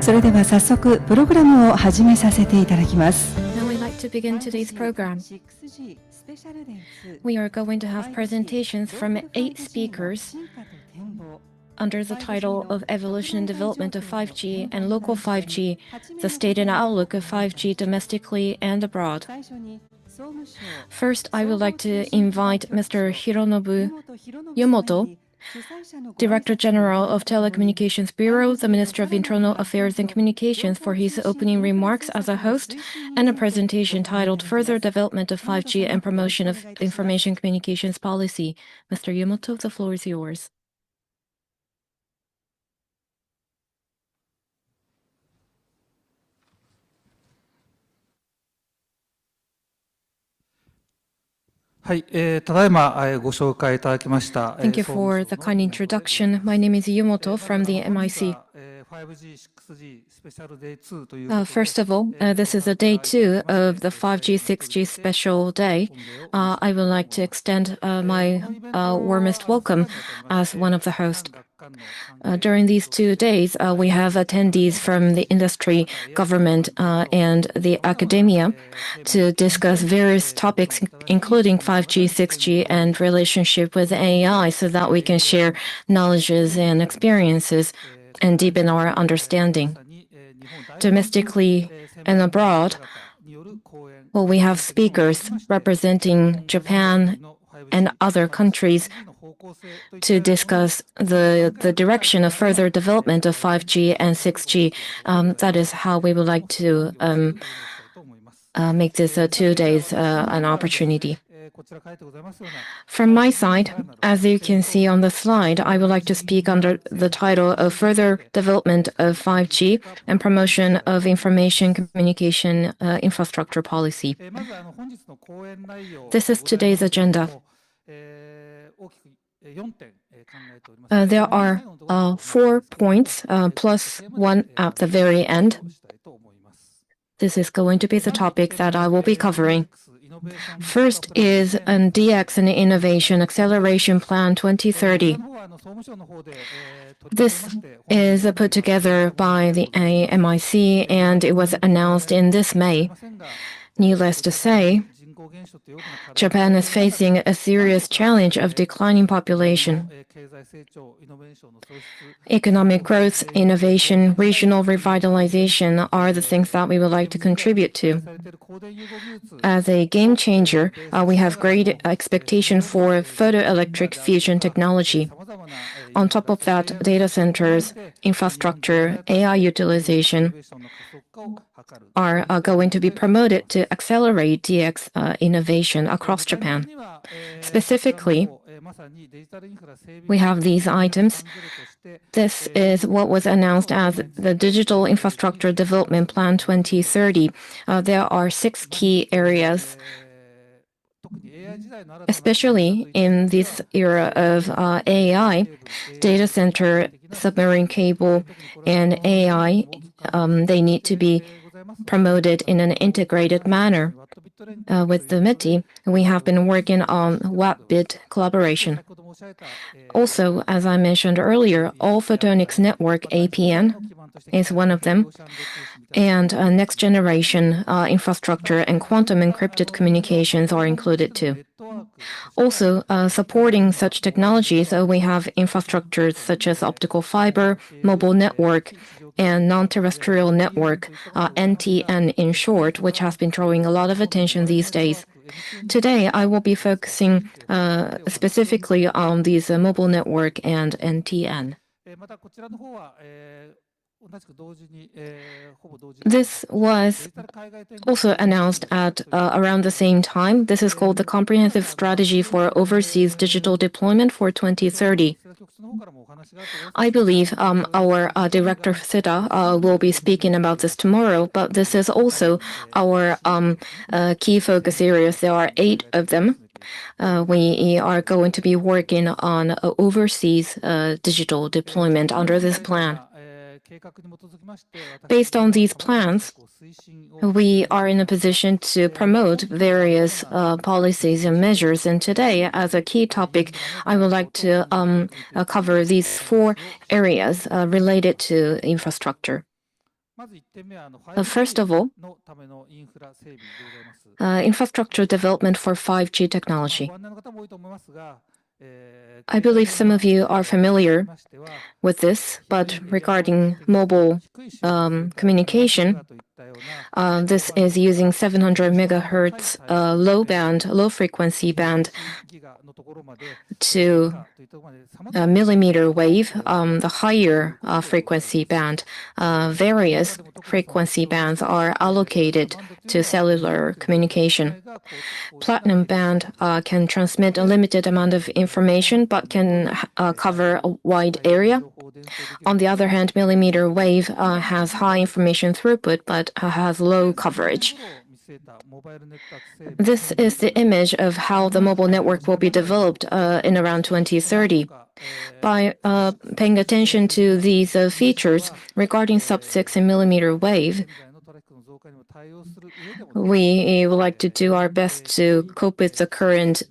それでは早速プログラムを始めさせていただきます。 Now we'd like to begin today's program. We are going to have presentations from 8 speakers under the title of Evolution and Development of 5G and Local 5G, the State and Outlook of 5G Domestically and Abroad. First, I would like to invite Mr. Hironobu YUMOTO, Director General of Telecommunications Bureau, the Minister of Internal Affairs and Communications, for his opening remarks as a host and a presentation titled Further Development of 5G and Promotion of Information Communications Policy. Mr. Yumoto, the floor is yours. Thank you for the kind introduction. My name is Yumoto from the MIC. First of all, this is the day 2 of the 5G 6G special day. I would like to extend my warmest welcome as one of the hosts. During these 2 days, we have attendees from the industry, government, and the academia to discuss various topics, including 5G, 6G, and relationship with AI, so that we can share knowledges and experiences and deepen our understanding. Domestically and abroad, well, we have speakers representing Japan and other countries to discuss the direction of further development of 5G and 6G. That is how we would like to make this 2 days an opportunity. From my side, as you can see on the slide, I would like to speak under the title of Further Development of 5G and Promotion of Information Communication Infrastructure Policy. This is today's agenda. There are 4 points plus 1 at the very end. This is going to be the topic that I will be covering. First is an DX and Innovation Acceleration Plan 2030. This is put together by the MIC and it was announced in this May. Needless to say, Japan is facing a serious challenge of declining population. Economic growth, innovation, regional revitalization are the things that we would like to contribute to. As a game changer, we have great expectation for photoelectric fusion technology. On top of that, data centers, infrastructure, AI utilization are going to be promoted to accelerate DX innovation across Japan. Specifically, we have these items. This is what was announced as the Digital Infrastructure Development Plan 2030. There are 6 key areas. Especially in this era of AI, data center, submarine cable, and AI, they need to be promoted in an integrated manner. With the MITI, we have been working on watt-bit collaboration. Also, as I mentioned earlier, All Photonics Network APN is one of them, and next generation infrastructure and quantum encrypted communications are included too. Also, supporting such technologies, we have infrastructures such as optical fiber, mobile network, and non-terrestrial network, NTN in short, which has been drawing a lot of attention these days. Today, I will be focusing specifically on these mobile network and NTN. This was also announced at around the same time. This is called the Comprehensive Strategy for Overseas Digital Deployment for 2030. I believe our Director Fuda will be speaking about this tomorrow, but this is also our key focus areas. There are 8 of them. We are going to be working on overseas digital deployment under this plan. Based on these plans, we are in a position to promote various policies and measures. And today, as a key topic, I would like to cover these 4 areas related to infrastructure. First of all, infrastructure development for 5G technology. I believe some of you are familiar with this, but regarding mobile communication, this is using 700 megahertz low frequency band to millimeter wave, the higher frequency band. Various frequency bands are allocated to cellular communication. Platinum band can transmit a limited amount of information but can cover a wide area. On the other hand, millimeter wave has high information throughput but has low coverage. This is the image of how the mobile network will be developed in around 2030. By paying attention to these features regarding sub-6 and millimeter wave, we would like to do our best to cope with the current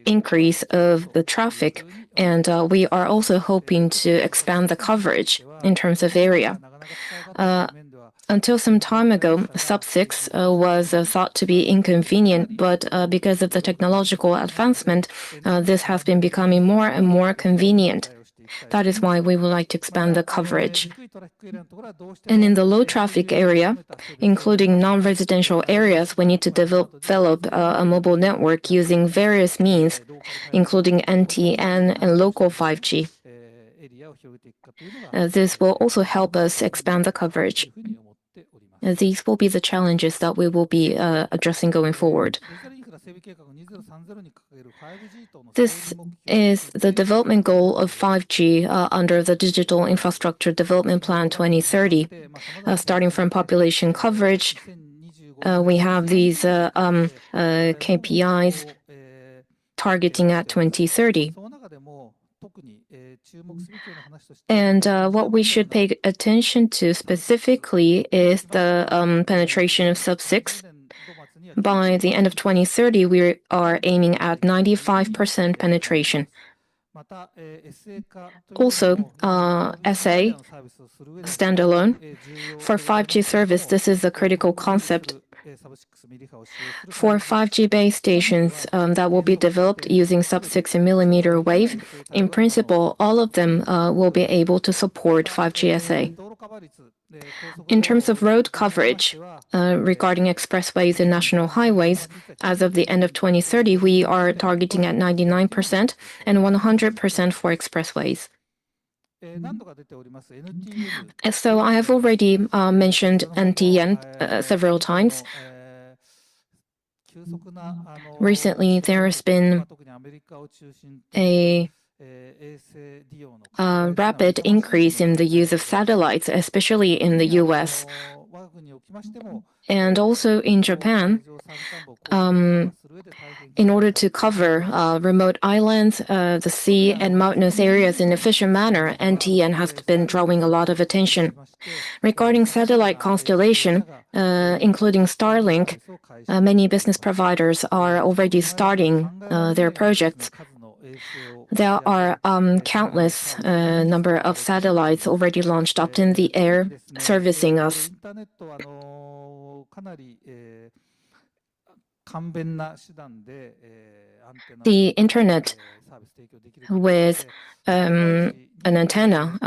increase of the traffic, and we are also hoping to expand the coverage in terms of area. Until some time ago, sub-6 was thought to be inconvenient, but because of the technological advancement, this has been becoming more and more convenient. That is why we would like to expand the coverage. And in the low traffic area, including non-residential areas, we need to develop a mobile network using various means, including NTN and local 5G. This will also help us expand the coverage. These will be the challenges that we will be addressing going forward. This is the development goal of 5G under the Digital Infrastructure Development Plan 2030. Starting from population coverage, we have these KPIs targeting at 2030. And what we should pay attention to specifically is the penetration of sub-6. By the end of 2030, we are aiming at 95% penetration. Also, SA, standalone. For 5G service, this is a critical concept. For 5G base stations that will be developed using sub-6 and millimeter wave, in principle, all of them will be able to support 5G SA. In terms of road coverage, regarding expressways and national highways, as of the end of 2030, we are targeting at 99% and 100% for expressways. So I have already mentioned NTN several times. Recently, there has been a rapid increase in the use of satellites, especially in the US. And also in Japan, in order to cover remote islands, the sea and mountainous areas in an efficient manner, NTN has been drawing a lot of attention. Regarding satellite constellation, including Starlink, many business providers are already starting their projects. There are countless number of satellites already launched up in the air, servicing us. The internet with an antenna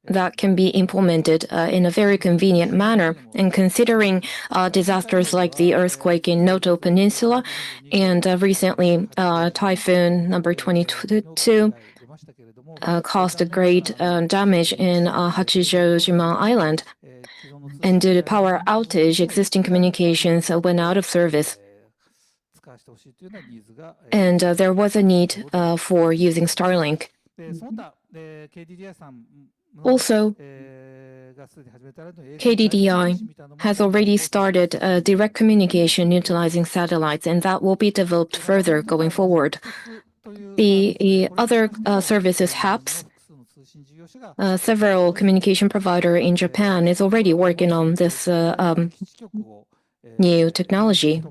that can be implemented in a very convenient manner. And considering disasters like the earthquake in Noto Peninsula and recently typhoon number 22 caused a great damage in Hachijojima Island. And due to power outage, existing communications went out of service. And there was a need for using Starlink. Also, KDDI has already started direct communication utilizing satellites, and that will be developed further going forward. The other services, HAPS, several communication providers in Japan is already working on this new technology.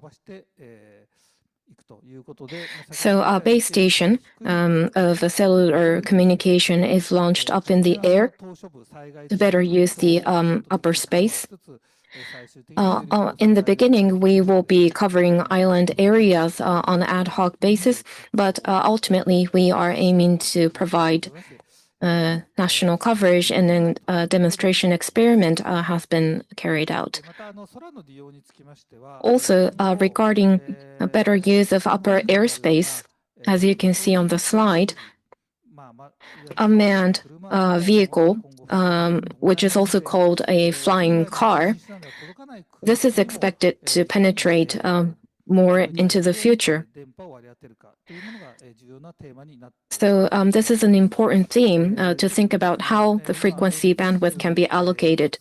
So a base station of a cellular communication is launched up in the air to better use the upper space. In the beginning, we will be covering island areas on an ad hoc basis, but ultimately we are aiming to provide national coverage, and then a demonstration experiment has been carried out. Also, regarding a better use of upper airspace, as you can see on the slide, unmanned vehicle, which is also called a flying car, this is expected to penetrate more into the future. So this is an important theme to think about how the frequency bandwidth can be allocated.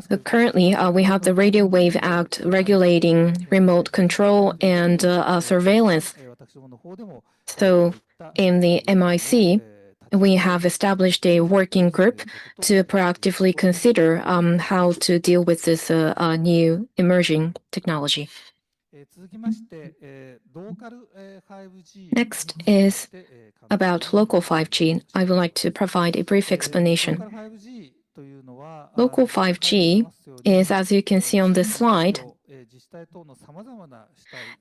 So currently, we have the Radio Wave Act regulating remote control and surveillance. So in the MIC, we have established a working group to proactively consider how to deal with this new emerging technology. Next is about local 5G. I would like to provide a brief explanation. Local 5G is, as you can see on this slide,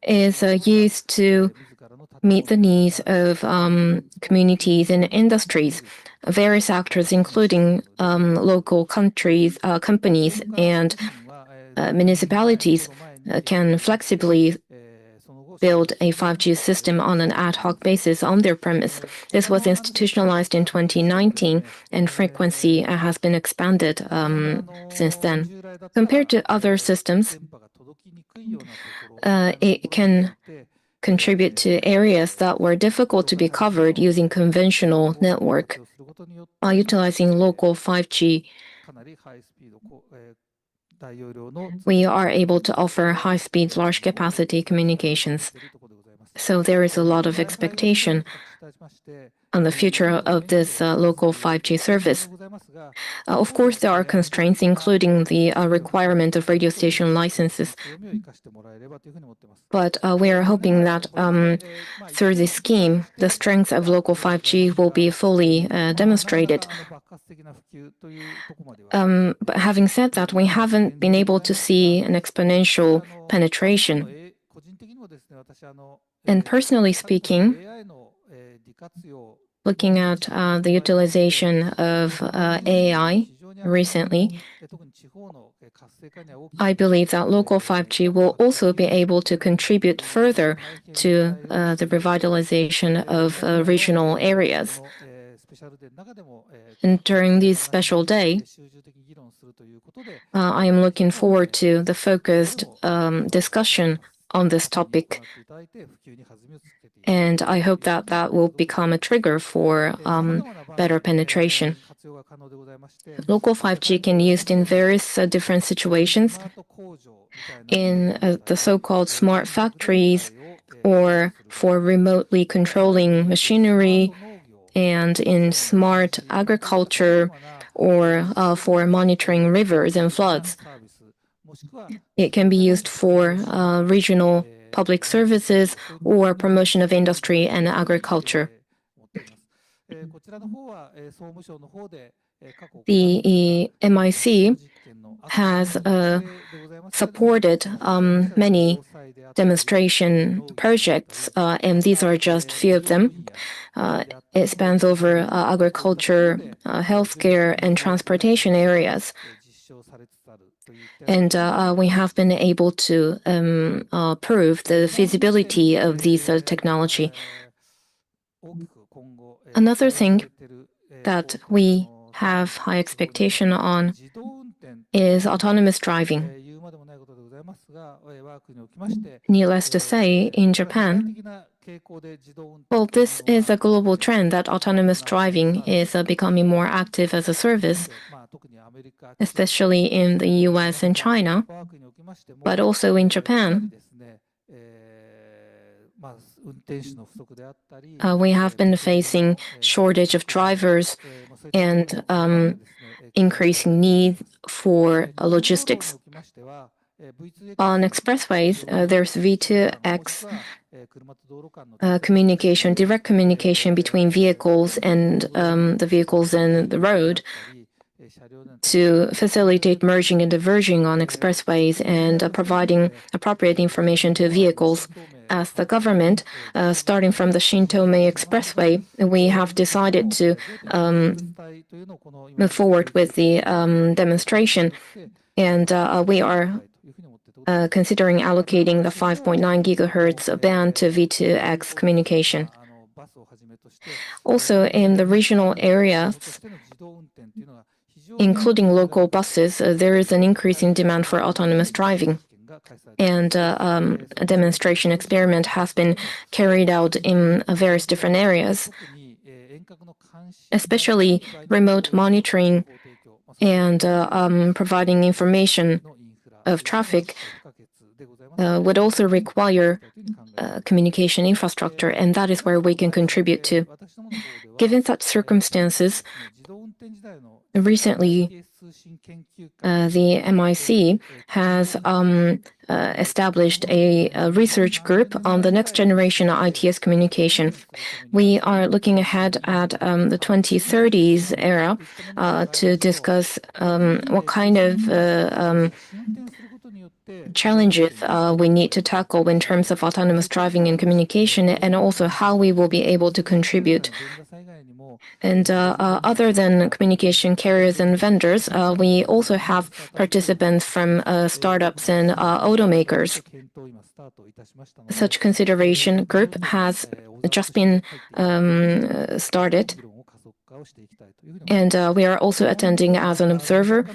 is used to meet the needs of communities and industries. Various actors, including local companies and municipalities, can flexibly build a 5G system on an ad hoc basis on their premise. This was institutionalized in 2019, and frequency has been expanded since then. Compared to other systems, it can contribute to areas that were difficult to be covered using conventional network. By utilizing local 5G, we are able to offer high-speed, large-capacity communications. So there is a lot of expectation on the future of this local 5G service. Of course, there are constraints, including the requirement of radio station licenses. But we are hoping that through this scheme, the strength of local 5G will be fully demonstrated. But having said that, we haven't been able to see an exponential penetration. And personally speaking, looking at the utilization of AI recently, I believe that local 5G will also be able to contribute further to the revitalization of regional areas. And during this special day, I am looking forward to the focused discussion on this topic. And I hope that that will become a trigger for better penetration. Local 5G can be used in various different situations. In the so-called smart factories, or for remotely controlling machinery, and in smart agriculture, or for monitoring rivers and floods. It can be used for regional public services or promotion of industry and agriculture. The MIC has supported many demonstration projects, and these are just a few of them. It spans over agriculture, healthcare, and transportation areas. And we have been able to prove the feasibility of these technology. Another thing that we have high expectation on is autonomous driving. Needless to say, in Japan, well, this is a global trend that autonomous driving is becoming more active as a service, especially in the US and China, but also in Japan. We have been facing shortage of drivers and increasing need for logistics. On expressways, there's V2X communication, direct communication between vehicles and the vehicles and the road to facilitate merging and diverging on expressways and providing appropriate information to vehicles. As the government, starting from the Shintomei Expressway, we have decided to move forward with the demonstration, and we are considering allocating the 5.9 gigahertz band to V2X communication. Also, in the regional areas, including local buses, there is an increasing demand for autonomous driving. And a demonstration experiment has been carried out in various different areas, especially remote monitoring and providing information of traffic would also require communication infrastructure, and that is where we can contribute to. Given such circumstances, recently the MIC has established a research group on the next generation ITS communication. We are looking ahead at the 2030s era to discuss what kind of challenges we need to tackle in terms of autonomous driving and communication, and also how we will be able to contribute. And other than communication carriers and vendors, we also have participants from startups and automakers. Such consideration group has just been started, and we are also attending as an observer.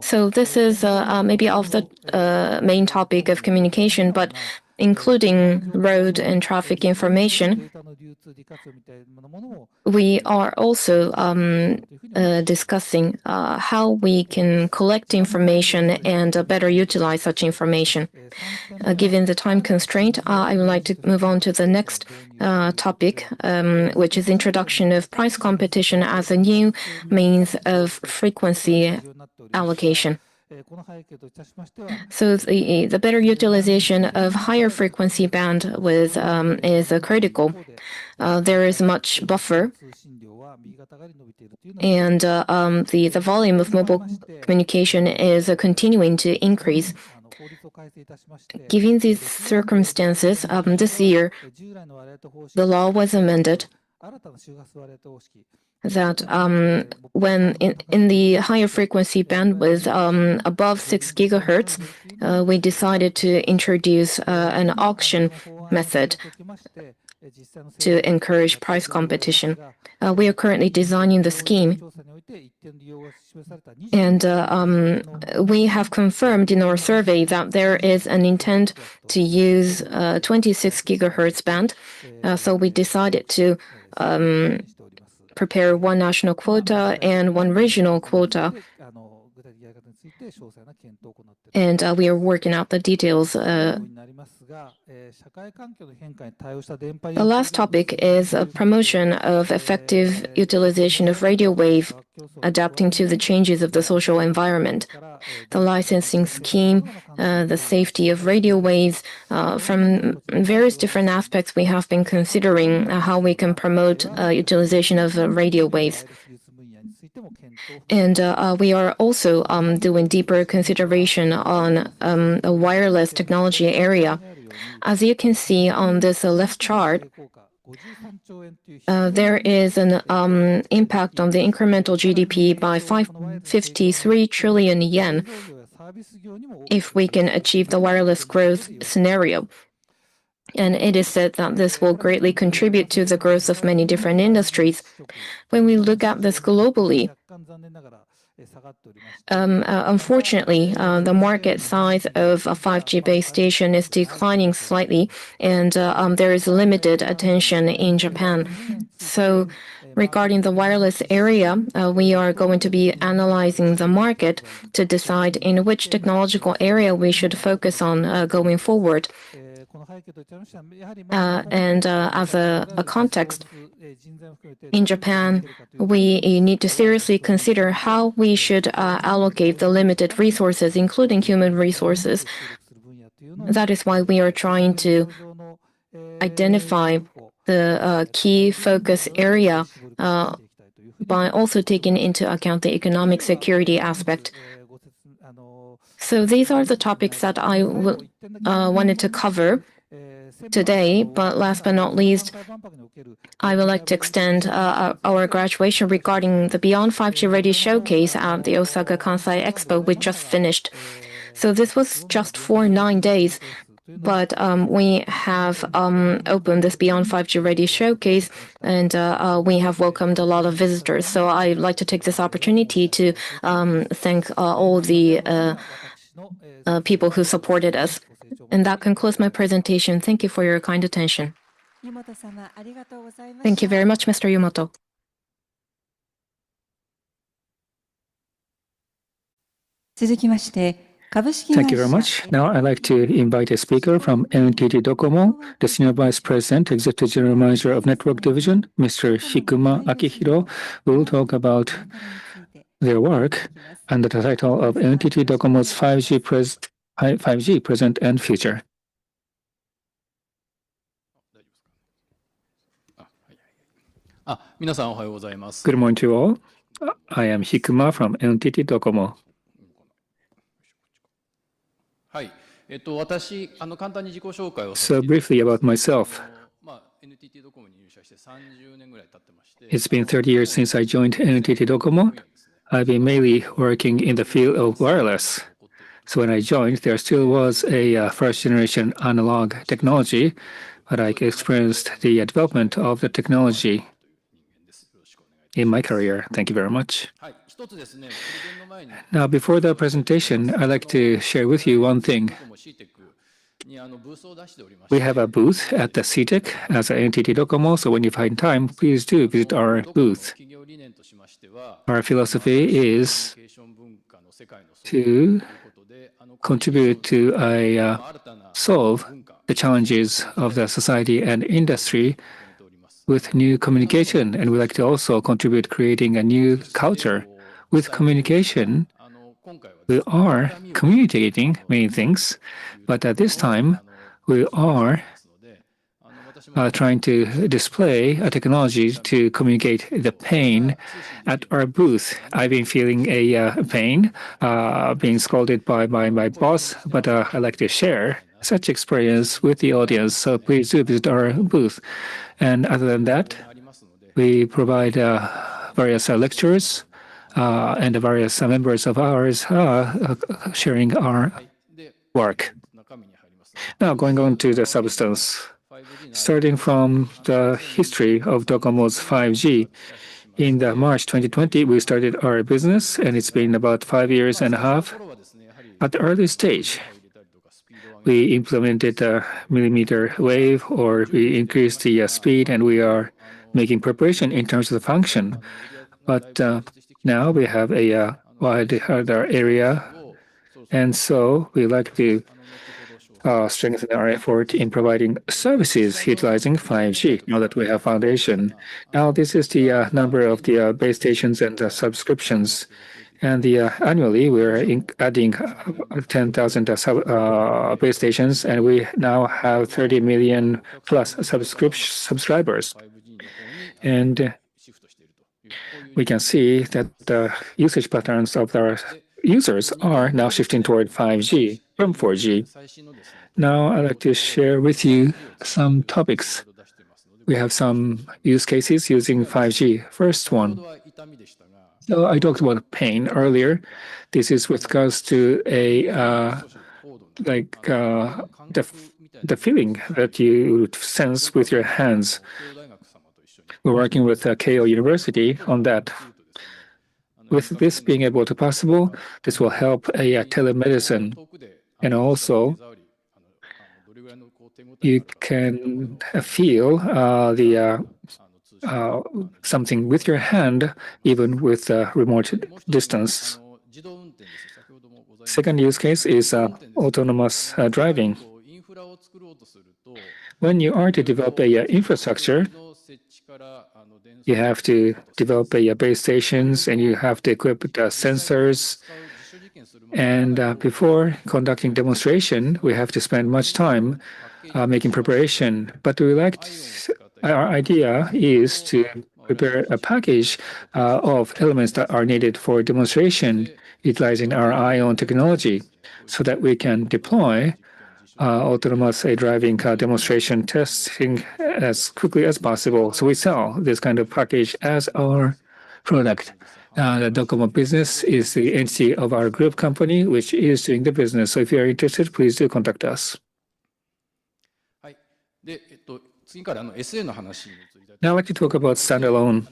So this is maybe off the main topic of communication, but including road and traffic information, we are also discussing how we can collect information and better utilize such information. Given the time constraint, I would like to move on to the next topic, which is introduction of price competition as a new means of frequency allocation. So the better utilization of higher frequency bandwidth is critical. There is much buffer, and the volume of mobile communication is continuing to increase. Given these circumstances, this year the law was amended that when in the higher frequency bandwidth above 6 gigahertz, we decided to introduce an auction method to encourage price competition. We are currently designing the scheme, and we have confirmed in our survey that there is an intent to use 26 gigahertz band, so we decided to prepare one national quota and one regional quota, and we are working out the details. The last topic is a promotion of effective utilization of radio wave, adapting to the changes of the social environment. The licensing scheme, the safety of radio waves, from various different aspects we have been considering how we can promote utilization of radio waves. And we are also doing deeper consideration on a wireless technology area. As you can see on this left chart, there is an impact on the incremental GDP by 53 trillion yen if we can achieve the wireless growth scenario. And it is said that this will greatly contribute to the growth of many different industries. When we look at this globally, unfortunately, the market size of a 5G base station is declining slightly, and there is limited attention in Japan. So regarding the wireless area, we are going to be analyzing the market to decide in which technological area we should focus on going forward. And as a context, in Japan, we need to seriously consider how we should allocate the limited resources, including human resources. That is why we are trying to identify the key focus area by also taking into account the economic security aspect. So these are the topics that I wanted to cover today, but last but not least, I would like to extend our graduation regarding the Beyond 5G Ready showcase at the Osaka Kansai Expo, which just finished. So this was just for 9 days, but we have opened this Beyond 5G Ready showcase, and we have welcomed a lot of visitors. So I'd like to take this opportunity to thank all the people who supported us. And that concludes my presentation. Thank you for your kind attention. Thank you very much, Mr. Yumoto. Thank you very much. Now I'd like to invite a speaker from NTT DOCOMO, the Senior Vice President, Executive General Manager of Network Division, Mr. Hikuma Akihiro, who will talk about their work under the title of NTT DOCOMO's 5G Present and Future. Good morning to all. I am Hikuma from NTT DOCOMO. So briefly about myself. It's been 30 years since I joined NTT DOCOMO. I've been mainly working in the field of wireless. So when I joined, there still was a first-generation analog technology, but I experienced the development of the technology in my career. Thank you very much. Now, before the presentation, I'd like to share with you one thing. We have a booth at the CTEC as an NTT DOCOMO, so when you find time, please do visit our booth. Our philosophy is to contribute to solve the challenges of the society and industry with new communication, and we like to also contribute creating a new culture. With communication, we are communicating many things, but at this time, we are trying to display a technology to communicate the pain at our booth. I've been feeling a pain, being scolded by my boss, but I like to share such experience with the audience, so please do visit our booth. And other than that, we provide various lectures, and the various members of ours sharing our work. Now going on to the substance. Starting from the history of DOCOMO's 5G, in the March 2020, we started our business, and it's been about 5 years and a half. At the early stage, we implemented a millimeter wave, or we increased the speed, and we are making preparation in terms of the function. But now we have a wider area, and so we like to strengthen our effort in providing services utilizing 5G now that we have foundation. Now this is the number of the base stations and subscriptions. And annually, we're adding 10,000 base stations, and we now have 30 million plus subscribers. And we can see that the usage patterns of our users are now shifting toward 5G from 4G. Now, I'd like to share with you some topics. We have some use cases using 5G. First one. So I talked about pain earlier. This is with regards to the feeling that you sense with your hands. We're working with Keio University on that. With this being able to possible, this will help telemedicine, and also you can feel something with your hand, even with remote distance. Second use case is autonomous driving. when you are to develop a infrastructure, you have to develop a base stations and you have to equip sensors. And before conducting demonstration, we have to spend much time making preparation. But our idea is to prepare a package of elements that are needed for demonstration utilizing our ION technology so that we can deploy autonomous driving demonstration testing as quickly as possible. So we sell this kind of package as our product. The DOCOMO business is the entity of our group company, which is doing the business. So if you are interested, please do contact us. Now I'd like to talk about standalone.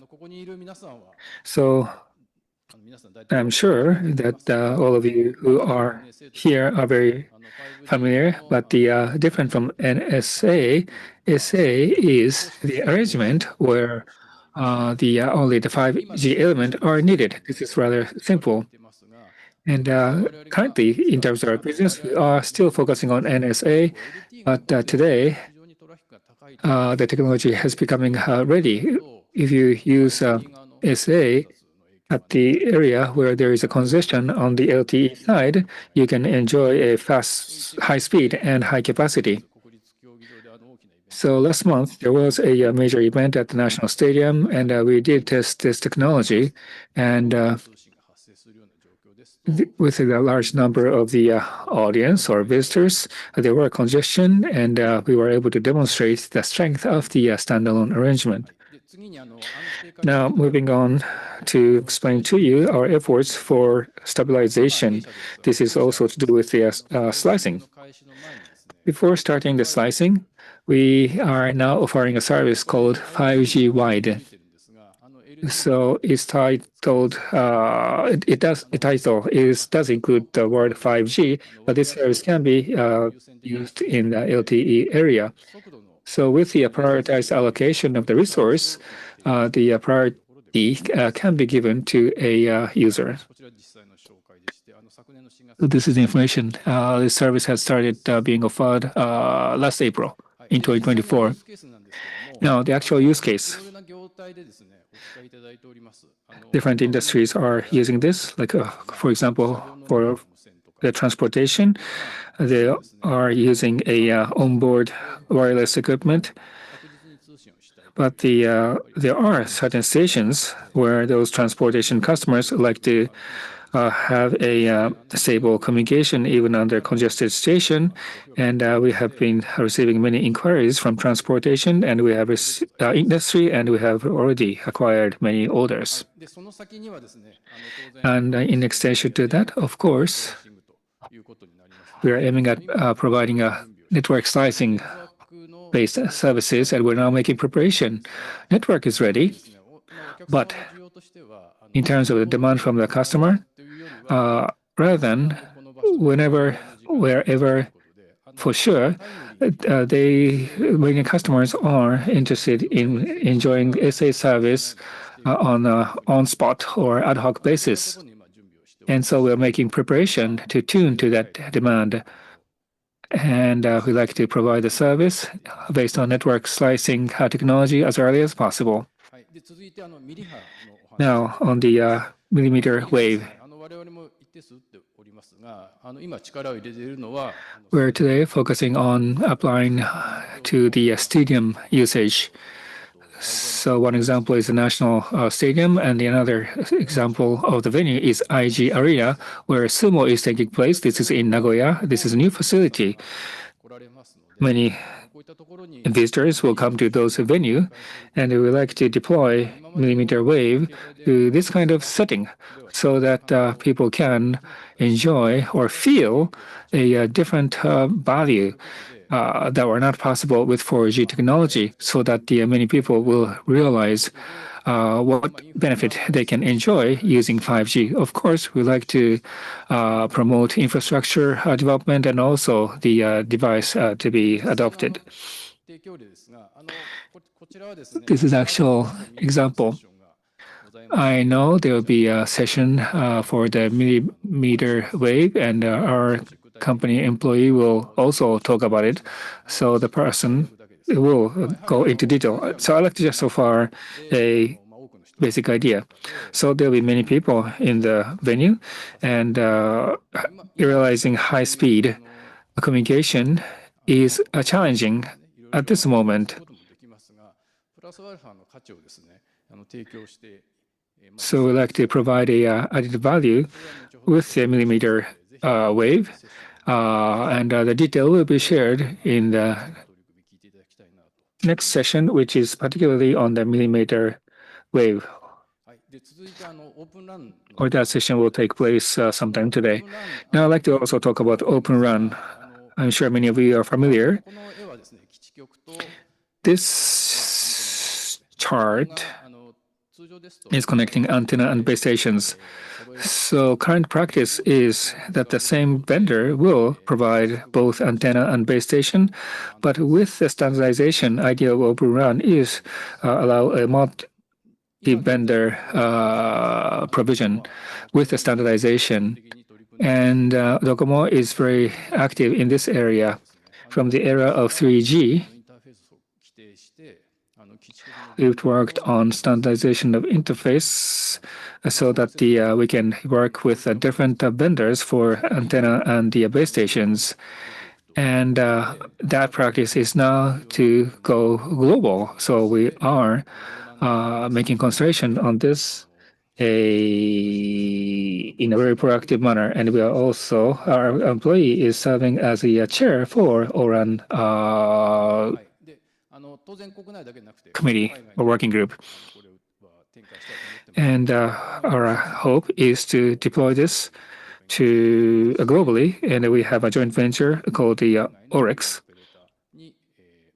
So I'm sure that all of you who are here are very familiar, but the different from NSA, SA is the arrangement where only the 5G element are needed. This is rather simple. And currently, in terms of our business, we are still focusing on NSA, but today, the technology has becoming ready. If you use SA at the area where there is a congestion on the LTE side, you can enjoy a fast, high speed and high capacity. So last month, there was a major event at the National Stadium, and we did test this technology. And with a large number of the audience or visitors, there were congestion, and we were able to demonstrate the strength of the standalone arrangement. Now, moving on to explain to you our efforts for stabilization. This is also to do with the slicing. Before starting the slicing, we are now offering a service called 5G Wide. So it's titled, it does include the word 5G, but this service can be used in the LTE area. So with the prioritized allocation of the resource, the priority can be given to a user. So this is the information. This service has started being offered last April in 2024. Now, the actual use case. Different industries are using this, like, for example, for the transportation, they are using a onboard wireless equipment. But there are certain stations where those transportation customers like to have a stable communication even on their congested station. And we have been receiving many inquiries from transportation, and we have industry, and we have already acquired many orders. And in extension to that, of course, we are aiming at providing a network slicing based services, and we're now making preparation. Network is ready, but in terms of the demand from the customer, rather than whenever, wherever, for sure, many customers are interested in enjoying SA service on an on-spot or ad hoc basis. And so we're making preparation to tune to that demand. And we like to provide the service based on network slicing technology as early as possible. Now, on the millimeter wave. We're today focusing on applying to the stadium usage. So one example is the National Stadium, and another example of the venue is IG Arena, where sumo is taking place. This is in Nagoya. This is a new facility. Many visitors will come to those venues, and we would like to deploy millimeter wave to this kind of setting so that people can enjoy or feel a different value that were not possible with 4G technology, so that many people will realize what benefit they can enjoy using 5G. Of course, we like to promote infrastructure development and also the device to be adopted. This is actual example. I know there will be a session for the millimeter wave, and our company employee will also talk about it. So the person will go into detail. So I'd like to just offer a basic idea. So there'll be many people in the venue, and realizing high-speed communication is challenging at this moment. So we like to provide a added value with the millimeter wave, and the detail will be shared in the next session, which is particularly on the millimeter wave. Or that session will take place sometime today. Now I'd like to also talk about Open RAN. I'm sure many of you are familiar. This chart is connecting antenna and base stations. So current practice is that the same vendor will provide both antenna and base station, but with the standardization, idea of Open RAN is allow a multi-vendor provision with the standardization. And DOCOMO is very active in this area. From the era of 3G, we've worked on standardization of interface so that we can work with different vendors for antenna and the base stations. And that practice is now to go global. So we are making consideration on this in a very proactive manner. And we are also, our employee is serving as a chair for ORAN committee or working group. And our hope is to deploy this to globally, and we have a joint venture called the OREX.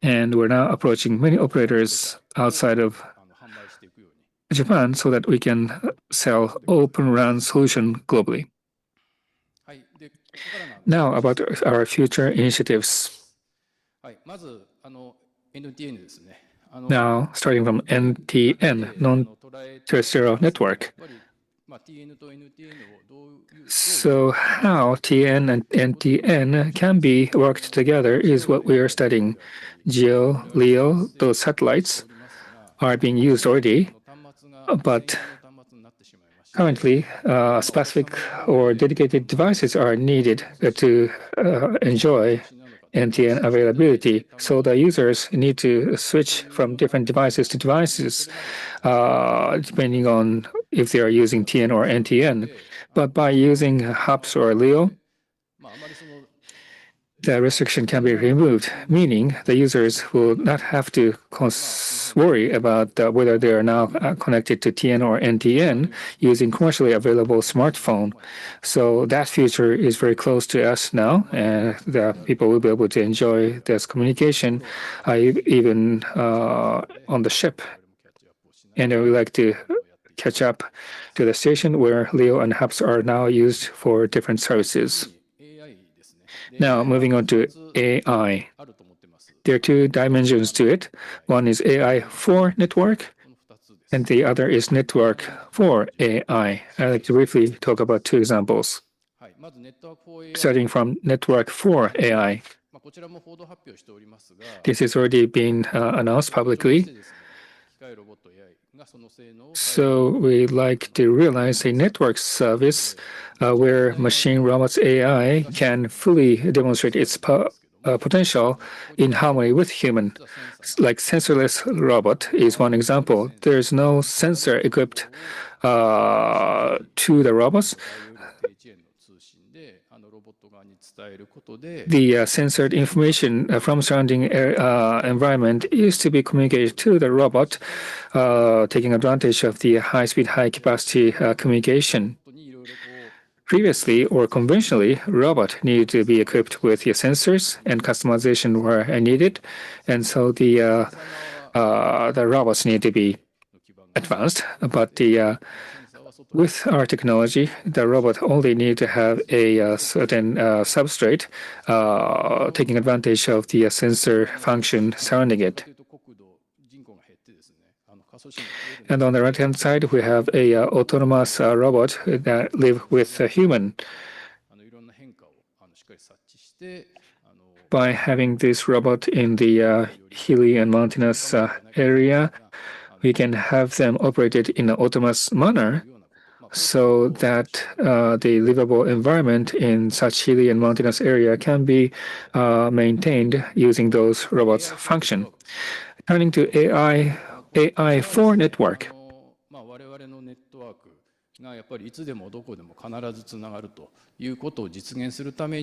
And we're now approaching many operators outside of Japan so that we can sell Open RAN solution globally. Now about our future initiatives. Now, starting from NTN, non-terrestrial network. So how TN and NTN can be worked together is what we are studying. GEO, LEO, those satellites are being used already, but currently specific or dedicated devices are needed to enjoy NTN availability. So the users need to switch from different devices to devices, depending on if they are using TN or NTN. But by using HAPS or LEO, the restriction can be removed, meaning the users will not have to worry about whether they are now connected to TN or NTN using commercially available smartphone. So that future is very close to us now, and the people will be able to enjoy this communication even on the ship. And I would like to catch up to the station where LEO and HAPS are now used for different services. Now, moving on to AI. There are two dimensions to it. One is AI for network, and the other is network for AI. I'd like to briefly talk about two examples. Starting from network for AI. This has already been announced publicly. So we'd like to realize a network service where machine robots AI can fully demonstrate its potential in harmony with human. Like sensorless robot is one example. There's no sensor equipped to the robots. The censored information from surrounding environment is to be communicated to the robot, taking advantage of the high-speed, high-capacity communication. Previously or conventionally, robot needed to be equipped with the sensors and customization were needed, and so the robots need to be advanced. But with our technology, the robot only need to have a certain substrate, taking advantage of the sensor function surrounding it. And on the right-hand side, we have a autonomous robot that live with a human. by having this robot in the hilly and mountainous area, we can have them operated in an autonomous manner so that the livable environment in such hilly and mountainous area can be maintained using those robots' function. Turning to AI for network.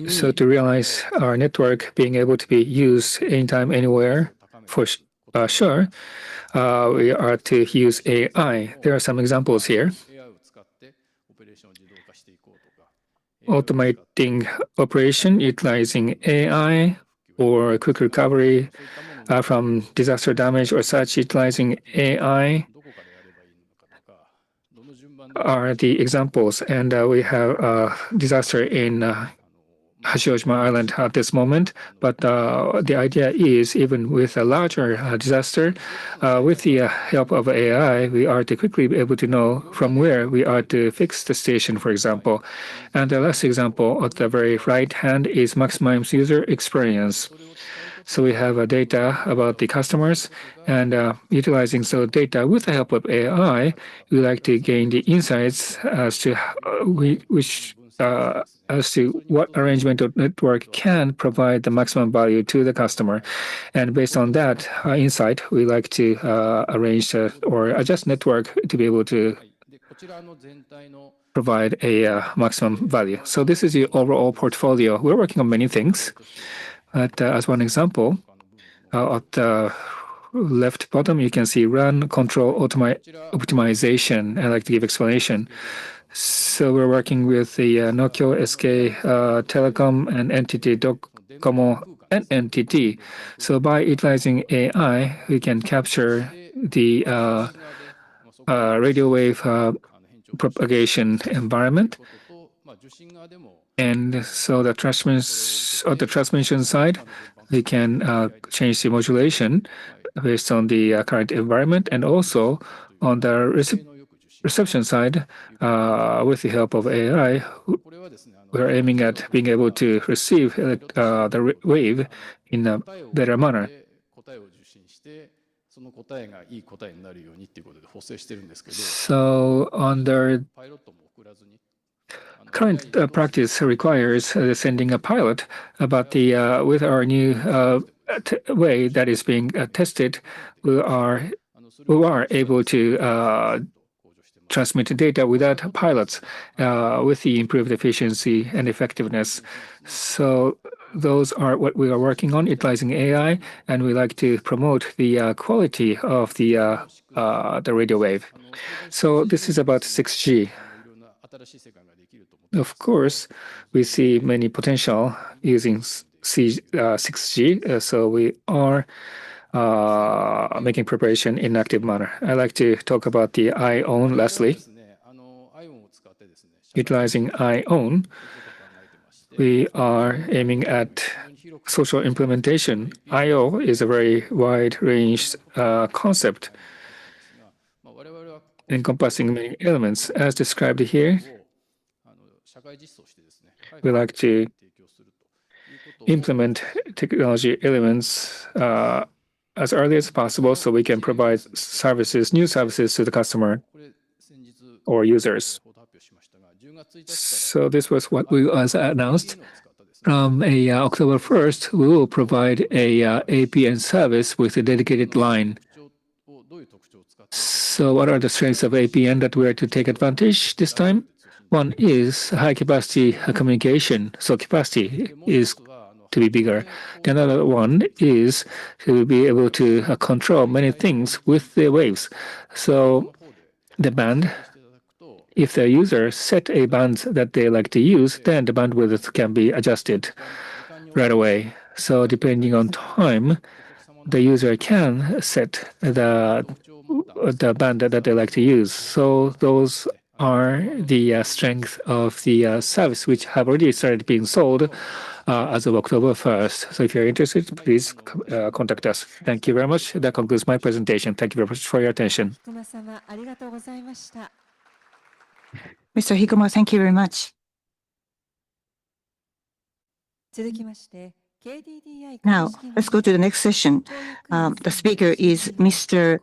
So to realize our network being able to be used anytime, anywhere, for sure, we are to use AI. There are some examples here. Automating operation utilizing AI or quick recovery from disaster damage or such utilizing AI are the examples. And we have a disaster in Hashioshima Island at this moment, but the idea is even with a larger disaster, with the help of AI, we are to quickly be able to know from where we are to fix the station, for example. And the last example at the very right hand is maximize user experience. So we have data about the customers, and utilizing so data with the help of AI, we like to gain the insights as to what arrangement of network can provide the maximum value to the customer. And based on that insight, we like to arrange or adjust network to be able to provide a maximum value. So this is the overall portfolio. We're working on many things. But as one example, at the left bottom, you can see run, control, optimization. I'd like to give explanation. So we're working with the Nokia, SK, Telecom, and NTT, DOCOMO, and NTT. So by utilizing AI, we can capture the radio wave propagation environment. And so the transmission side, we can change the modulation based on the current environment, and also on the reception side, with the help of AI, we're aiming at being able to receive the wave in a better manner. So under current practice requires sending a pilot, but with our new way that is being tested, we are able to transmit data without pilots with the improved efficiency and effectiveness. So those are what we are working on, utilizing AI, and we like to promote the quality of the radio wave. So this is about 6G. Of course, we see many potential using 6G, so we are making preparation in active manner. I'd like to talk about the IOWN lastly. Utilizing IOWN, we are aiming at social implementation. IO is a very wide-range concept encompassing many elements. As described here, we like to implement technology elements as early as possible so we can provide services, new services to the customer or users. So this was what we announced. From October 1st, we will provide a APN service with a dedicated line. So what are the strengths of APN that we are to take advantage this time? One is high capacity communication. So capacity is to be bigger. The another one is to be able to control many things with the waves. So the band, if the user set a band that they like to use, then the bandwidth can be adjusted right away. So depending on time, the user can set the band that they like to use. So those are the strength of the service, which have already started being sold as of October 1st. So if you're interested, please contact us. Thank you very much. That concludes my presentation. Thank you very much for your attention. Mr. Hikuma, thank you very much. Now, let's go to the next session. The speaker is Mr.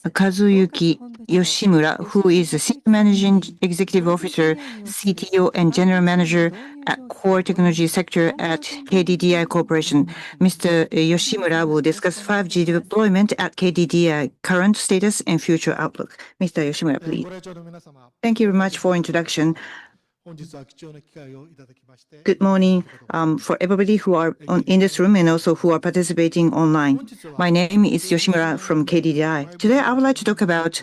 Kazuyuki Yoshimura, who is the Senior Managing Executive Officer, CTO, and General Manager at Core Technology Sector at KDDI Corporation. Mr. Yoshimura will discuss 5G deployment at KDDI, current status and future outlook. Mr. Yoshimura, please. Thank you very much for introduction. Good morning for everybody who are in this room and also who are participating online. My name is Yoshimura from KDDI. Today, I would like to talk about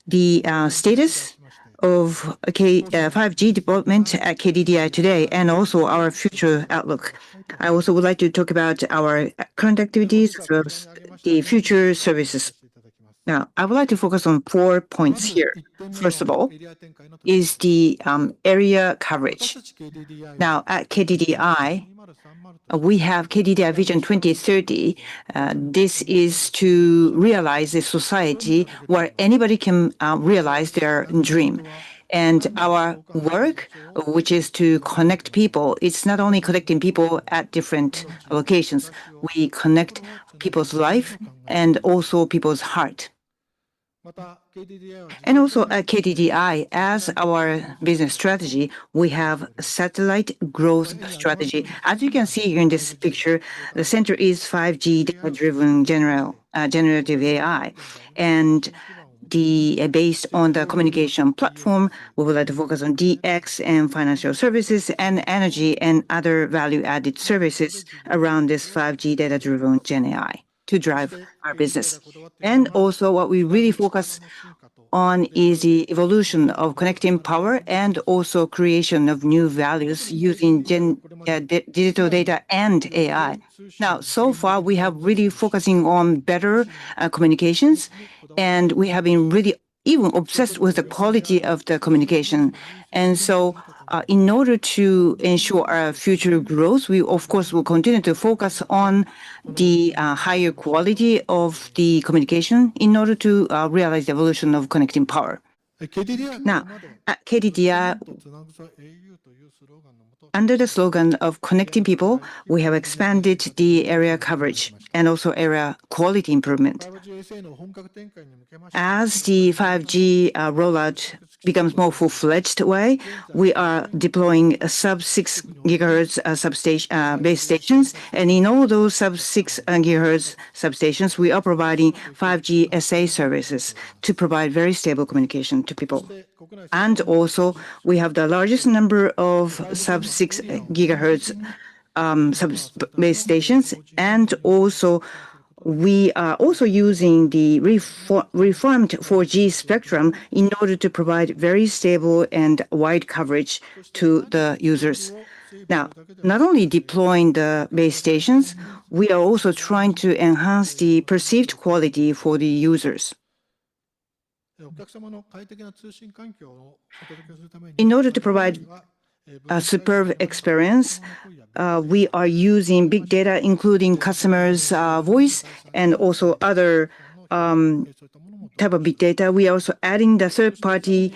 the status of 5G development at KDDI today and also our future outlook. I also would like to talk about our current activities as well as the future services. Now, I would like to focus on 4 points here. First of all, is the area coverage. Now, at KDDI, we have KDDI Vision 2030. This is to realize a society where anybody can realize their dream. And our work, which is to connect people, it's not only connecting people at different locations. We connect people's life and also people's heart. And also at KDDI, as our business strategy, we have a satellite growth strategy. As you can see here in this picture, the center is 5G data-driven generative AI. And based on the communication platform, we would like to focus on DX and financial services and energy and other value-added services around this 5G data-driven Gen AI to drive our business. And also what we really focus on is the evolution of connecting power and also creation of new values using digital data and AI. Now, so far, we have really focusing on better communications, and we have been really even obsessed with the quality of the communication. And so in order to ensure our future growth, we, of course, will continue to focus on the higher quality of the communication in order to realize the evolution of connecting power. Now, at KDDI, under the slogan of connecting people, we have expanded the area coverage and also area quality improvement. As the 5G rollout becomes more full-fledged way, we are deploying sub-6 gigahertz base stations, and in all those sub-6 gigahertz substations, we are providing 5G SA services to provide very stable communication to people. And also, we have the largest number of sub-6 gigahertz base stations, and also we are also using the reformed 4G spectrum in order to provide very stable and wide coverage to the users. Now, not only deploying the base stations, we are also trying to enhance the perceived quality for the users. In order to provide a superb experience, we are using big data, including customers' voice and also other type of big data. We are also adding the third-party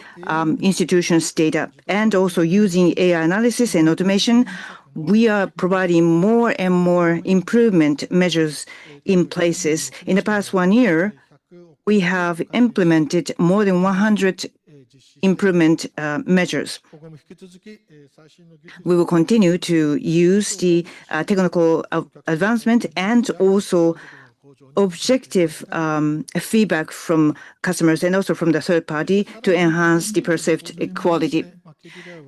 institutions' data and also using AI analysis and automation. We are providing more and more improvement measures in places. In the past 1 year, we have implemented more than 100 improvement measures. We will continue to use the technical advancement and also objective feedback from customers and also from the third party to enhance the perceived quality.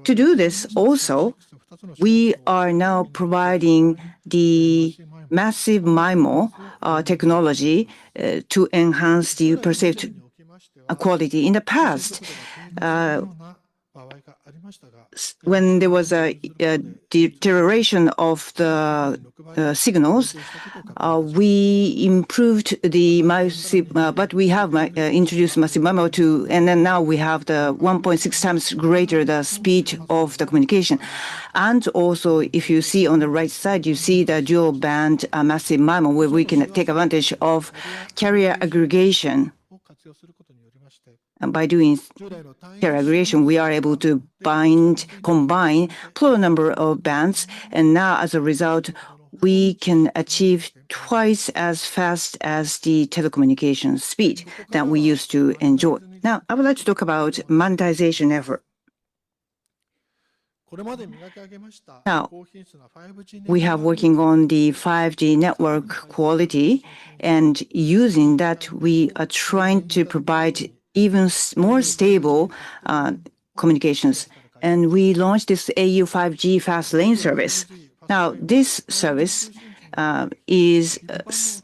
To do this, also, we are now providing the massive MIMO technology to enhance the perceived quality. In the past, when there was a deterioration of the signals, we improved the massive, but we have introduced massive MIMO too, and then now we have the 1.6 times greater the speed of the communication. And also, if you see on the right side, you see the dual band massive MIMO, where we can take advantage of carrier aggregation. And by doing carrier aggregation, we are able to combine plural number of bands. And now, as a result, we can achieve twice as fast as the telecommunications speed that we used to enjoy. Now, I would like to talk about monetization effort. Now, we have working on the 5G network quality, and using that, we are trying to provide even more stable communications. And we launched this au 5G fast lane service. Now, this service is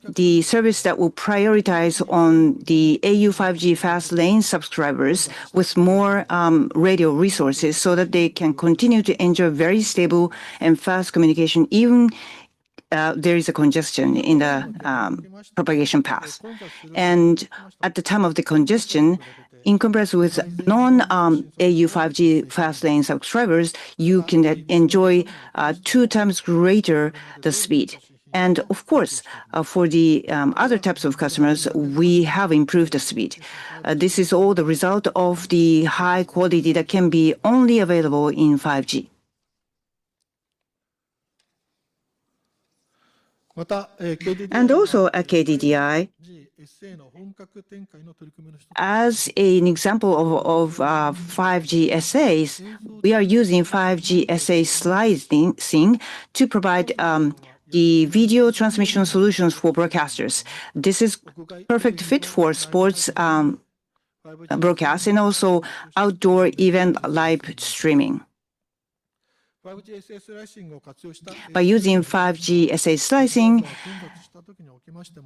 the service that will prioritize on the au 5G fast lane subscribers with more radio resources so that they can continue to enjoy very stable and fast communication even there is a congestion in the propagation path. And at the time of the congestion, in comparison with non-au 5G fast lane subscribers, you can enjoy 2 times greater the speed. And of course, for the other types of customers, we have improved the speed. This is all the result of the high quality that can be only available in 5G. And also at KDDI, as an example of 5G SAs, we are using 5G SA slicing to provide the video transmission solutions for broadcasters. This is perfect fit for sports broadcasts and also outdoor event live streaming. By using 5G SA slicing,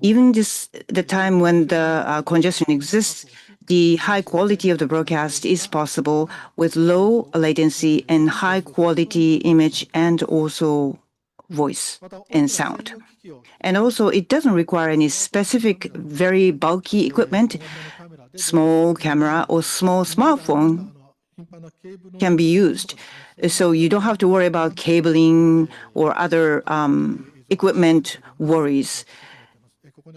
even the time when the congestion exists, the high quality of the broadcast is possible with low latency and high quality image and also voice and sound. And also, it doesn't require any specific, very bulky equipment. Small camera or small smartphone can be used. So you don't have to worry about cabling or other equipment worries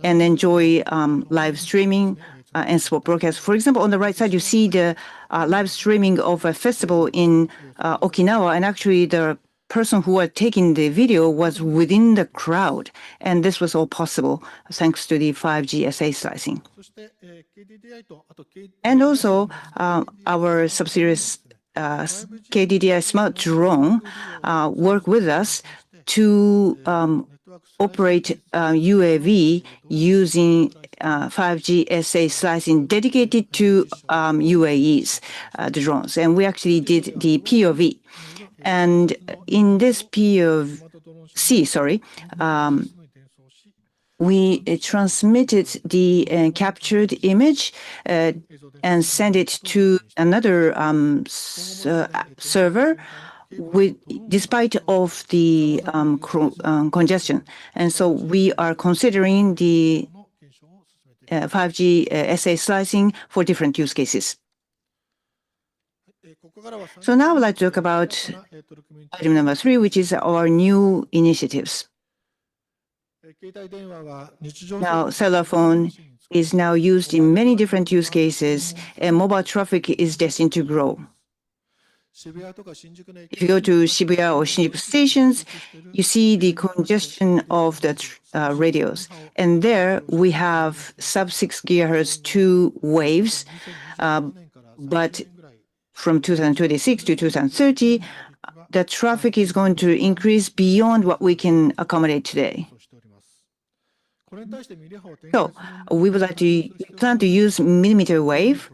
and enjoy live streaming and sport broadcast. For example, on the right side, you see the live streaming of a festival in Okinawa, and actually the person who was taking the video was within the crowd, and this was all possible thanks to the 5G SA slicing. And also, our subsidiaries KDDI Smart Drone work with us to operate UAV using 5G SA slicing dedicated to UAEs, the drones. And we actually did the POV. And in this POC, we transmitted the captured image and sent it to another server despite of the congestion. And so we are considering the 5G SA slicing for different use cases. So now I would like to talk about item number 3, which is our new initiatives. Now, cellular phone is now used in many different use cases, and mobile traffic is destined to grow. If you go to Shibuya or Shinjuku stations, you see the congestion of the radios. And there we have sub-6 GHz 2 waves, but from 2026 to 2030, the traffic is going to increase beyond what we can accommodate today. So we would like to plan to use millimeter wave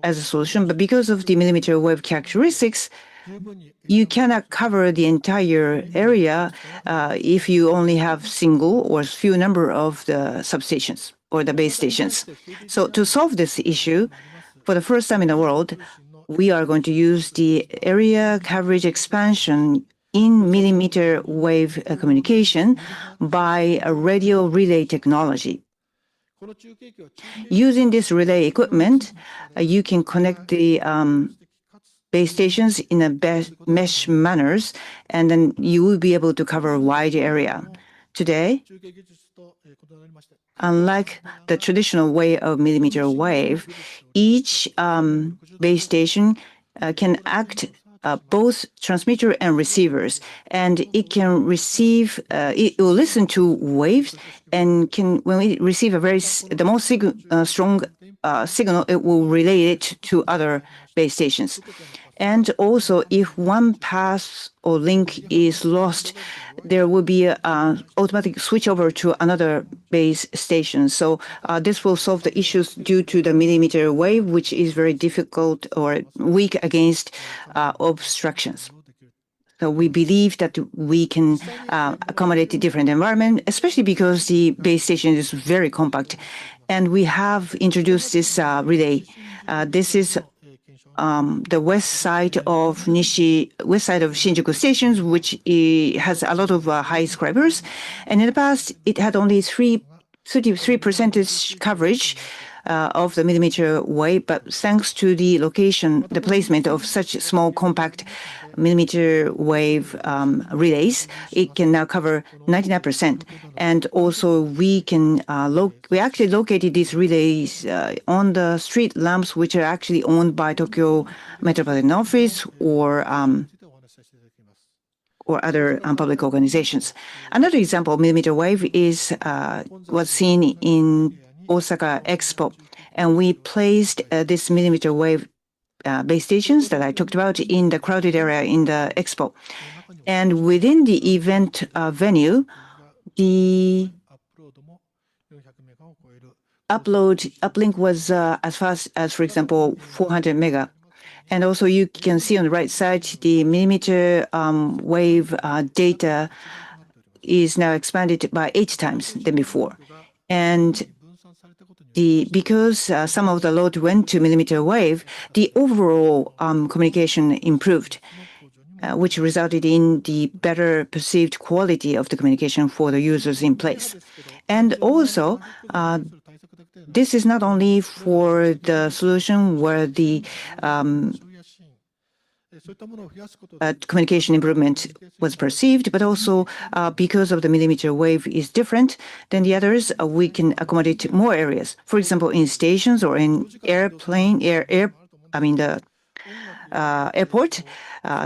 as a solution, but because of the millimeter wave characteristics, you cannot cover the entire area if you only have single or few number of the substations or the base stations. So to solve this issue, for the first time in the world, we are going to use the area coverage expansion in millimeter wave communication by a radio relay technology. Using this relay equipment, you can connect the base stations in a mesh manners, and then you will be able to cover a wide area. Today, unlike the traditional way of millimeter wave, each base station can act both transmitter and receivers, and it can receive, it will listen to waves, and when we receive the most strong signal, it will relay it to other base stations. And also, if one path or link is lost, there will be an automatic switch over to another base station. So this will solve the issues due to the millimeter wave, which is very difficult or weak against obstructions. So we believe that we can accommodate a different environment, especially because the base station is very compact. And we have introduced this relay. This is the west side of Shinjuku stations, which has a lot of high subscribers. And in the past, it had only 33% coverage of the millimeter wave, but thanks to the placement of such small compact millimeter wave relays, it can now cover 99%. And also we actually located these relays on the street lamps, which are actually owned by Tokyo Metropolitan Office or other public organizations. Another example of millimeter wave was seen in Osaka Expo, and we placed this millimeter wave base stations that I talked about in the crowded area in the expo. And within the event venue, the uplink was as fast as, for example, 400 mega. And also you can see on the right side, the millimeter wave data is now expanded by 8 times than before. And because some of the load went to millimeter wave, the overall communication improved, which resulted in the better perceived quality of the communication for the users in place. And also, this is not only for the solution where the communication improvement was perceived, but also because of the millimeter wave is different than the others, we can accommodate more areas. For example, in stations or in airport,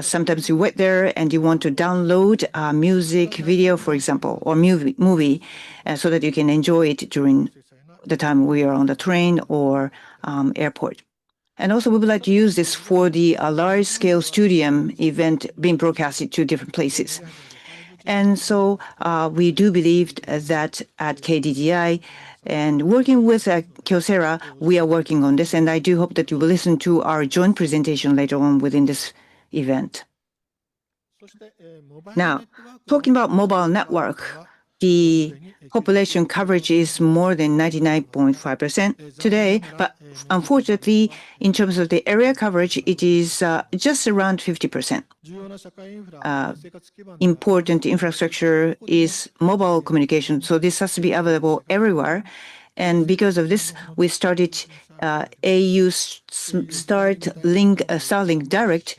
sometimes you wait there and you want to download a music video, for example, or movie, so that you can enjoy it during the time we are on the train or airport. And also, we would like to use this for the large-scale stadium event being broadcasted to different places. And so we do believe that at KDDI, and working with Kyocera, we are working on this, and I do hope that you will listen to our joint presentation later on within this event. Now, talking about mobile network, the population coverage is more than 99.5% today, but unfortunately, in terms of the area coverage, it is just around 50%. Important infrastructure is mobile communication, so this has to be available everywhere. And because of this, we started au Starlink Direct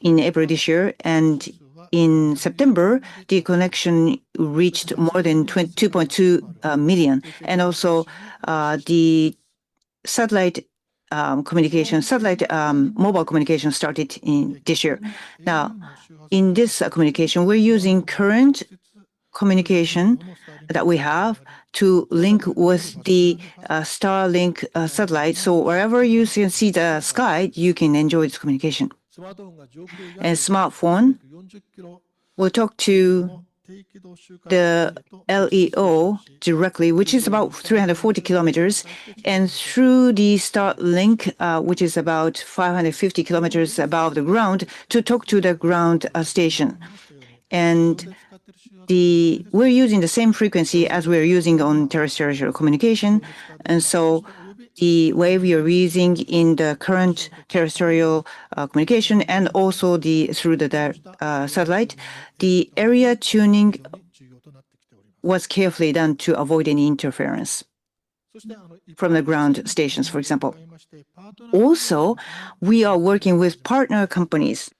in April this year, and in September, the connection reached more than 2.2 million. And also the satellite mobile communication started in this year. Now, in this communication, we're using current communication that we have to link with the Starlink satellite. So wherever you can see the sky, you can enjoy this communication. And smartphone will talk to the LEO directly, which is about 340 kilometers, and through the Starlink, which is about 550 kilometers above the ground, to talk to the ground station. And we're using the same frequency as we're using on terrestrial communication, and so the wave you're using in the current terrestrial communication and also through the satellite, the area tuning was carefully done to avoid any interference from the ground stations, for example. Also, we are working with partner companies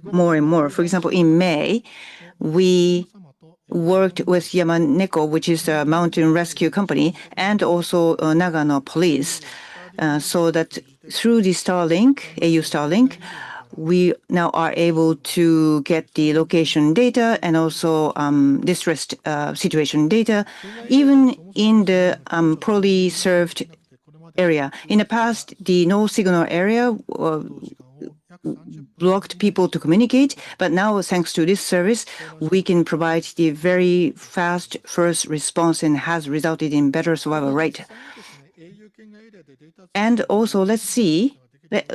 more and more. For example, in May, we worked with Yamaneko, which is a mountain rescue company, and also Nagano Police, so that through the au Starlink, we now are able to get the location data and also distressed situation data, even in the poorly served area. In the past, the no signal area blocked people to communicate, but now thanks to this service, we can provide the very fast first response and has resulted in better survival rate. And also, let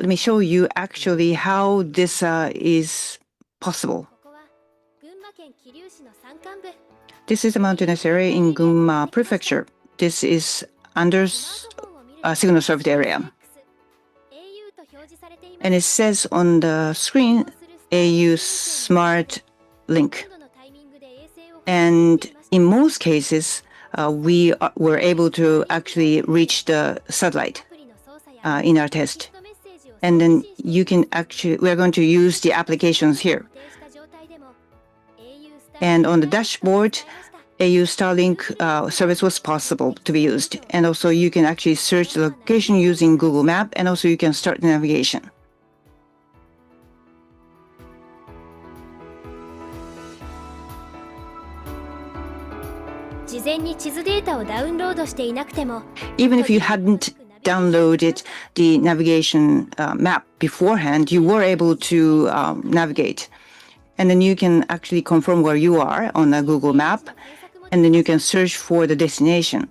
me show you actually how this is possible. This is a mountainous area in Gunma Prefecture. This is under signal served area. And it says on the screen, AU Smart Link. And in most cases, we were able to actually reach the satellite in our test. And then you can actually, we're going to use the applications here. And on the dashboard, AU Starlink service was possible to be used. And also you can actually search the location using Google Map, and also you can start the navigation. Even if you hadn't downloaded the navigation map beforehand, you were able to navigate. And then you can actually confirm where you are on a Google Map, and then you can search for the destination.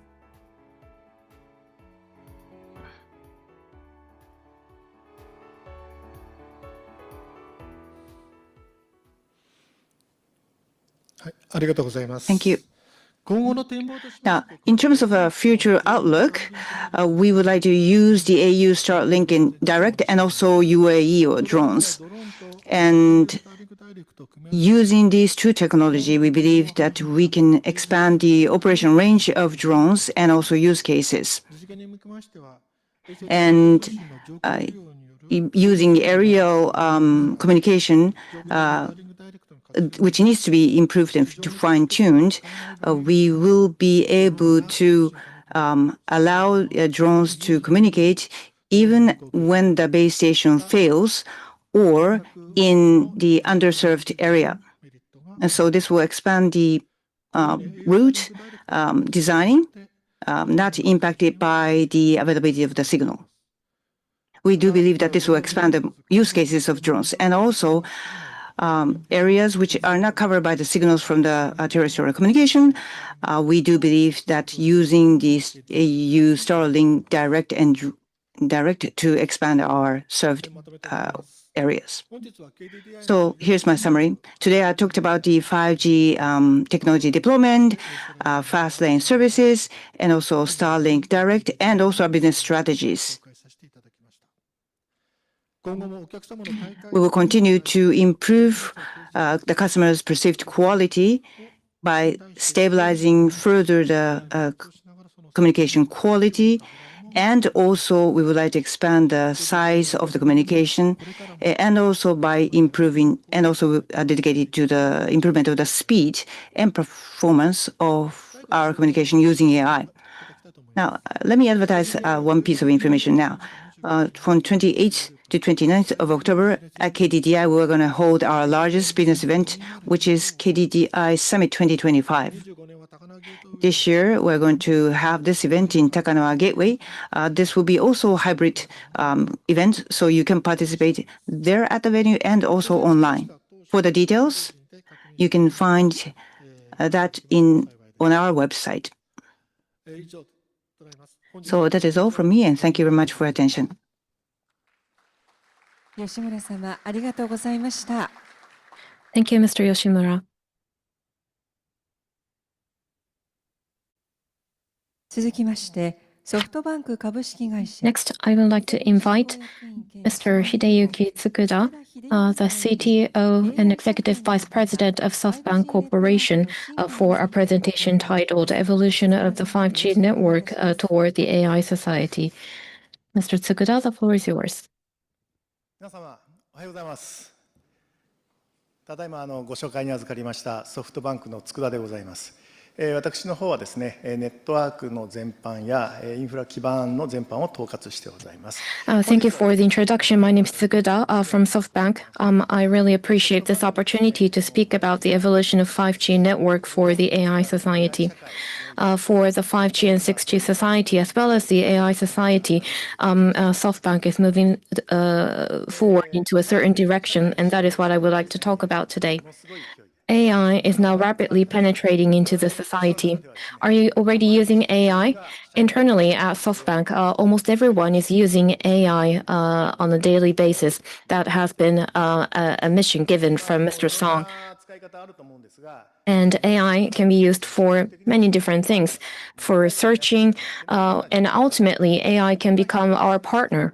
Thank you. Now, in terms of a future outlook, we would like to use the AU Starlink in direct and also UAE or drones. And using these two technologies, we believe that we can expand the operation range of drones and also use cases. And using aerial communication, which needs to be improved and fine-tuned, we will be able to allow drones to communicate even when the base station fails or in the underserved area. And so this will expand the route designing, not impacted by the availability of the signal. We do believe that this will expand the use cases of drones, and also areas which are not covered by the signals from the terrestrial communication. We do believe that using this AU Starlink direct to expand our served areas. So here's my summary. Today I talked about the 5G technology deployment, fast lane services, and also Starlink Direct, and also our business strategies. We will continue to improve the customer's perceived quality by stabilizing further the communication quality, and also we would like to expand the size of the communication, and also by improving and also dedicated to the improvement of the speed and performance of our communication using AI. Now, let me advertise one piece of information now. From 28th to 29th of October at KDDI, we're going to hold our largest business event, which is KDDI Summit 2025. This year, we're going to have this event in Takanawa Gateway. This will be also a hybrid event, so you can participate there at the venue and also online. For the details, you can find that on our website. So that is all from me, and thank you very much for your attention. 吉村様、ありがとうございました。Thank you, Mr. Yoshimura. 続きまして、ソフトバンク株式会社。Next, I would like to invite Mr. Hideyuki Tsukuda, the CTO and Executive Vice President of SoftBank Corporation, for a presentation titled Evolution of the 5G Network Toward the AI Society. Mr. Tsukuda, the floor is yours. 皆様、おはようございます。ただいまご紹介に預かりましたソフトバンクの佃でございます。私の方はですね、ネットワークの全般やインフラ基盤の全般を統括してございます。Thank you for the introduction. My name is Tsukuda from SoftBank. I really appreciate this opportunity to speak about the evolution of 5G network for the AI society. For the 5G and 6G society, as well as the AI society, SoftBank is moving forward into a certain direction, and that is what I would like to talk about today. AI is now rapidly penetrating into the society. Are you already using AI? Internally at SoftBank, almost everyone is using AI on a daily basis. That has been a mission given from Mr. Song. And AI can be used for many different things, for searching, and ultimately AI can become our partner.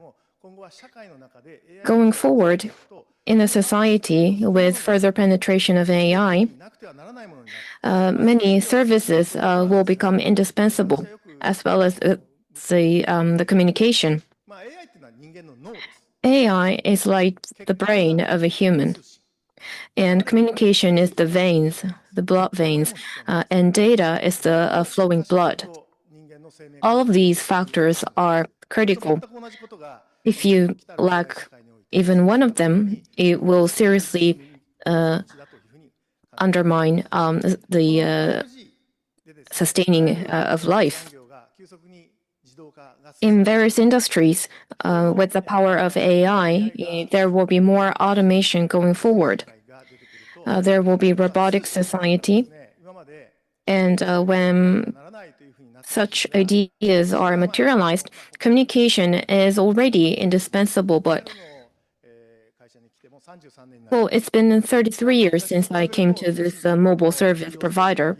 Going forward, in a society with further penetration of AI, many services will become indispensable, as well as the communication. AI is like the brain of a human, and communication is the veins, the blood veins, and data is the flowing blood. All of these factors are critical. If you lack even one of them, it will seriously undermine the sustaining of life. In various industries, with the power of AI, there will be more automation going forward. There will be robotic society, and when such ideas are materialized, communication is already indispensable, but well, it's been 33 years since I came to this mobile service provider,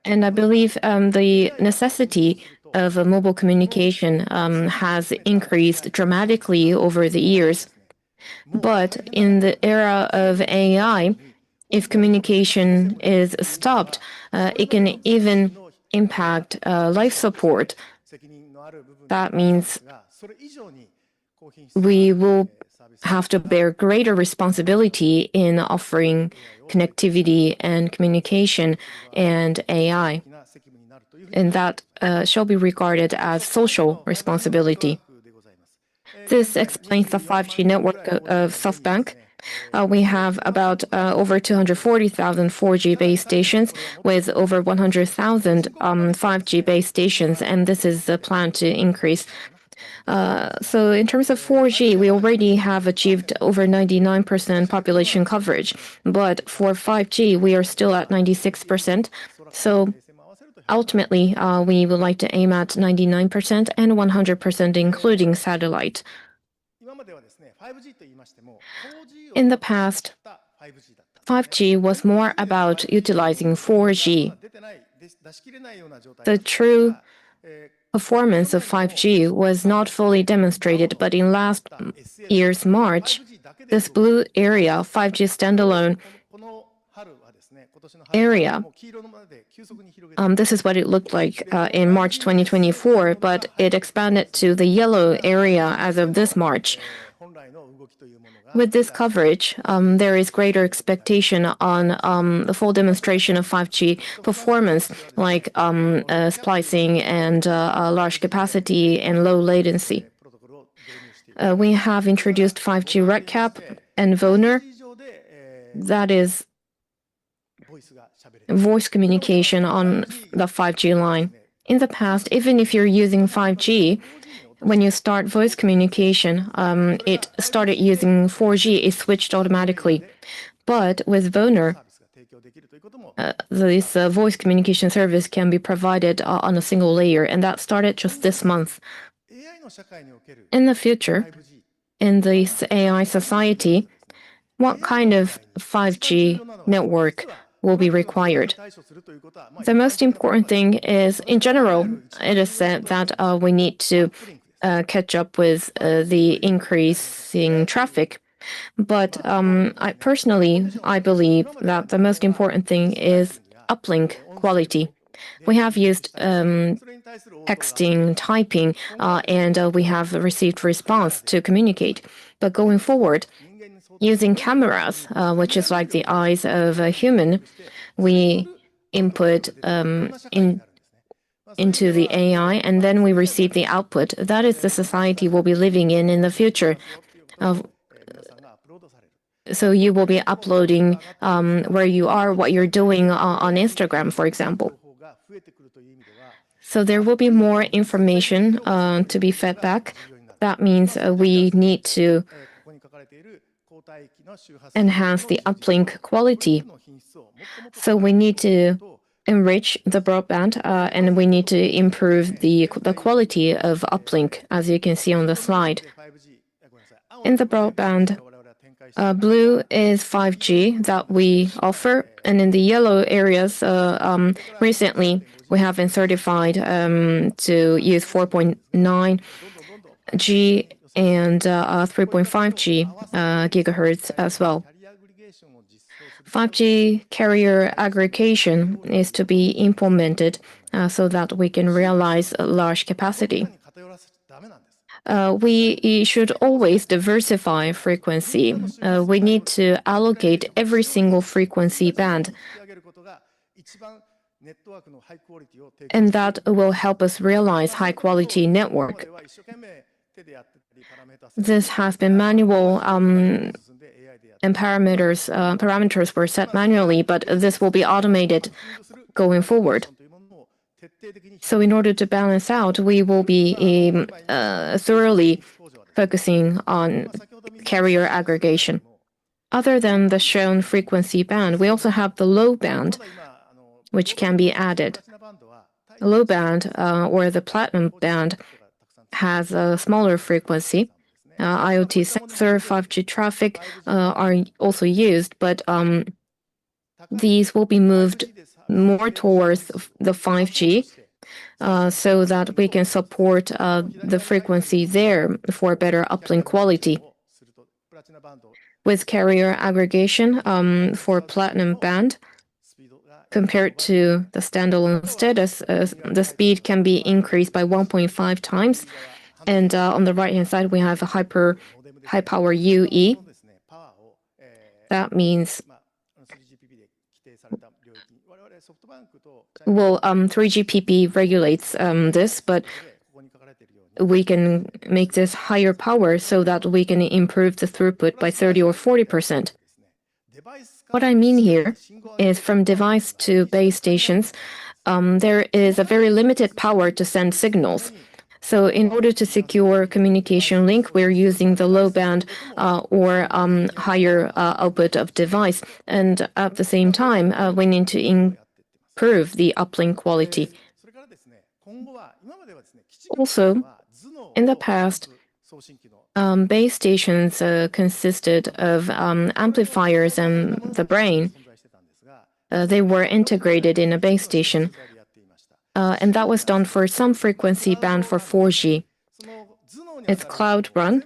and I believe the necessity of mobile communication has increased dramatically over the years. But in the era of AI, if communication is stopped, it can even impact life support. That means we will have to bear greater responsibility in offering connectivity and communication and AI. And that shall be regarded as social responsibility. This explains the 5G network of SoftBank. We have about over 240,000 4G base stations with over 100,000 5G base stations, and this is the plan to increase. So in terms of 4G, we already have achieved over 99% population coverage, but for 5G, we are still at 96%. So ultimately, we would like to aim at 99% and 100%, including satellite. In the past, 5G was more about utilizing 4G. The true performance of 5G was not fully demonstrated, but in last year's March, this blue area, 5G standalone area, this is what it looked like in March 2024, but it expanded to the yellow area as of this March. With this coverage, there is greater expectation on the full demonstration of 5G performance, like splicing and large capacity and low latency. We have introduced 5G RedCap and VoNR, that is voice communication on the 5G line. In the past, even if you're using 5G, when you start voice communication, it started using 4G, it switched automatically. But with VoNR, this voice communication service can be provided on a single layer, and that started just this month. In the future, in this AI society, what kind of 5G network will be required? The most important thing is, in general, it is said that we need to catch up with the increasing traffic. But I believe that the most important thing is uplink quality. We have used texting, typing, and we have received response to communicate. But going forward, using cameras, which is like the eyes of a human, we input into the AI, and then we receive the output. That is the society we'll be living in the future. So you will be uploading where you are, what you're doing on Instagram, for example. So there will be more information to be fed back. That means we need to enhance the uplink quality. So we need to enrich the broadband and we need to improve the quality of uplink, as you can see on the slide. In the broadband, blue is 5G that we offer, and in the yellow areas, recently we have been certified to use 4.9G and 3.5G gigahertz as well. 5G carrier aggregation is to be implemented so that we can realize a large capacity. We should always diversify frequency. We need to allocate every single frequency band, and that will help us realize high-quality network. This has been manual, and parameters were set manually, but this will be automated going forward. So in order to balance out, we will be thoroughly focusing on carrier aggregation. Other than the shown frequency band, we also have the low band, which can be added. The low band or the platinum band has a smaller frequency. IoT sensor, 5G traffic are also used, but these will be moved more towards the 5G so that we can support the frequency there for better uplink quality. With carrier aggregation for platinum band, compared to the standalone status, the speed can be increased by 1.5 times. And on the right-hand side, we have a high power UE. That means, well, 3GPP regulates this, but we can make this higher power so that we can improve the throughput by 30 or 40%. What I mean here is from device to base stations, there is a very limited power to send signals. So in order to secure communication link, we're using the low band or higher output of device. And at the same time, we need to improve the uplink quality. Also, in the past, base stations consisted of amplifiers and the brain. They were integrated in a base station. And that was done for some frequency band for 4G. It's cloud run.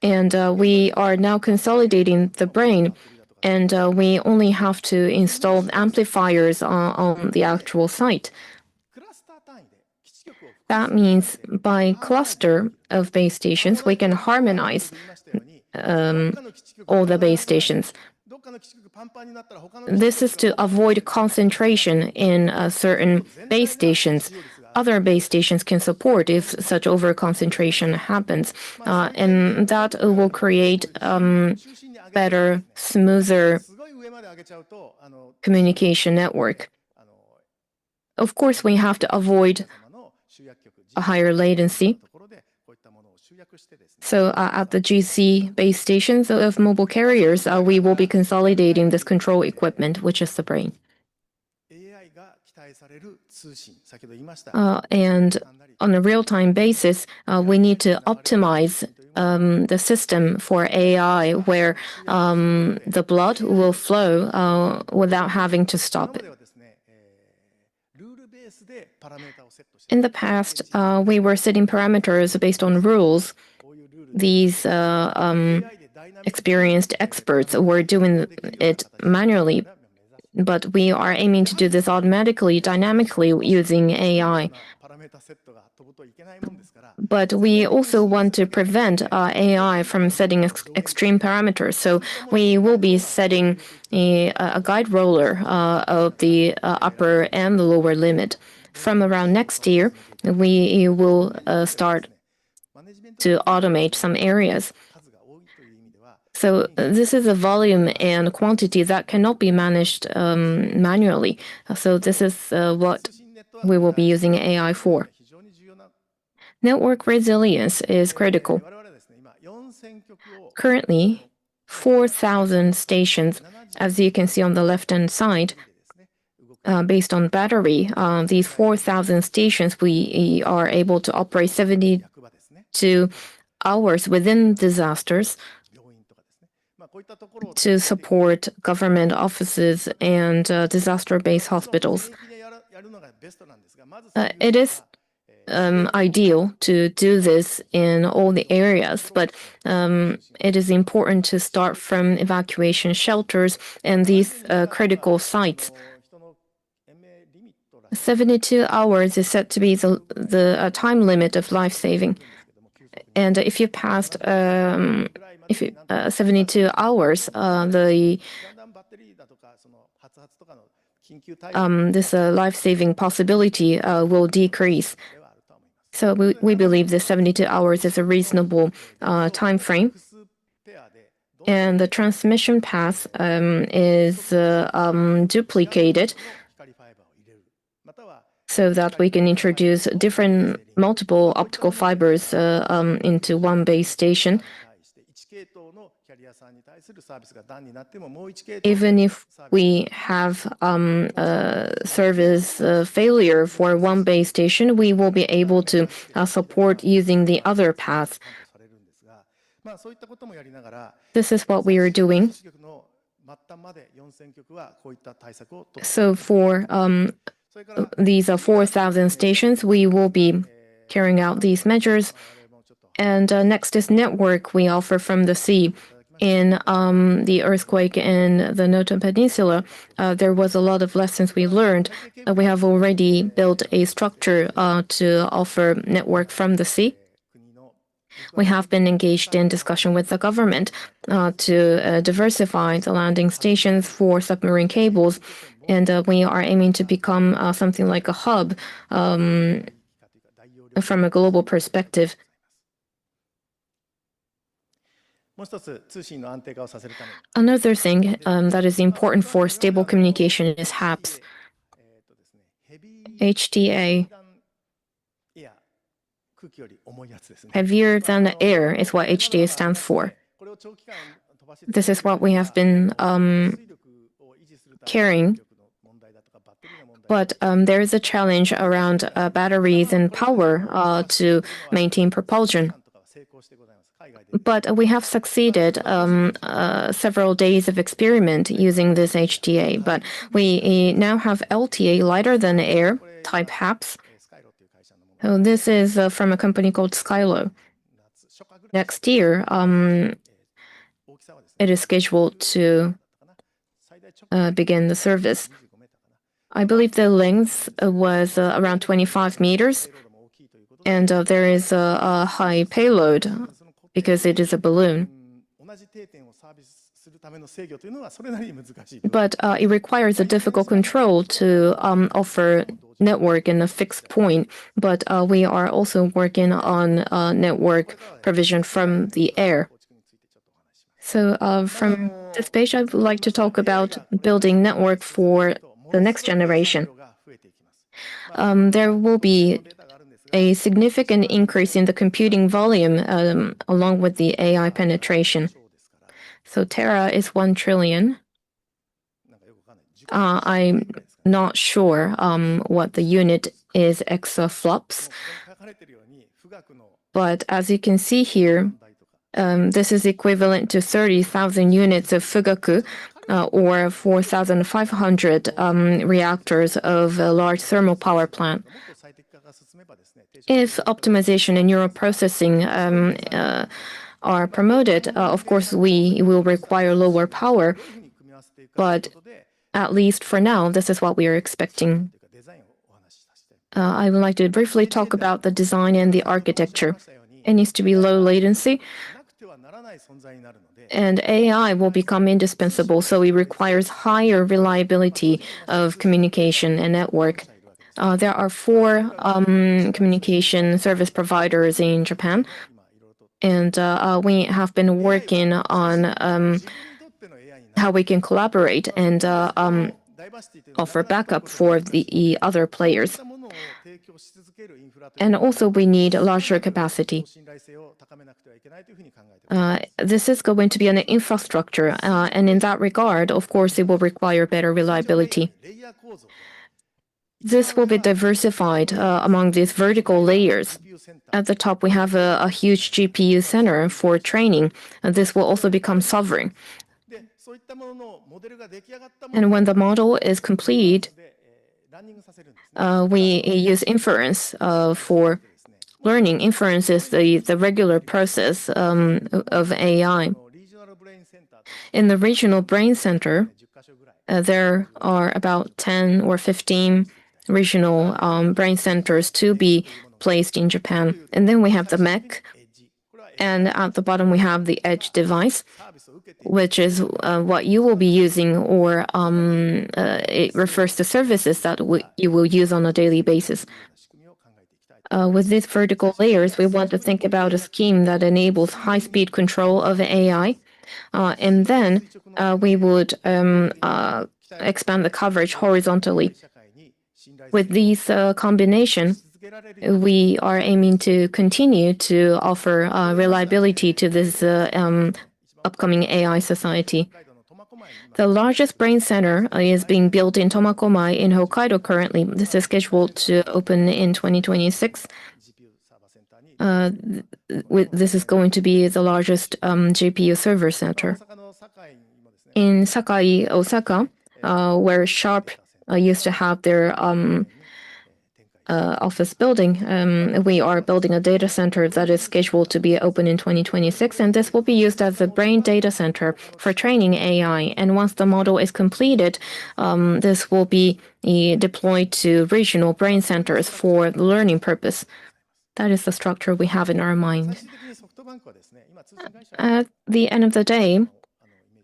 And we are now consolidating the brain. And we only have to install amplifiers on the actual site. That means by cluster of base stations, we can harmonize all the base stations. This is to avoid concentration in certain base stations. Other base stations can support if such over-concentration happens. And that will create better, smoother communication network. Of course, we have to avoid a higher latency. So at the GC base stations of mobile carriers, we will be consolidating this control equipment, which is the brain. And on a real-time basis, we need to optimize the system for AI where the blood will flow without having to stop it. In the past, we were setting parameters based on rules. These experienced experts were doing it manually. but we are aiming to do this automatically, dynamically using AI. But we also want to prevent AI from setting extreme parameters. So we will be setting a guide roller of the upper and the lower limit. From around next year, we will start to automate some areas. So this is a volume and quantity that cannot be managed manually. So this is what we will be using AI for. Network resilience is critical. Currently, 4,000 stations, as you can see on the left-hand side, based on battery, these 4,000 stations, we are able to operate 72 hours within disasters to support government offices and disaster-based hospitals. It is ideal to do this in all the areas, but it is important to start from evacuation shelters and these critical sites. 72 hours is said to be the time limit of life-saving. And if you passed 72 hours, this life-saving possibility will decrease. So we believe that 72 hours is a reasonable time frame. And the transmission path is duplicated so that we can introduce multiple optical fibers into one base station. Even if we have service failure for one base station, we will be able to support using the other paths. This is what we are doing. So for these 4,000 stations, we will be carrying out these measures. And next is network we offer from the sea. In the earthquake in the Noto Peninsula, there was a lot of lessons we learned. We have already built a structure to offer network from the sea. We have been engaged in discussion with the government to diversify the landing stations for submarine cables, and we are aiming to become something like a hub from a global perspective. Another thing that is important for stable communication is HAPS. HTA. Heavier than air is what HTA stands for. This is what we have been carrying. But there is a challenge around batteries and power to maintain propulsion. But we have succeeded several days of experiment using this HTA. But we now have LTA, lighter than air, type HAPS. So this is from a company called Skylo. Next year, it is scheduled to begin the service. I believe the length was around 25 meters, and there is a high payload because it is a balloon. But it requires a difficult control to offer network in a fixed point. But we are also working on network provision from the air. So from this page, I would like to talk about building network for the next generation. There will be a significant increase in the computing volume along with the AI penetration. So Tera is 1 trillion. I'm not sure what the unit is exaflops. But as you can see here, this is equivalent to 30,000 units of fugaku, or 4,500 reactors of a large thermal power plant. If optimization and neural processing are promoted, of course, we will require lower power. But At least for now, this is what we are expecting. I would like to briefly talk about the design and the architecture. It needs to be low latency, and AI will become indispensable, so it requires higher reliability of communication and network. There are 4 communication service providers in Japan, and we have been working on how we can collaborate and offer backup for the other players. And also we need larger capacity. This is going to be an infrastructure, and in that regard, of course, it will require better reliability. This will be diversified among these vertical layers. At the top, we have a huge GPU center for training, and this will also become sovereign. And when the model is complete, we use inference for learning. Inference is the regular process of AI. In the regional brain center, there are about 10 or 15 regional brain centers to be placed in Japan. And then we have the MEC, and at the bottom we have the edge device, which is what you will be using, or it refers to services that you will use on a daily basis. With these vertical layers, we want to think about a scheme that enables high-speed control of AI, and then we would expand the coverage horizontally. With these combination, we are aiming to continue to offer reliability to this upcoming AI society. The largest brain center is being built in Tomakomai in Hokkaido currently. This is scheduled to open in 2026. This is going to be the largest GPU server center. In Sakai, Osaka, where Sharp used to have their office building, we are building a data center that is scheduled to be open in 2026, and this will be used as a brain data center for training AI. And once the model is completed, this will be deployed to regional brain centers for learning purpose. That is the structure we have in our mind. At the end of the day,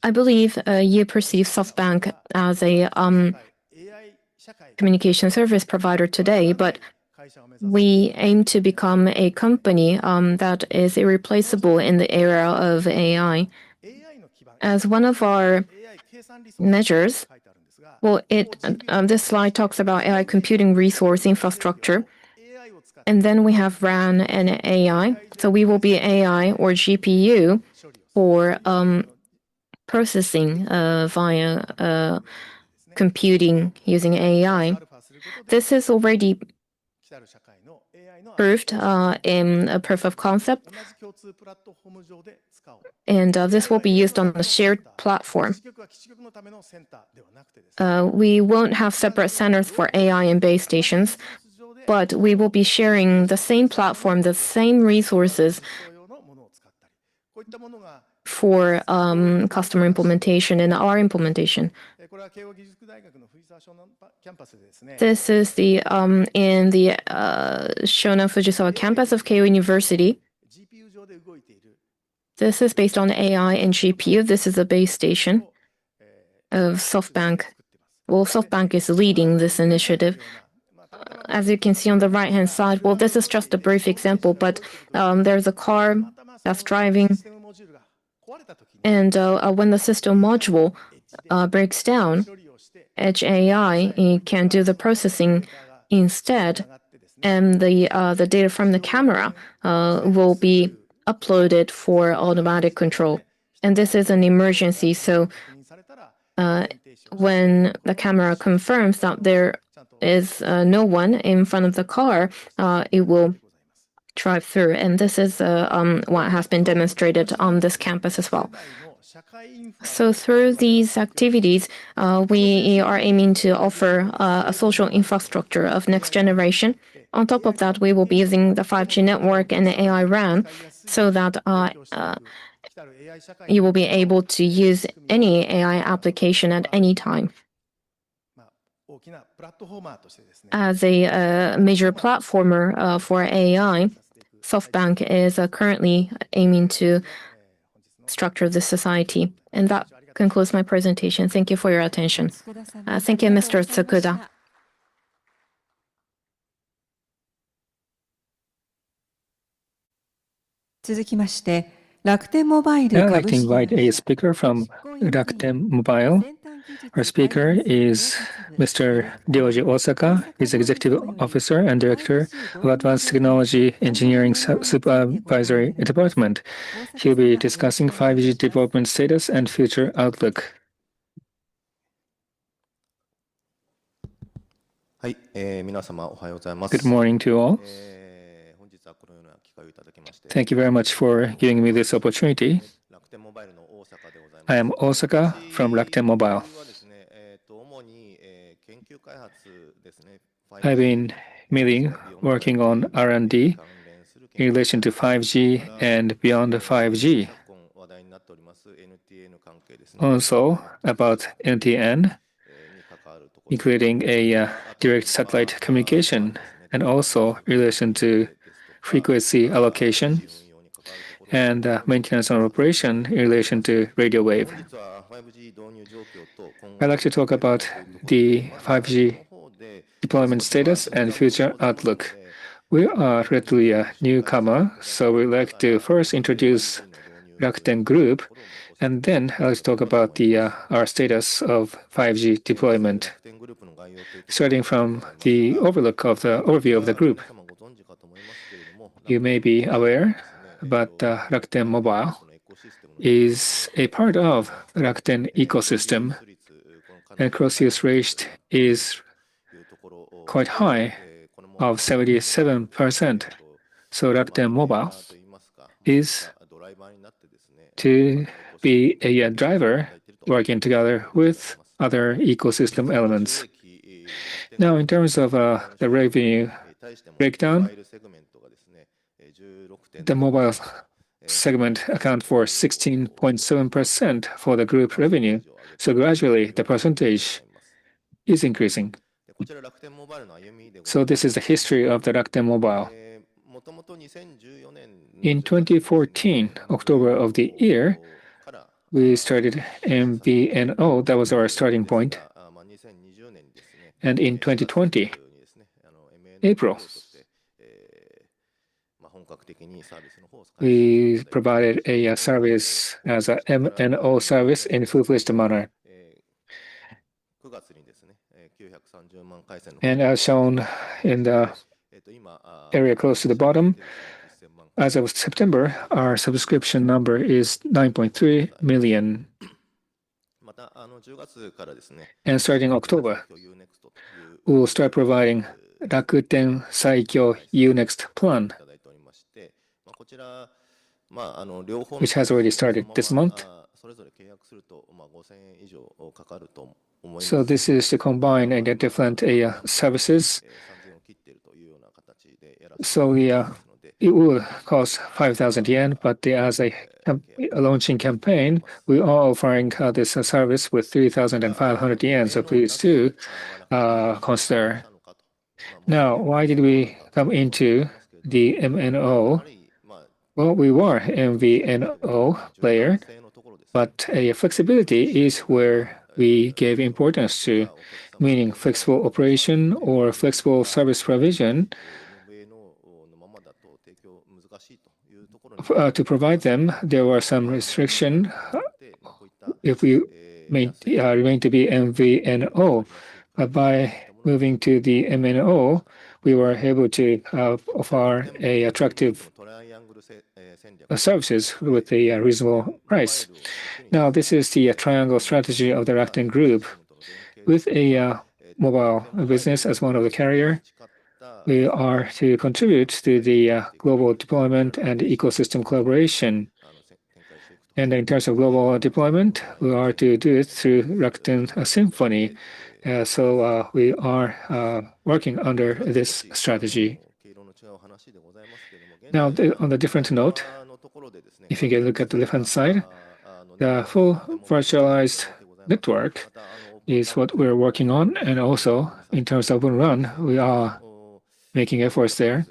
I believe you perceive SoftBank as a communication service provider today, but we aim to become a company that is irreplaceable in the era of AI. As one of our measures, well, this slide talks about AI computing resource infrastructure, and then we have RAN and AI. So we will be AI or GPU for processing via computing using AI. This is already proved in a proof of concept, and this will be used on a shared platform. We won't have separate centers for AI and base stations, but we will be sharing the same platform, the same resources for customer implementation and our implementation. This is the in the Shonan Fujisawa campus of Keio University. This is based on AI and GPU. This is a base station of SoftBank. Well, SoftBank is leading this initiative. As you can see on the right-hand side, well, this is just a brief example, but there's a car that's driving, and when the system module breaks down, Edge AI can do the processing instead, and the data from the camera will be uploaded for automatic control. And this is an emergency, so when the camera confirms that there is no one in front of the car, it will drive through. And this is what has been demonstrated on this campus as well. So through these activities, we are aiming to offer a social infrastructure of next generation. On top of that, we will be using the 5G network and the AI RAN so that you will be able to use any AI application at any time. As a major platformer for AI, SoftBank is currently aiming to structure the society. And that concludes my presentation. Thank you for your attention. Thank you, Mr. Tsukuda. 続きまして、楽天モバイル Now I'd like 株 to 式 invite 会 a 社 speaker from Rakuten Mobile. Our speaker is Mr. Ryoji Osaka. He's Executive Officer and Director of Advanced Technology Engineering Supervisory Department. He'll be discussing 5G development status and future outlook. はい、皆様おはようございます。 Good morning to all. 本日はこのような機会をいただきまして、 Thank you very much for giving me this opportunity. 楽天モバイルの大阪でございます。 I am Osaka from Rakuten Mobile. 私はですね、主に研究開発ですね。 I've been mainly working on R&D in relation to 5G and beyond 5G. 話題になっております NTN 関係ですね。 Also about NTN, including a direct satellite communication, and also in relation to frequency allocation and maintenance and operation in relation to radio wave. I'd like to talk about the 5G deployment status and future outlook. We are relatively a newcomer, so we'd like to first introduce Rakuten Group, and then I'd like to talk about our status of 5G deployment. Starting from the overview of the group, you may be aware, but Rakuten Mobile is a part of the Rakuten ecosystem, and cross-use rate is quite high, of 77%. So Rakuten Mobile is to be a driver working together with other ecosystem elements. Now, in terms of the revenue breakdown, the mobile segment accounts for 16.7% for the group revenue. So gradually, the percentage is increasing. So this is the history of the Rakuten Mobile. In 2014, October of the year, we started MVNO. That was our starting point. And in 2020, April, we provided a service as a MNO service in full-fledged manner. And as shown in the area close to the bottom, as of September, our subscription number is 9.3 million. And starting October, we will start providing Rakuten Saikyo U-Next plan, which has already started this month. So this is to combine the different services. So it will cost 5,000 yen, but as a launching campaign, we are offering this service with 3,500 yen. So please do consider. Now, why did we come into the MNO? Well, we were MVNO player, but flexibility is where we gave importance to, meaning flexible operation or flexible service provision. To provide them, there were some restrictions if we remain to be MVNO. By moving to the MNO, we were able to offer attractive services with a reasonable price. Now, this is the triangle strategy of the Rakuten Group. With a mobile business as one of the carrier, we are to contribute to the global deployment and ecosystem collaboration. And in terms of global deployment, we are to do it through Rakuten Symphony. So we are working under this strategy. Now, on a different note, if you can look at the left-hand side, the full virtualized network is what we're working on. And also, in terms of Open Run, we are making efforts there.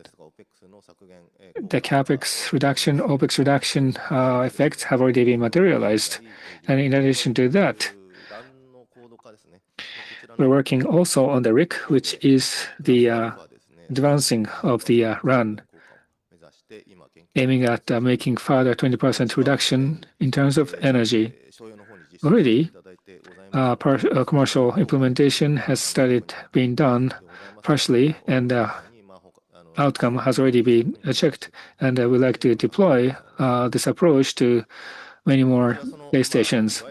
The CapEx reduction, OpEx reduction effects have already been materialized. And in addition to that, we're working also on the RIC, which is the advancing of the RAN, aiming at making further 20% reduction in terms of energy. Already, commercial implementation has started being done partially, and outcome has already been checked, and we'd like to deploy this approach to many more base stations.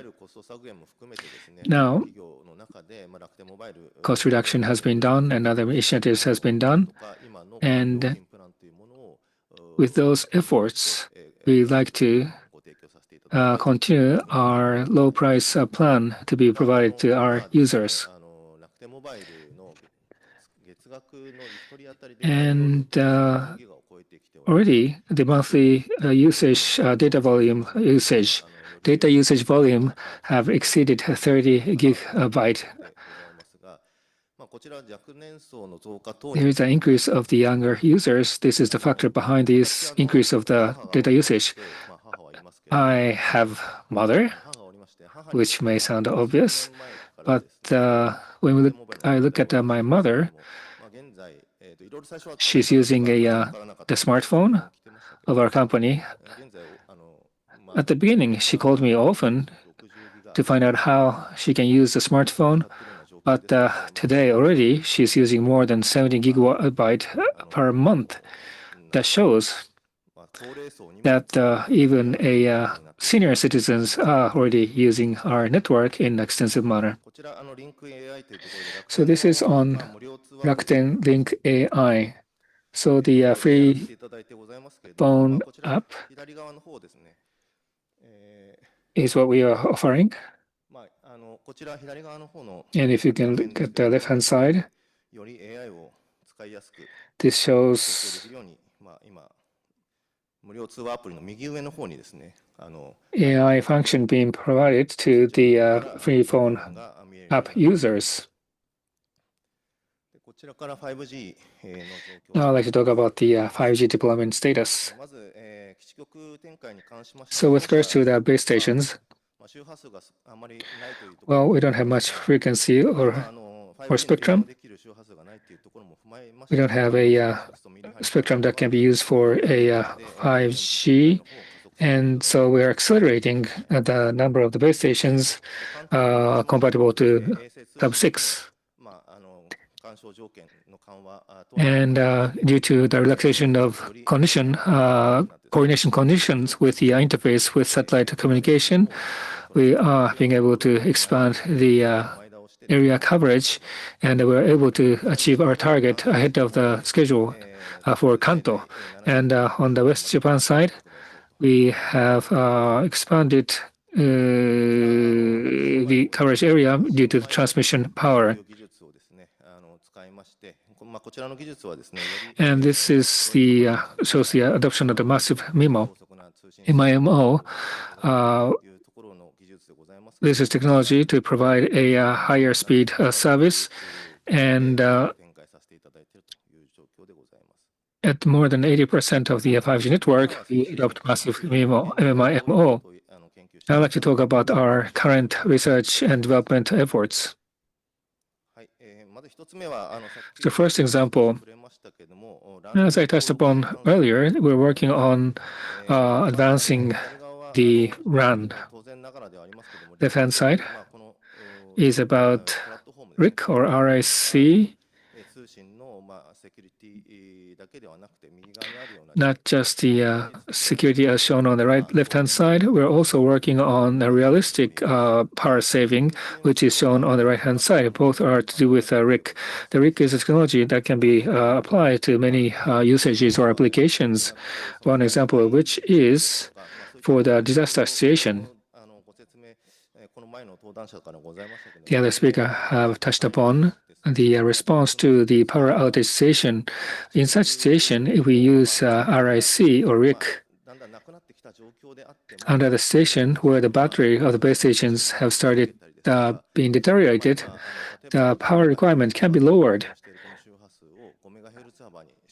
Now, cost reduction has been done and other initiatives has been done, and with those efforts, we'd like to continue our low price plan to be provided to our users. And already the monthly usage, data usage volume have exceeded 30 gigabyte. There is an increase of the younger users. This is the factor behind this increase of the data usage. I have mother, which may sound obvious, but when I look at my mother, she's using the smartphone of our company. At the beginning, she called me often to find out how she can use the smartphone, but today already she's using more than 70 gigabyte per month. That shows that even senior citizens are already using our network in an extensive manner. So this is on Rakuten Link AI. So the free phone app is what we are offering. And if you can look at the left-hand side, this shows AI function being provided to the free phone app users. Now I'd like to talk about the 5G deployment status. So with regards to the base stations, well, we don't have much frequency or spectrum. We don't have a spectrum that can be used for a 5G, and so we are accelerating the number of the base stations compatible to Sub-6. And due to the relaxation of coordination conditions with the interface with satellite communication, we are being able to expand the area coverage, and we're able to achieve our target ahead of the schedule for Kanto. And on the West Japan side, we have expanded the coverage area due to the transmission power. And this is the shows the adoption of the massive MIMO. This is technology to provide a higher speed service, and at more than 80% of the 5G network, we adopt massive MIMO. I'd like to talk about our current research and development efforts. The first example, as I touched upon earlier, we're working on advancing the RAN. Left-hand side is about RIC or RIC, not just the security as shown on the left-hand side. We're also working on a realistic power saving, which is shown on the right-hand side. Both are to do with RIC. The RIC is a technology that can be applied to many usages or applications. One example of which is for the disaster situation. The other speaker have touched upon the response to the power outage situation. In such situation, if we use RIC or RIC under the station where the battery of the base stations have started being deteriorated, the power requirement can be lowered.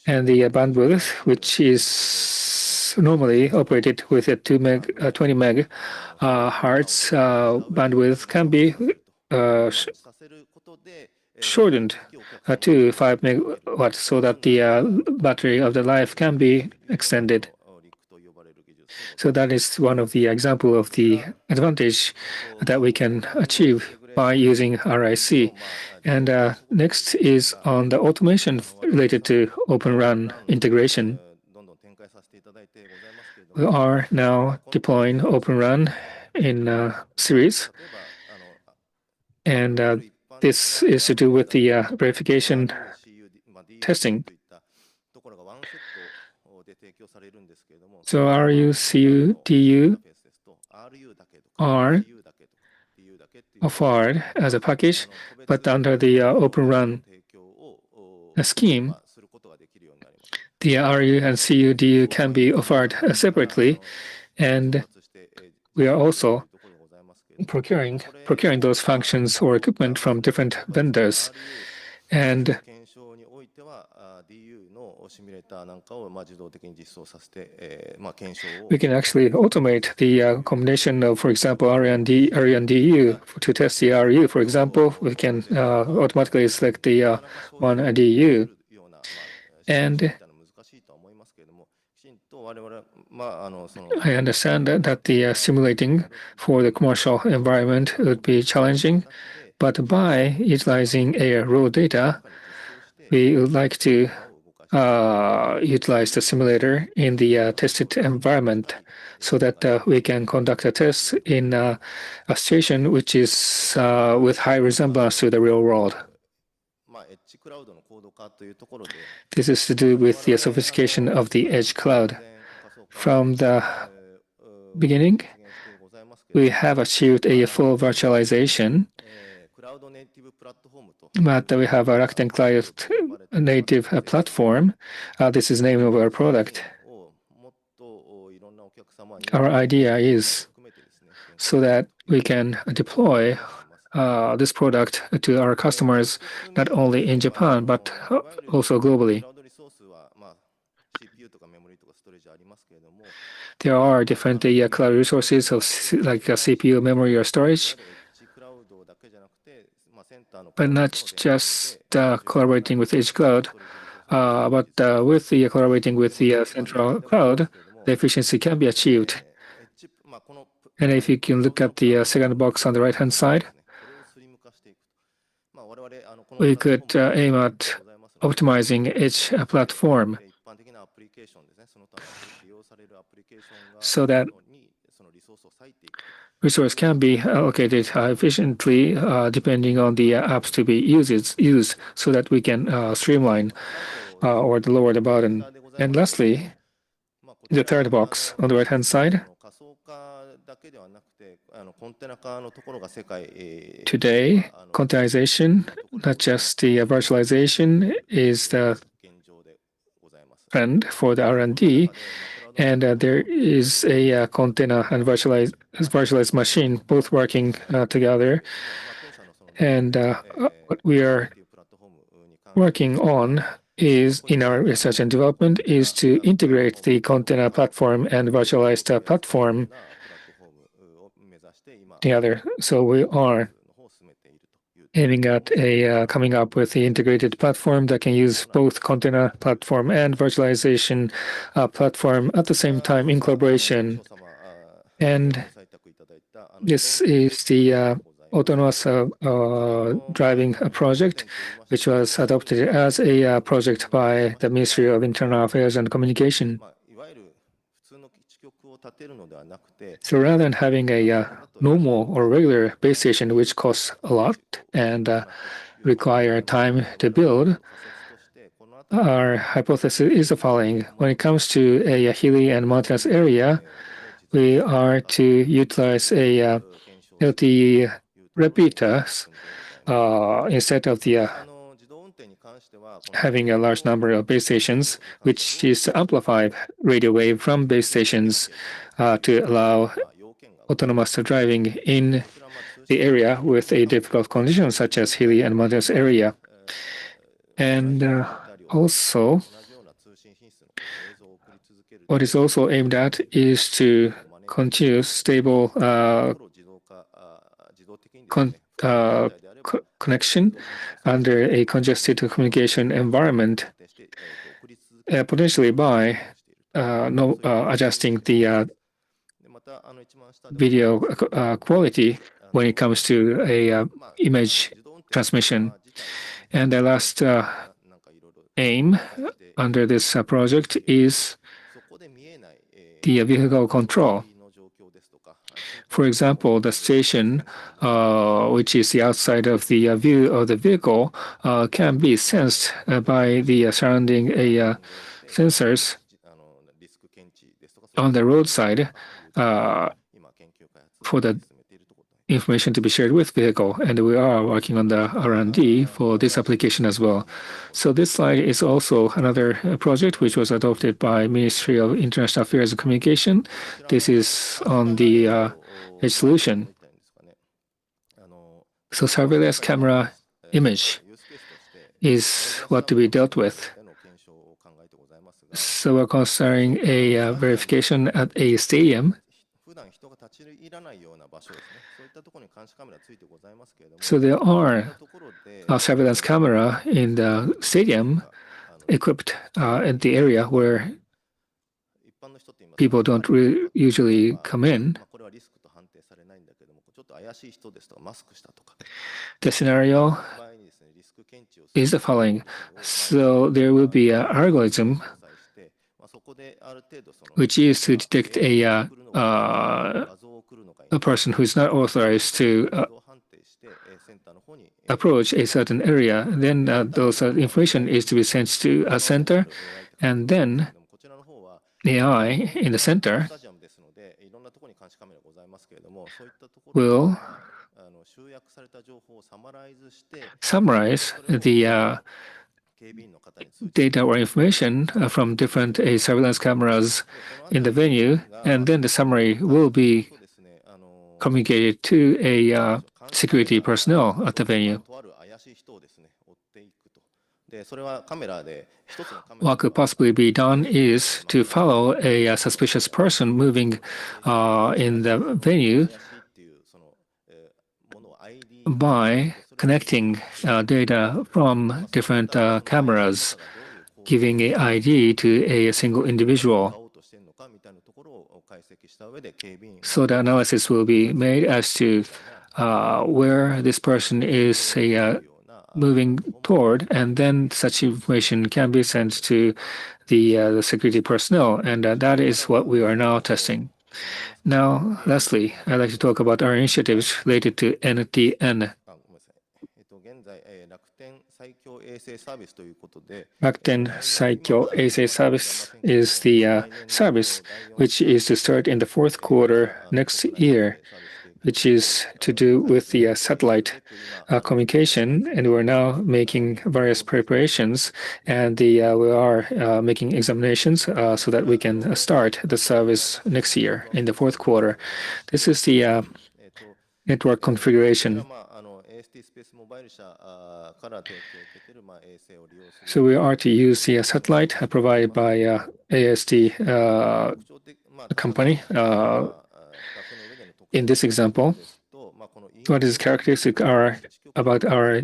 And the bandwidth, which is normally operated with a 20 meg hertz bandwidth, can be shortened to 5 megawatts so that the battery of the life can be extended. So that is one of the example of the advantage that we can achieve by using RIC. And next is on the automation related to Open RAN integration. We are now deploying Open RAN in series, and this is to do with the verification testing. So RU, CU, DU are offered as a package, but under the Open RAN scheme, the RU and CU, DU can be offered separately, and we are also procuring those functions or equipment from different vendors. And we can actually automate the combination of, for example, RU and DU to test the RU. For example, we can automatically select the one DU. And I understand that the simulating for the commercial environment would be challenging, but by utilizing raw data, we would like to utilize the simulator in the tested environment so that we can conduct a test in a situation which is with high resemblance to the real world. This is to do with the sophistication of the edge cloud. From the beginning, we have achieved a full virtualization, but we have a Rakuten Cloud native platform. This is the name of our product. Our idea is so that we can deploy this product to our customers not only in Japan but also globally. There are different cloud resources like CPU, memory, or storage, but not just collaborating with each cloud, but with the collaborating with the central cloud, the efficiency can be achieved. And if you can look at the second box on the right-hand side, we could aim at optimizing each platform so that resource can be allocated efficiently depending on the apps to be used so that we can streamline or lower the burden. And lastly, the third box on the right-hand side. Today, containerization, not just the virtualization, is the trend for the R&D, and there is a container and virtualized machine both working together. And what we are working on is in our research and development is to integrate the container platform and virtualized platform together. So we are aiming at coming up with the integrated platform that can use both container platform and virtualization platform at the same time in collaboration. And this is the autonomous driving project, which was adopted as a project by the Ministry of Internal Affairs and Communication. So rather than having a normal or regular base station, which costs a lot and require time to build, our hypothesis is the following. When it comes to a hilly and mountainous area, we are to utilize a LTE repeaters instead of the having a large number of base stations, which is to amplify radio wave from base stations to allow autonomous driving in the area with a difficult condition, such as hilly and mountainous area. And also, what is also aimed at is to continue stable connection under a congested communication environment, potentially by adjusting the video quality when it comes to a image transmission. And the last aim under this project is the vehicle control. For example, the station, which is the outside of the view of the vehicle, can be sensed by the surrounding sensors on the roadside for the information to be shared with vehicle, and we are working on the R&D for this application as well. So this slide is also another project which was adopted by Ministry of International Affairs and Communication. This is on the edge solution. So surveillance camera image is what to be dealt with. So we're considering a verification at a stadium. So there are surveillance camera in the stadium equipped in the area where people don't usually come in. The scenario is the following. So there will be an algorithm which is to detect a person who is not authorized to approach a certain area. Then those information is to be sent to a center, and then AI in the center will summarize the data or information from different surveillance cameras in the venue, and then the summary will be communicated to a security personnel at the venue. What could possibly be done is to follow a suspicious person moving in the venue by connecting data from different cameras, giving an ID to a single individual. So the analysis will be made as to where this person is moving toward, and then such information can be sent to the security personnel, and that is what we are now testing. Now, lastly, I'd like to talk about our initiatives related to NTN. Rakuten Saikyo Eisei Service is the service which is to start in the fourth quarter next year, which is to do with the satellite communication, and we're now making various preparations, and we are making examinations so that we can start the service next year in the fourth quarter. This is the network configuration. So we are to use the satellite provided by AST company. In this example, what is characteristic about our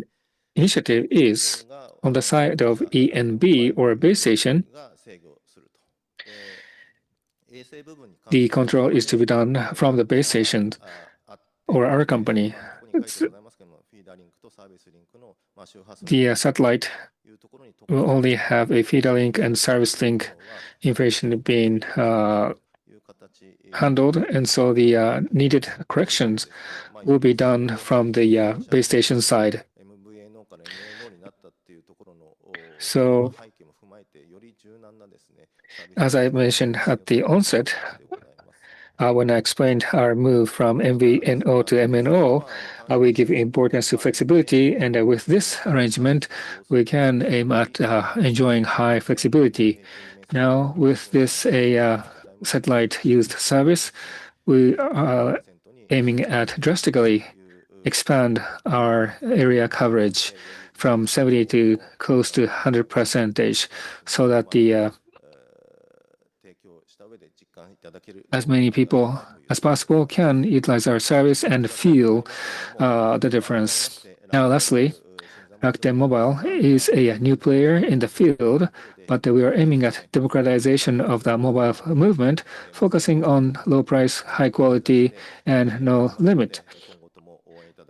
initiative is on the side of ENB or base station, the control is to be done from the base station or our company. The satellite will only have a feeder link and service link information being handled, and so the needed corrections will be done from the base station side. So, as I mentioned at the onset, when I explained our move from MVNO to MNO, we give importance to flexibility, and with this arrangement, we can aim at enjoying high flexibility. Now, with this satellite-used service, we are aiming at drastically expand our area coverage from 70 to close to 100% so that as many people as possible can utilize our service and feel the difference. Now, lastly, Rakuten Mobile is a new player in the field, but we are aiming at democratization of the mobile movement, focusing on low price, high quality, and no limit.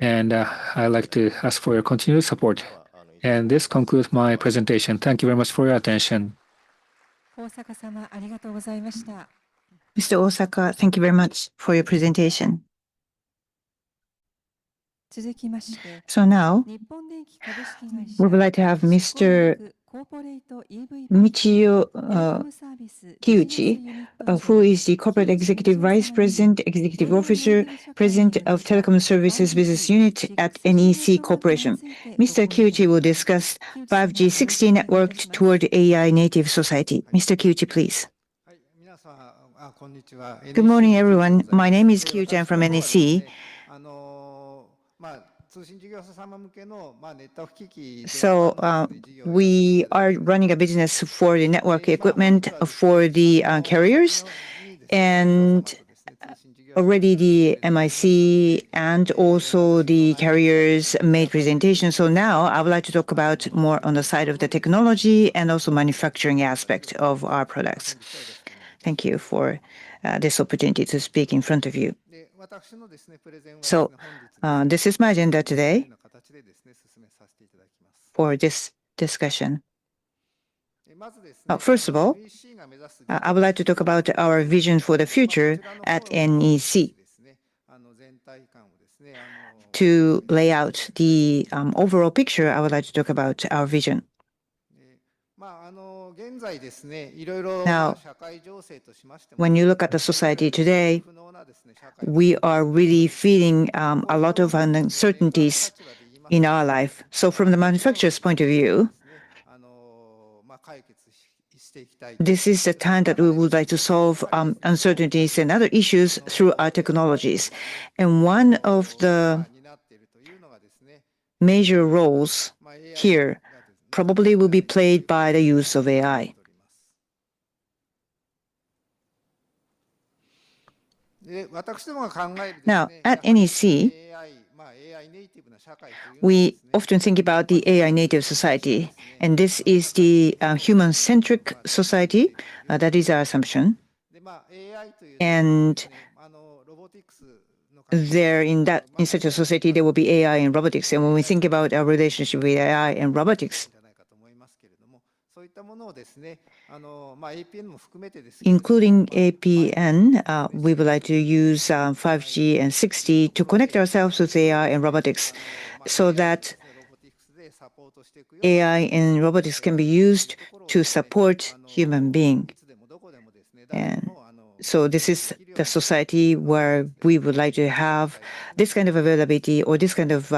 And I'd like to ask for your continued support. And this concludes my presentation. Thank you very much for your attention. Mr. Osaka, thank you very much for your presentation. So now, we would like to have Mr. Michio Kiuchi, who is the Corporate Executive Vice President, Executive Officer, President of Telecom Services Business Unit at NEC Corporation. Mr. Kiuchi will discuss 5G 6G network toward AI native society. Mr. Kiuchi, please. Good morning, everyone. My name is Kiuchi. I'm from NEC. So we are running a business for the network equipment for the carriers, and already the MIC and also the carriers made presentations. So now I would like to talk about more on the side of the technology and also manufacturing aspect of our products. Thank you for this opportunity to speak in front of you. So this is my agenda today for this discussion. First of all, I would like to talk about our vision for the future at NEC. To lay out the overall picture, I would like to talk about our vision. Now, when you look at the society today, we are really feeling a lot of uncertainties in our life. So from the manufacturer's point of view, this is the time that we would like to solve uncertainties and other issues through our technologies. And one of the major roles here probably will be played by the use of AI. Now, at NEC, we often think about the AI native society, and this is the human-centric society. That is our assumption. And there, in such a society, there will be AI and robotics. And when we think about our relationship with AI and robotics, including APN, we would like to use 5G and 6G to connect ourselves with AI and robotics so that AI and robotics can be used to support human being. And so this is the society where we would like to have this kind of availability or this kind of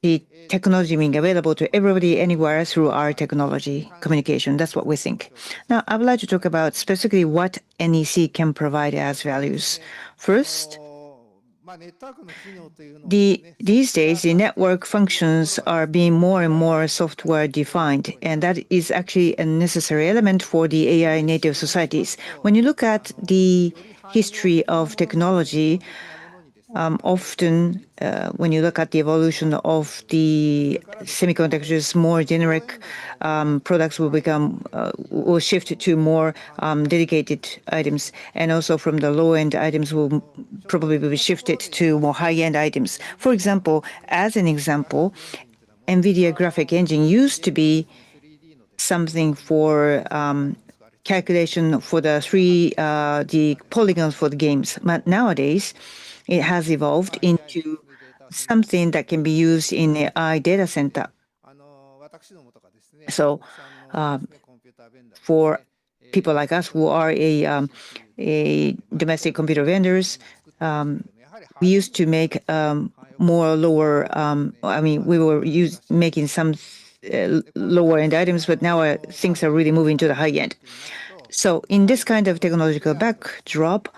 the technology being available to everybody anywhere through our technology communication. That's what we think. Now, I would like to talk about specifically what NEC can provide as values. First, these days, the network functions are being more and more software defined, and that is actually a necessary element for the AI native societies. When you look at the history of technology, often when you look at the evolution of the semiconductors, more generic products will shift to more dedicated items, and also from the low-end items will probably be shifted to more high-end items. For example, as an example, NVIDIA graphic engine used to be something for calculation for the polygons for the games, but nowadays it has evolved into something that can be used in an AI data center. So for people like us who are a domestic computer vendors, we used to make more lower, we were making some lower end items, but now things are really moving to the high end. So in this kind of technological backdrop,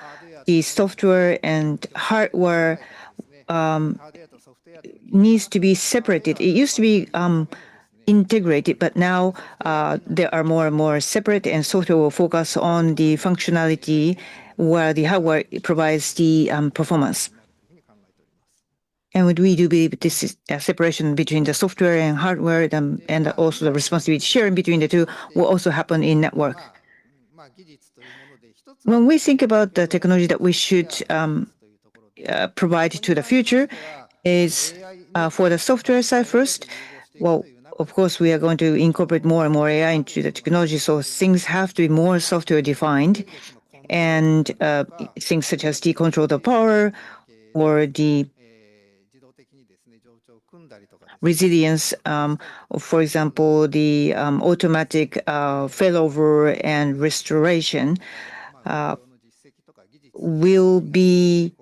the software and hardware needs to be separated. It used to be integrated, but now there are more and more separate, and software will focus on the functionality where the hardware provides the performance. And we do believe this is a separation between the software and hardware, and also the responsibility sharing between the two will also happen in network. When we think about the technology that we should provide to the future is for the software side first. Well, of course, we are going to incorporate more and more AI into the technology, so things have to be more software defined, and things such as the control of the power or the resilience, for example, the automatic failover and restoration will be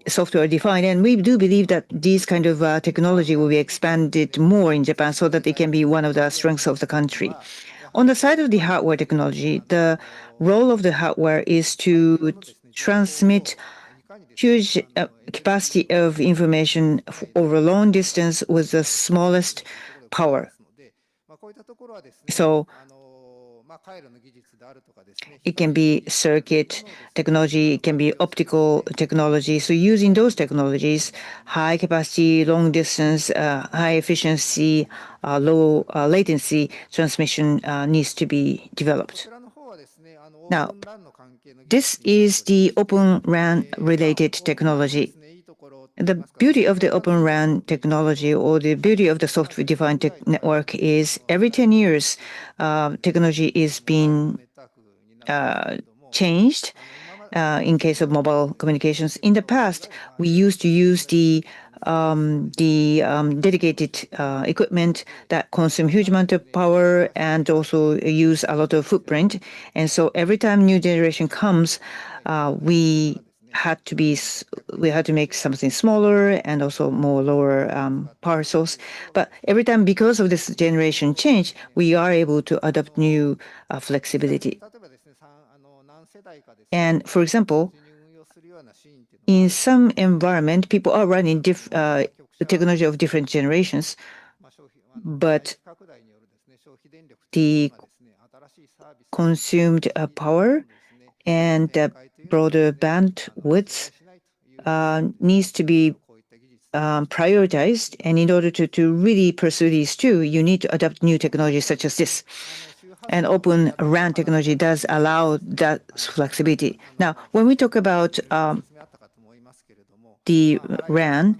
software defined, and we do believe that these kind of technology will be expanded more in Japan so that it can be one of the strengths of the country. On the side of the hardware technology, the role of the hardware is to transmit huge capacity of information over long distance with the smallest power. So it can be circuit technology, it can be optical technology. So using those technologies, high capacity, long distance, high efficiency, low latency transmission needs to be developed. Now, this is the Open RAN related technology. The beauty of the Open RAN technology, or the beauty of the software-defined network, is every 10 years, technology is being changed. In case of mobile communications, in the past, we used to use the dedicated equipment that consume huge amount of power and also use a lot of footprint. And so every time new generation comes, we had to make something smaller and also more lower power source. But every time, because of this generation change, we are able to adopt new flexibility. And for example, in some environment, people are running the technology of different generations, but the consumed power and broader bandwidth needs to be prioritized. And in order to really pursue these two, you need to adopt new technologies such as this. And Open RAN technology does allow that flexibility. Now, when we talk about the RAN,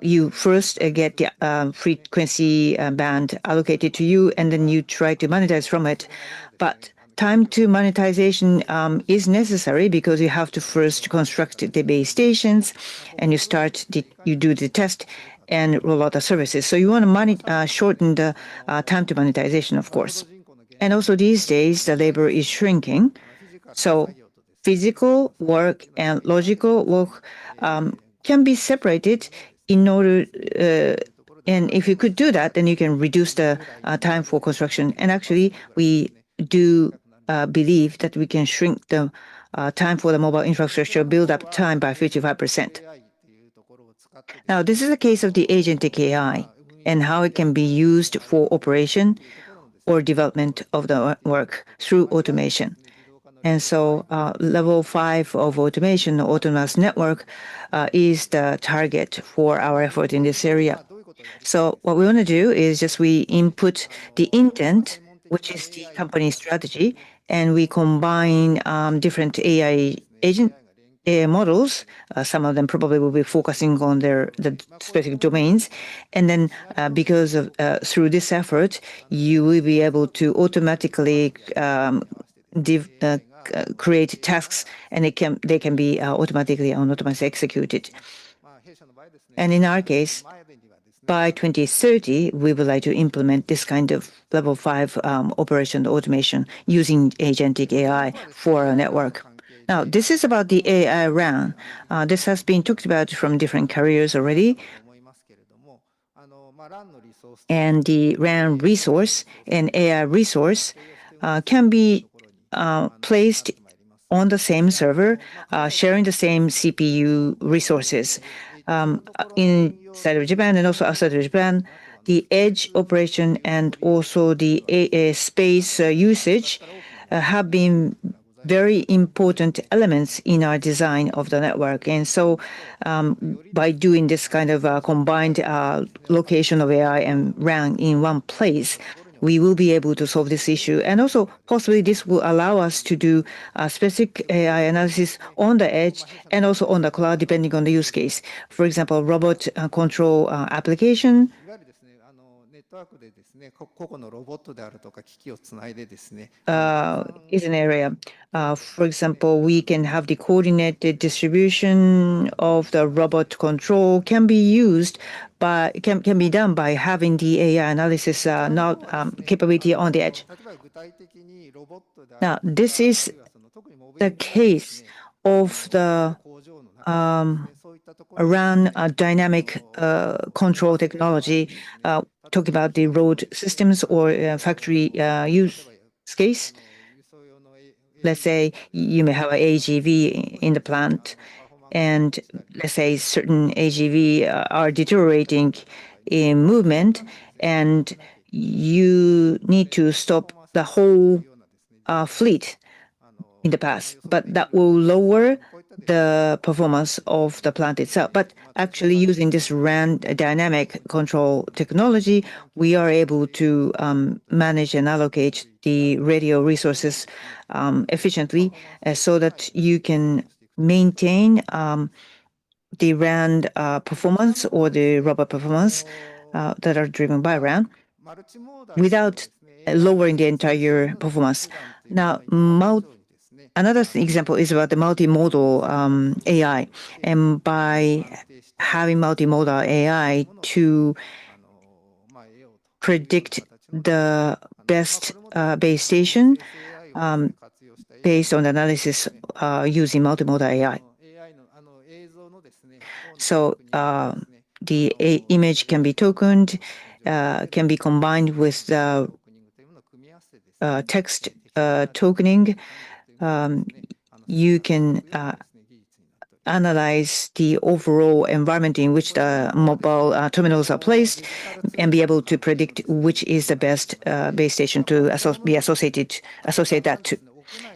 you first get the frequency band allocated to you, and then you try to monetize from it. But time to monetization is necessary because you have to first construct the base stations, and you do the test and roll out the services. So you want to shorten the time to monetization, of course. And also these days, the labor is shrinking. So physical work and logical work can be separated in order, and if you could do that, then you can reduce the time for construction. And actually, we do believe that we can shrink the time for the mobile infrastructure build-up time by 55%. Now, this is a case of the agentic AI and how it can be used for operation or development of the work through automation. And so level 5 of automation, autonomous network, is the target for our effort in this area. So what we want to do is we input the intent, which is the company strategy, and we combine different AI models. Some of them probably will be focusing on the specific domains. And then because of through this effort, you will be able to automatically create tasks, and they can be automatically executed. And in our case, by 2030, we would like to implement this kind of level 5 operation automation using agentic AI for our network. Now, this is about the AI RAN. This has been talked about from different carriers already. And the RAN resource and AI resource can be placed on the same server, sharing the same CPU resources. Inside of Japan and also outside of Japan, the edge operation and also the space usage have been very important elements in our design of the network. And so by doing this kind of combined location of AI and RAN in one place, we will be able to solve this issue. And also possibly this will allow us to do specific AI analysis on the edge and also on the cloud, depending on the use case. For example, robot control application is an area. For example, we can have the coordinated distribution of the robot control can be used by can be done by having the AI analysis capability on the edge. Now, this is the case of the around dynamic control technology, talking about the road systems or factory use case. Let's say you may have an AGV in the plant, and let's say certain AGV are deteriorating in movement, and you need to stop the whole fleet in the past, but that will lower the performance of the plant itself. But actually using this RAN dynamic control technology, we are able to manage and allocate the radio resources efficiently so that you can maintain the RAN performance or the robot performance that are driven by RAN without lowering the entire performance. Now, another example is about the multimodal AI. And by having multimodal AI to predict the best base station based on analysis using multimodal AI. So the image can be tokened, can be combined with the text tokening. You can analyze the overall environment in which the mobile terminals are placed and be able to predict which is the best base station to associate that to.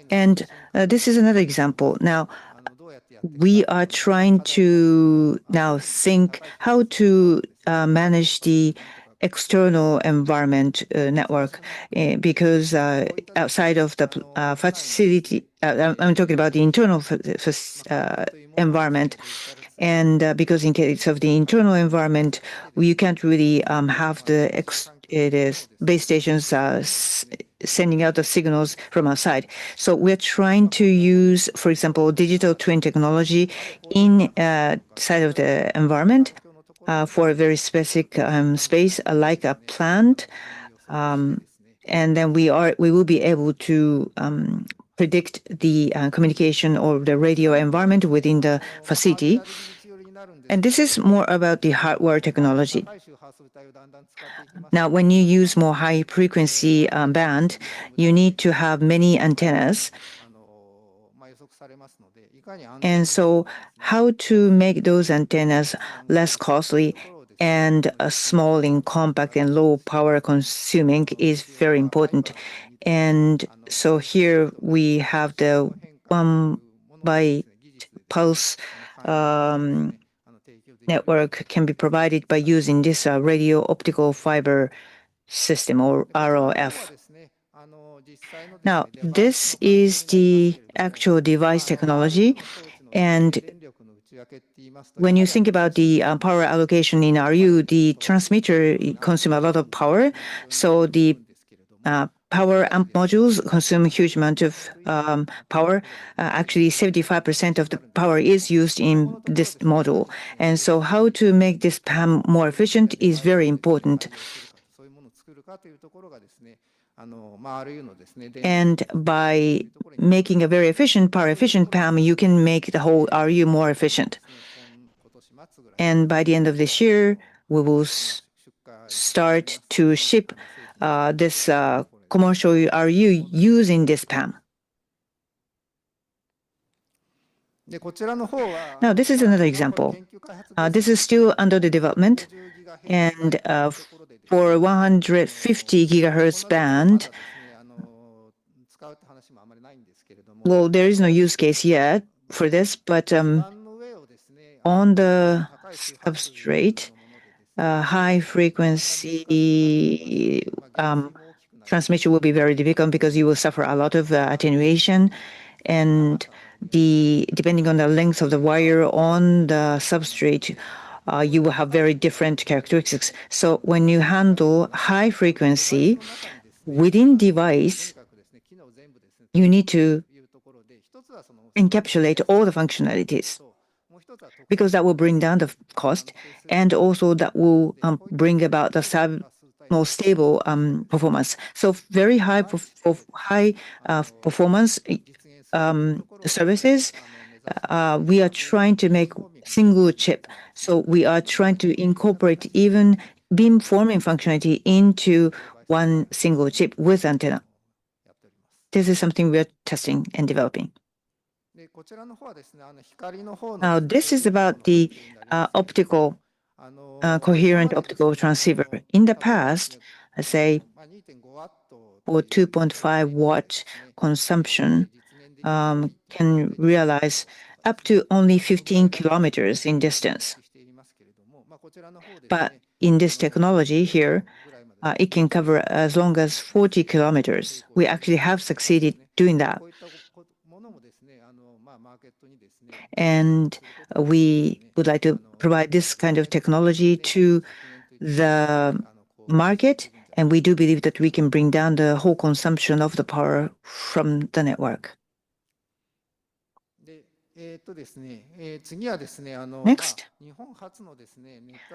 And this is another example. Now, we are trying to now think how to manage the external environment network because outside of the facility, I'm talking about the internal environment. And because in case of the internal environment, you can't really have the base stations sending out the signals from outside. So we're trying to use, for example, digital twin technology inside of the environment for a very specific space, like a plant. And then we will be able to predict the communication or the radio environment within the facility. And this is more about the hardware technology. Now, when you use more high frequency band, you need to have many antennas. And so how to make those antennas less costly and small and compact and low power consuming is very important. And so here we have the 1 by pulse network can be provided by using this radio optical fiber system or ROF. Now, this is the actual device technology. And when you think about the power allocation in RU, the transmitter consumes a lot of power. So the power amp modules consume a huge amount of power. Actually, 75% of the power is used in this module. And so how to make this PAM more efficient is very important. And by making a very efficient, power-efficient PAM, you can make the whole RU more efficient. And by the end of this year, we will start to ship this commercial RU using this PAM. Now, this is another example. This is still under the development, and for 150 gigahertz band, well, there is no use case yet for this, but on the substrate, high frequency transmission will be very difficult because you will suffer a lot of attenuation, and depending on the length of the wire on the substrate, you will have very different characteristics. So when you handle high frequency within device, you need to encapsulate all the functionalities, because that will bring down the cost, and also that will bring about the more stable performance. So very high performance services, we are trying to make single chip. So we are trying to incorporate even beamforming functionality into one single chip with antenna. This is something we are testing and developing. Now, this is about the optical, coherent optical transceiver. In the past, let's say, for 2.5 watt consumption, can realize up to only 15 kilometers in distance. But in this technology here, it can cover as long as 40 kilometers. We actually have succeeded doing that. And we would like to provide this kind of technology to the market, and we do believe that we can bring down the whole consumption of the power from the network. Next,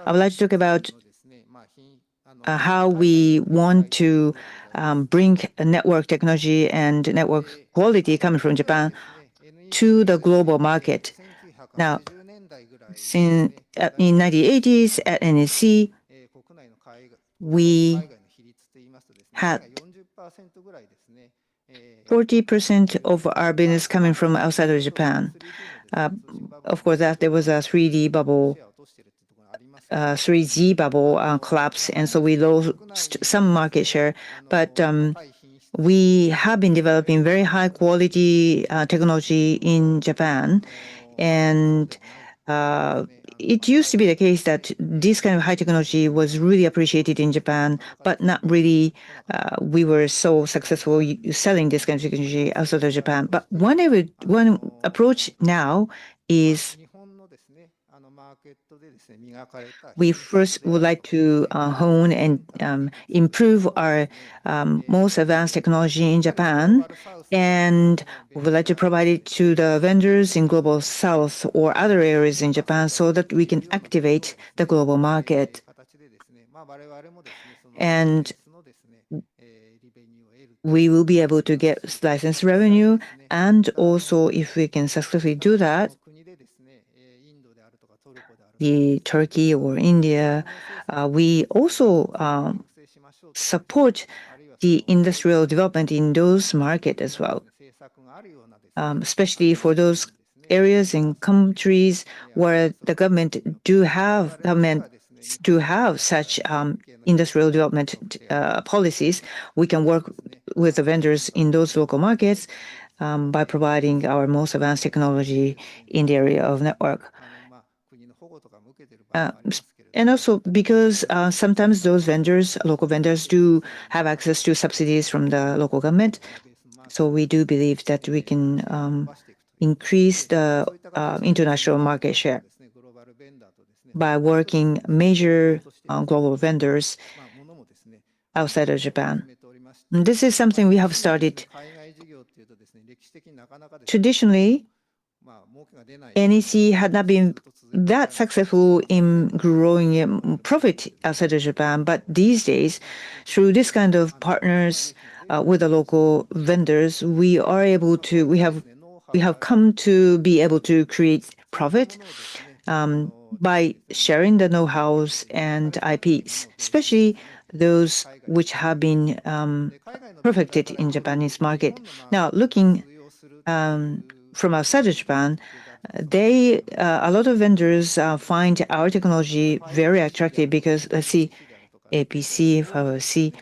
I would like to talk about how we want to bring network technology and network quality coming from Japan to the global market. Now, in 1980s at NEC, we had 40% of our business coming from outside of Japan. Of course, there was a 3G bubble collapse, and so we lost some market share. But we have been developing very high quality technology in Japan, and it used to be the case that this kind of high technology was really appreciated in Japan, but not really we were so successful selling this kind of technology outside of Japan. But one approach now is we first would like to hone and improve our most advanced technology in Japan, and we would like to provide it to the vendors in Global South or other areas in Japan so that we can activate the global market. And we will be able to get license revenue, and also if we can successfully do that, Turkey or India, we also support the industrial development in those markets as well, especially for those areas and countries where the government do have such industrial development policies. We can work with the vendors in those local markets by providing our most advanced technology in the area of network. And also because sometimes those vendors, local vendors, do have access to subsidies from the local government. So we do believe that we can increase the international market share by working major global vendors outside of Japan. And this is something we have started. Traditionally, NEC had not been that successful in growing profit outside of Japan, but these days, through this kind of partners with the local vendors, we have come to be able to create profit by sharing the know-hows and IPs, especially those which have been perfected in Japanese market. Now, looking from outside of Japan, A lot of vendors find our technology very attractive because, let's see, APC, 5OC,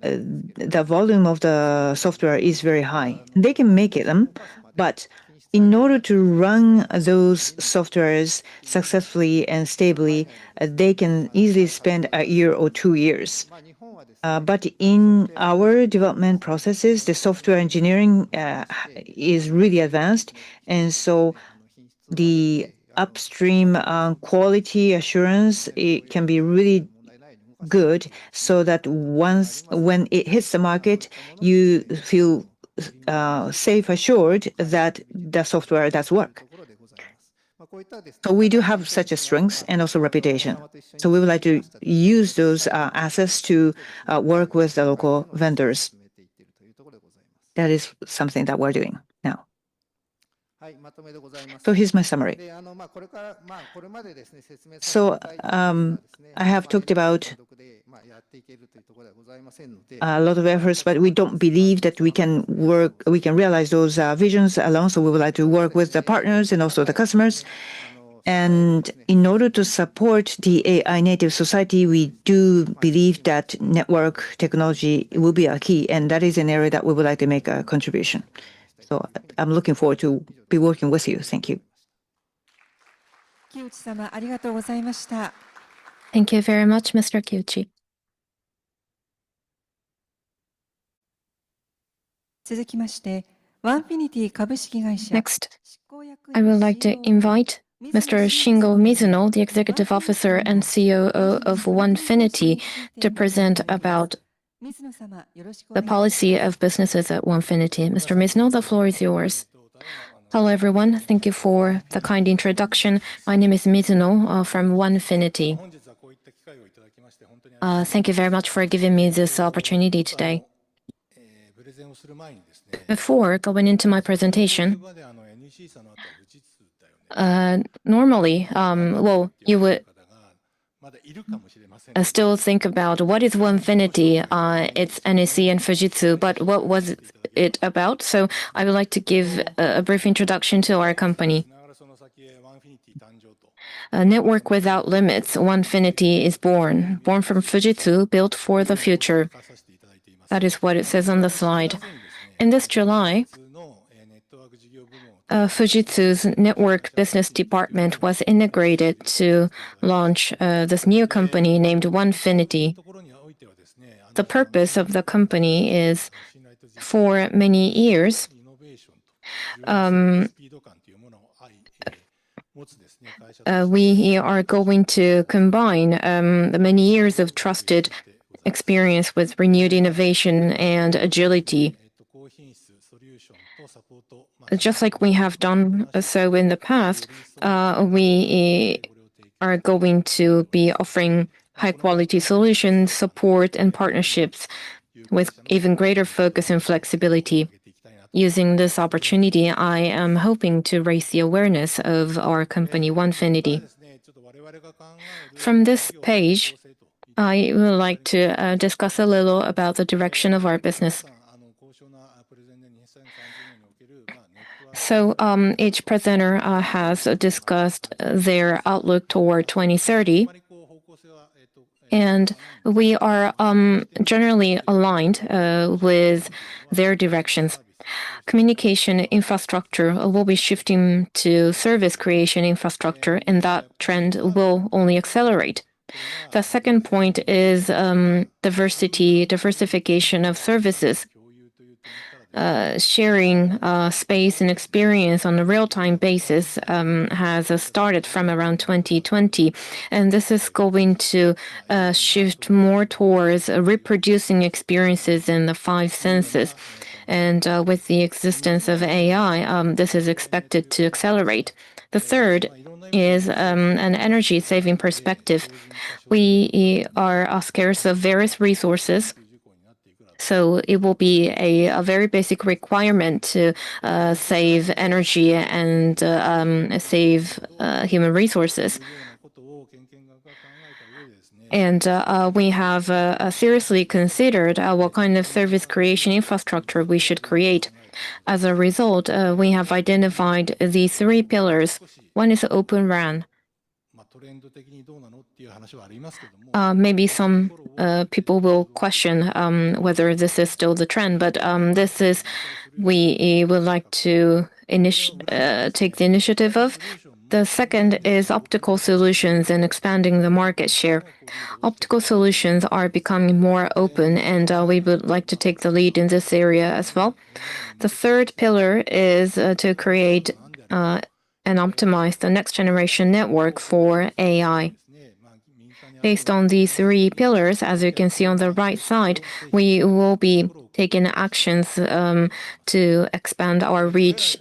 the volume of the software is very high. They can make them, but in order to run those softwares successfully and stably, they can easily spend a year or 2 years. But in our development processes, the software engineering is really advanced, and so the upstream quality assurance, it can be really good, so that when it hits the market, you feel safe assured that the software does work. So we do have such a strength and also reputation. So we would like to use those assets to work with the local vendors. That is something that we're doing now. So here's my summary. So I have talked about a lot of efforts, but we don't believe that we can realize those visions alone. So we would like to work with the partners and also the customers. And in order to support the AI native society, we do believe that network technology will be a key, and that is an area that we would like to make a contribution. So I'm looking forward to be working with you. Thank you. Thank you very much, Mr. Kiuchi. Next, I would like to invite Mr. Shingo Mizuno, the Executive Officer and COO of Onefinity, to present about the policy of businesses at Onefinity. Mr. Mizuno, the floor is yours. Hello, everyone. Thank you for the kind introduction. My name is Mizuno from Onefinity. Thank you very much for giving me this opportunity today. Before going into my presentation, normally, you would still think about what is Onefinity. It's NEC and Fujitsu, but what was it about? So I would like to give a brief introduction to our company. A network without limits, Onefinity is born from Fujitsu, built for the future. That is what it says on the slide. In this July, Fujitsu's network business department was integrated to launch this new company named Onefinity. The purpose of the company is, for many years, we are going to combine the many years of trusted experience with renewed innovation and agility. Just like we have done so in the past, we are going to be offering high-quality solutions, support, and partnerships with even greater focus and flexibility. Using this opportunity, I am hoping to raise the awareness of our company, Onefinity. From this page, I would like to discuss a little about the direction of our business. So each presenter has discussed their outlook toward 2030, and we are generally aligned with their directions. Communication infrastructure will be shifting to service creation infrastructure, and that trend will only accelerate. The second point is diversification of services. Sharing space and experience on a real-time basis has started from around 2020, and this is going to shift more towards reproducing experiences in the 5 senses. And with the existence of AI, this is expected to accelerate. The third is an energy-saving perspective. We are scarce of various resources, so it will be a very basic requirement to save energy and save human resources. And we have seriously considered what kind of service creation infrastructure we should create. As a result, we have identified the three pillars. One is Open RAN. Maybe some people will question whether this is still the trend, but we would like to take the initiative of. The second is optical solutions and expanding the market share. Optical solutions are becoming more open, and we would like to take the lead in this area as well. The third pillar is to create and optimize the next generation network for AI. Based on these three pillars, as you can see on the right side, we will be taking actions to expand our reach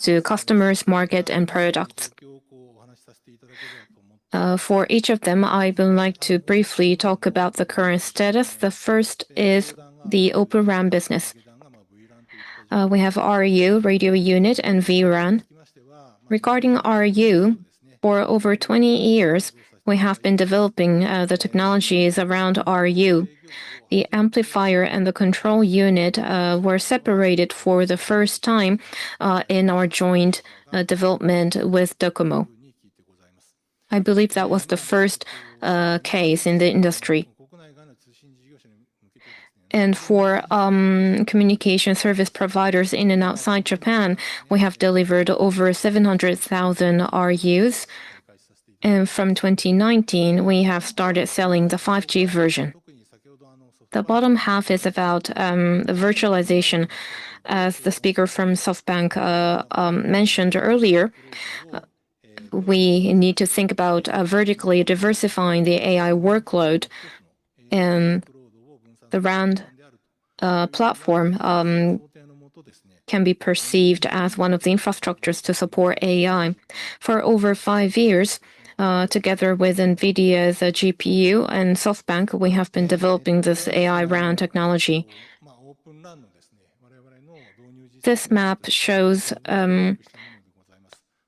to customers, market, and products. For each of them, I would like to briefly talk about the current status. The first is the Open RAN business. We have RU, radio unit, and vRAN. Regarding RU, for over 20 years, we have been developing the technologies around RU. The amplifier and the control unit were separated for the first time in our joint development with DOCOMO. I believe that was the first case in the industry. And for communication service providers in and outside Japan, we have delivered over 700,000 RUs. And from 2019, we have started selling the 5G version. The bottom half is about the virtualization. As the speaker from SoftBank mentioned earlier, we need to think about vertically diversifying the AI workload, and the RAN platform can be perceived as one of the infrastructures to support AI. For over 5 years, together with NVIDIA's GPU and SoftBank, we have been developing this AI RAN technology. This map shows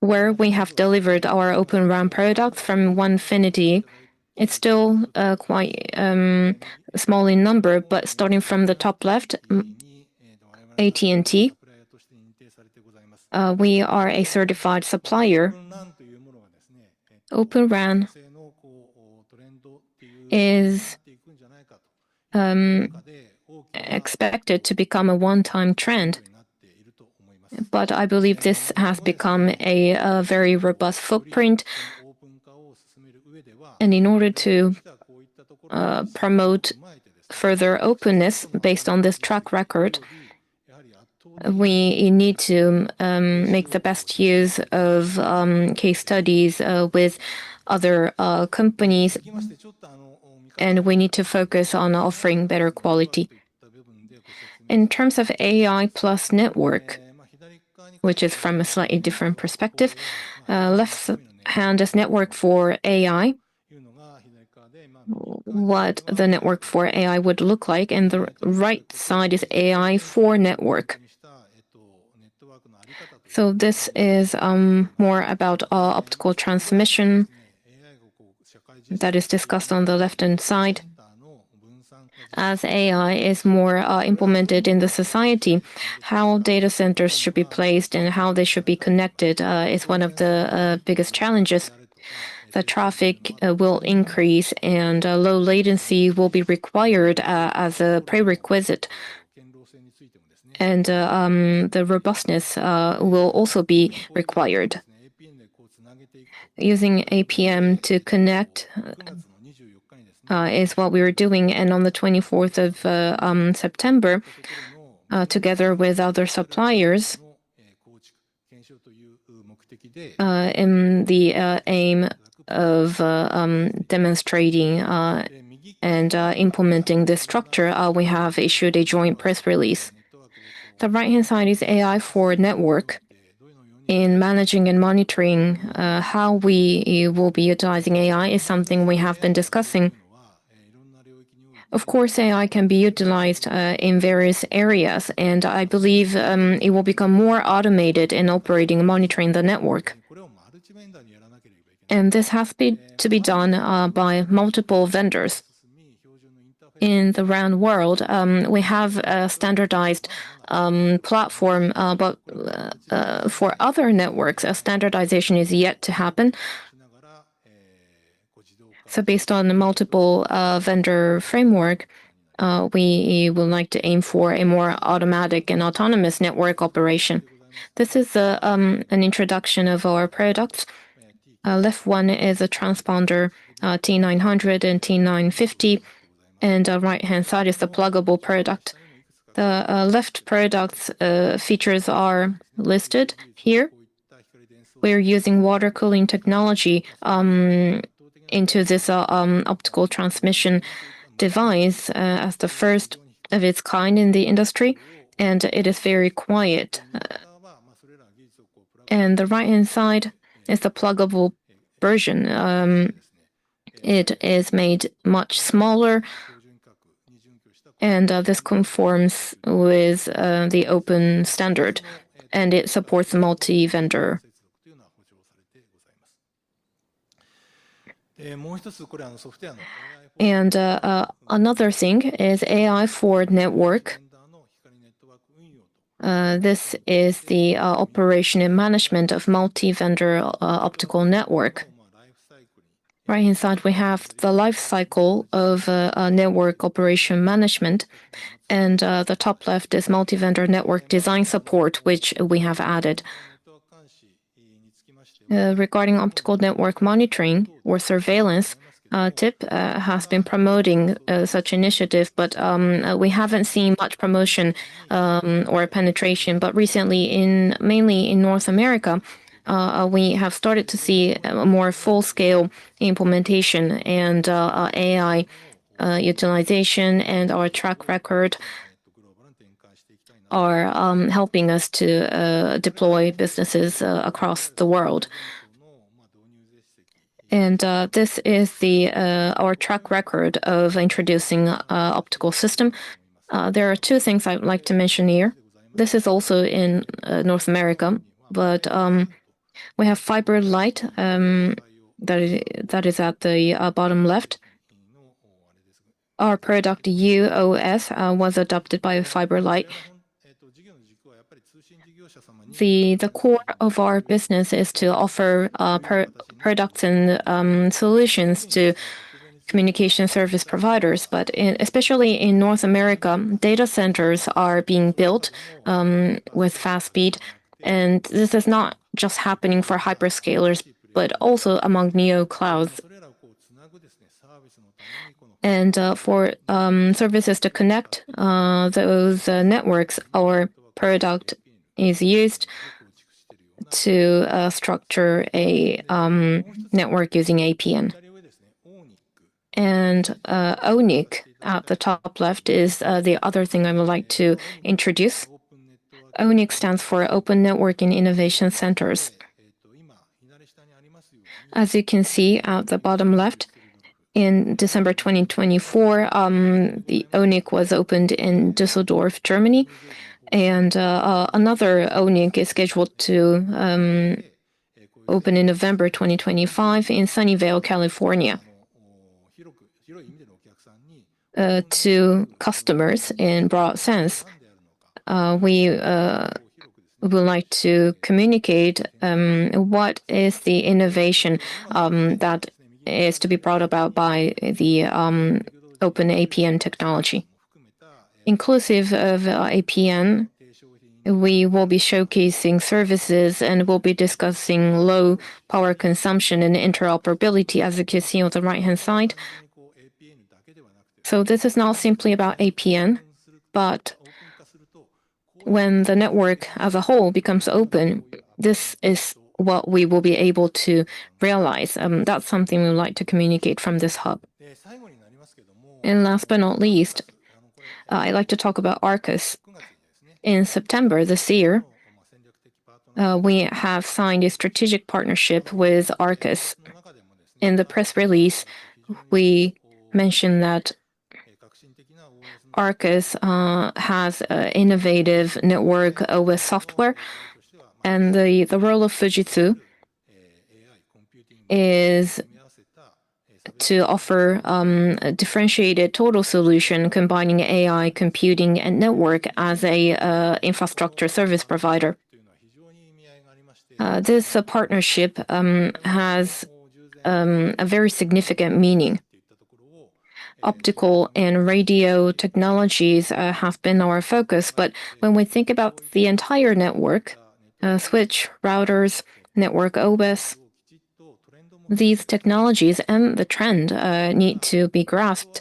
where we have delivered our Open RAN products from Onefinity. It's still quite small in number, but starting from the top left, AT&T, we are a certified supplier. Open RAN is expected to become a one-time trend. But I believe this has become a very robust footprint. And in order to promote further openness based on this track record, we need to make the best use of case studies with other companies, and we need to focus on offering better quality. In terms of AI plus network, which is from a slightly different perspective, left hand is network for AI, what the network for AI would look like, and the right side is AI for network. So this is more about optical transmission that is discussed on the left-hand side. As AI is more implemented in the society, how data centers should be placed and how they should be connected is one of the biggest challenges. The traffic will increase and low latency will be required as a prerequisite. And the robustness will also be required. Using APM to connect is what we were doing. And on the 24th of September, together with other suppliers, in the aim of demonstrating and implementing this structure, we have issued a joint press release. The right-hand side is AI for network. In managing and monitoring how we will be utilizing AI is something we have been discussing. Of course, AI can be utilized in various areas, and I believe it will become more automated in operating and monitoring the network. And this has to be done by multiple vendors. In the RAN world, we have standardized platform, but for other networks, a standardization is yet to happen. So based on the multiple vendor framework, we would like to aim for a more automatic and autonomous network operation. This is an introduction of our products. Left one is a transponder T900 and T950, and right-hand side is the pluggable product. The left products features are listed here. We're using water cooling technology into this optical transmission device as the first of its kind in the industry, and it is very quiet. And the right-hand side is the pluggable version. It is made much smaller, and this conforms with the open standard, and it supports multi-vendor. And another thing is AI for network. This is the operation and management of multi-vendor optical network. Right inside, we have the life cycle of network operation management, and the top left is multi-vendor network design support, which we have added. Regarding optical network monitoring or surveillance, TIP has been promoting such initiative, but we haven't seen much promotion or penetration. But recently, mainly in North America, we have started to see a more full-scale implementation, and AI utilization and our track record are helping us to deploy businesses across the world. And this is our track record of introducing optical system. There are two things I'd like to mention here. This is also in North America, but we have fiber light that is at the bottom left. Our product UOS was adopted by fiber light. The core of our business is to offer products and solutions to communication service providers, but especially in North America, data centers are being built with fast speed, and this is not just happening for hyperscalers, but also among neo clouds. And for services to connect those networks, our product is used to structure a network using APN. And ONIC at the top left is the other thing I would like to introduce. ONIC stands for Open Networking Innovation Centers. As you can see at the bottom left, in December 2024, the ONIC was opened in Düsseldorf, Germany, and another ONIC is scheduled to open in November 2025 in Sunnyvale, California. To customers in broad sense, we would like to communicate what is the innovation that is to be brought about by the open APN technology. Inclusive of APN, we will be showcasing services and will be discussing low power consumption and interoperability, as you can see on the right-hand side. So this is not simply about APN, but when the network as a whole becomes open, this is what we will be able to realize. That's something we would like to communicate from this hub. And last but not least, I'd like to talk about Arcus. In September this year, we have signed a strategic partnership with Arcus. In the press release, we mentioned that Arcus has innovative network OS software, and the role of Fujitsu is to offer a differentiated total solution combining AI, computing, and network as a infrastructure service provider. This partnership has a very significant meaning. Optical and radio technologies have been our focus, but when we think about the entire network, switch, routers, network OS, these technologies and the trend need to be grasped.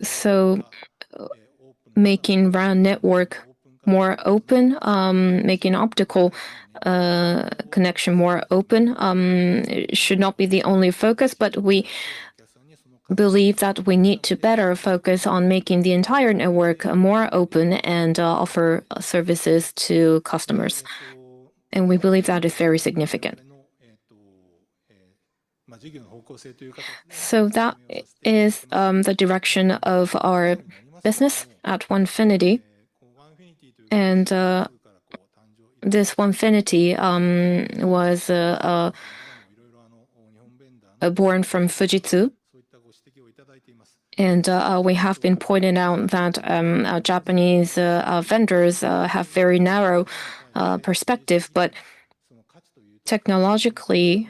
So making RAN network more open, making optical connection more open should not be the only focus, but we believe that we need to better focus on making the entire network more open and offer services to customers. And we believe that is very significant. So that is the direction of our business at Onefinity. And this Onefinity was born from Fujitsu. And we have been pointing out that Japanese vendors have very narrow perspective, but technologically,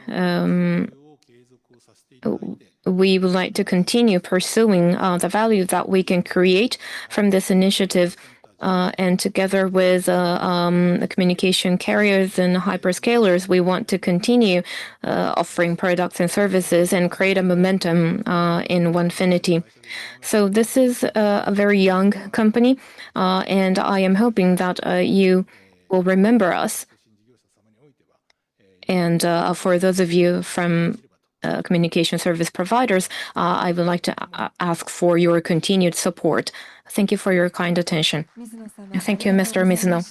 we would like to continue pursuing the value that we can create from this initiative. And together with the communication carriers and hyperscalers, we want to continue offering products and services and create a momentum in Onefinity. So this is a very young company, and I am hoping that you will remember us. And for those of you from communication service providers, I would like to ask for your continued support. Thank you for your kind attention. Thank you, Mr. Mizuno.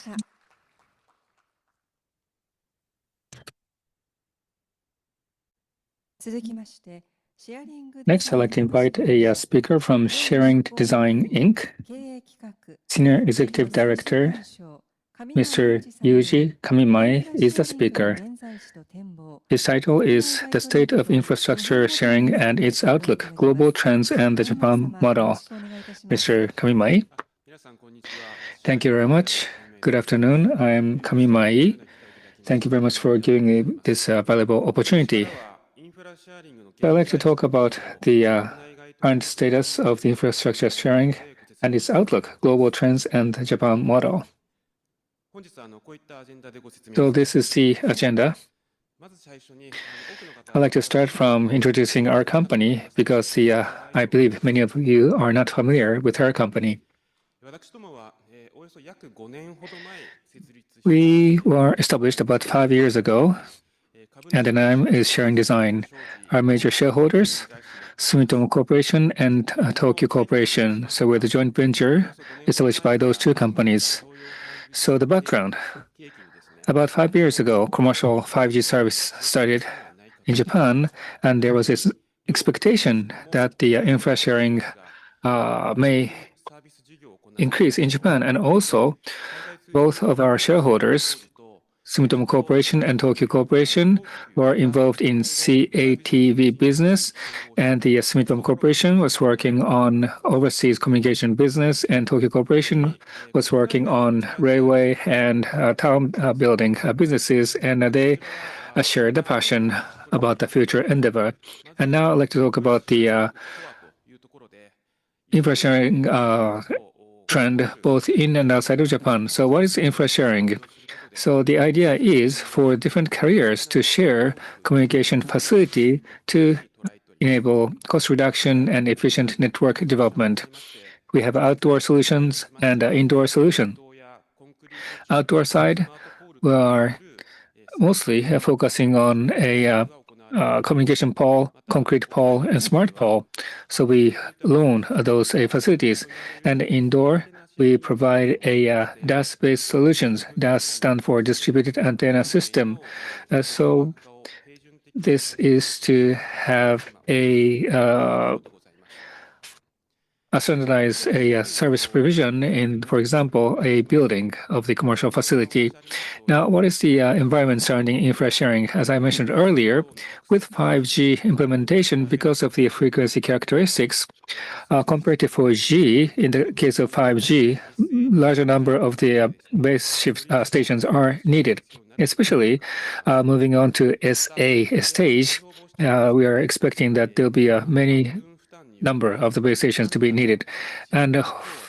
Next, I'd like to invite a speaker from Sharing Design Inc., Senior Executive Director, Mr. Yuji Kamimai is the speaker. His title is The State of Infrastructure Sharing and Its Outlook, Global Trends and the Japan Model. Mr. Kamimai. Thank you very much. Good afternoon. I am Kamimai. Thank you very much for giving me this valuable opportunity. I'd like to talk about the current status of the infrastructure sharing and its outlook, global trends and the Japan model. So this is the agenda. I'd like to start from introducing our company because I believe many of you are not familiar with our company. We were established about 5 years ago, and the name is Sharing Design. Our major shareholders, Sumitomo Corporation and Tokyo Corporation. So we're the joint venture established by those two companies. So the background. About 5 years ago, commercial 5G service started in Japan, and there was this expectation that the infra sharing may increase in Japan. And also, both of our shareholders, Sumitomo Corporation and Tokyo Corporation, were involved in CATV business, and the Sumitomo Corporation was working on overseas communication business, and Tokyo Corporation was working on railway and town building businesses, and they shared the passion about the future endeavor. And now I'd like to talk about the infra sharing trend both in and outside of Japan. So what is infra sharing? So the idea is for different carriers to share communication facility to enable cost reduction and efficient network development. We have outdoor solutions and indoor solution. Outdoor side, we are mostly focusing on a communication pole, concrete pole, and smart pole. So we loan those facilities. And indoor, we provide a DAS-based solutions. DAS stand for Distributed Antenna System. So this is to have a standardize a service provision in, for example, a building of the commercial facility. Now, what is the environment surrounding infra sharing? As I mentioned earlier, with 5G implementation, because of the frequency characteristics, compared to 4G, in the case of 5G, larger number of the base shift stations are needed, especially moving on to SA stage. We are expecting that there'll be many number of the base stations to be needed. And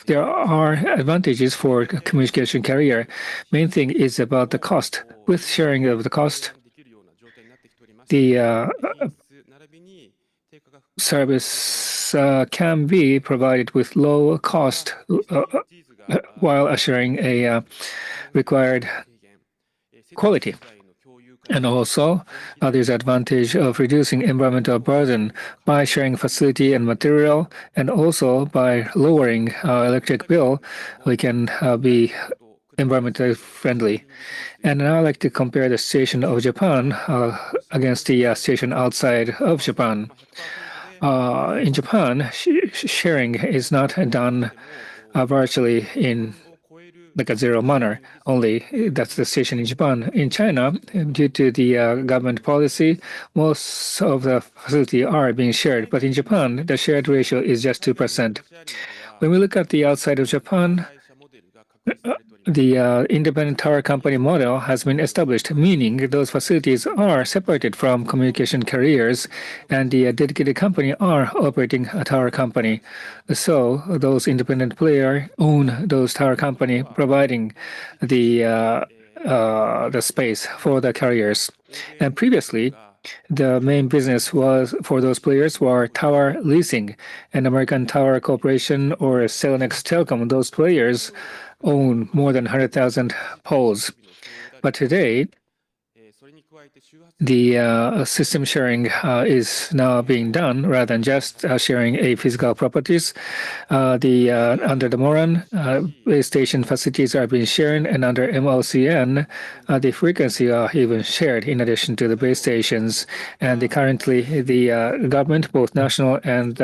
there are advantages for communication carrier. Main thing is about the cost. With sharing of the cost, the service can be provided with low cost while assuring a required quality. And also, there's advantage of reducing environmental burden by sharing facility and material, and also by lowering electric bill, we can be environmentally friendly. And now I'd like to compare the situation of Japan against the situation outside of Japan. In Japan, sharing is not done virtually in like a zero manner only. That's the situation in Japan. In China, due to the government policy, most of the facility are being shared. But in Japan, the shared ratio is just 2%. When we look at the outside of Japan, the independent tower company model has been established, meaning those facilities are separated from communication carriers, and the dedicated company are operating a tower company. So those independent players own those tower company, providing the space for the carriers. And previously, the main business was for those players were tower leasing, and American Tower Corporation or Cellnex Telecom. Those players own more than 100,000 poles. But today, the system sharing is now being done rather than just sharing a physical properties. Under the Moran, base station facilities are being shared, and under MOCN, the frequency are even shared in addition to the base stations. And currently, the government, both national and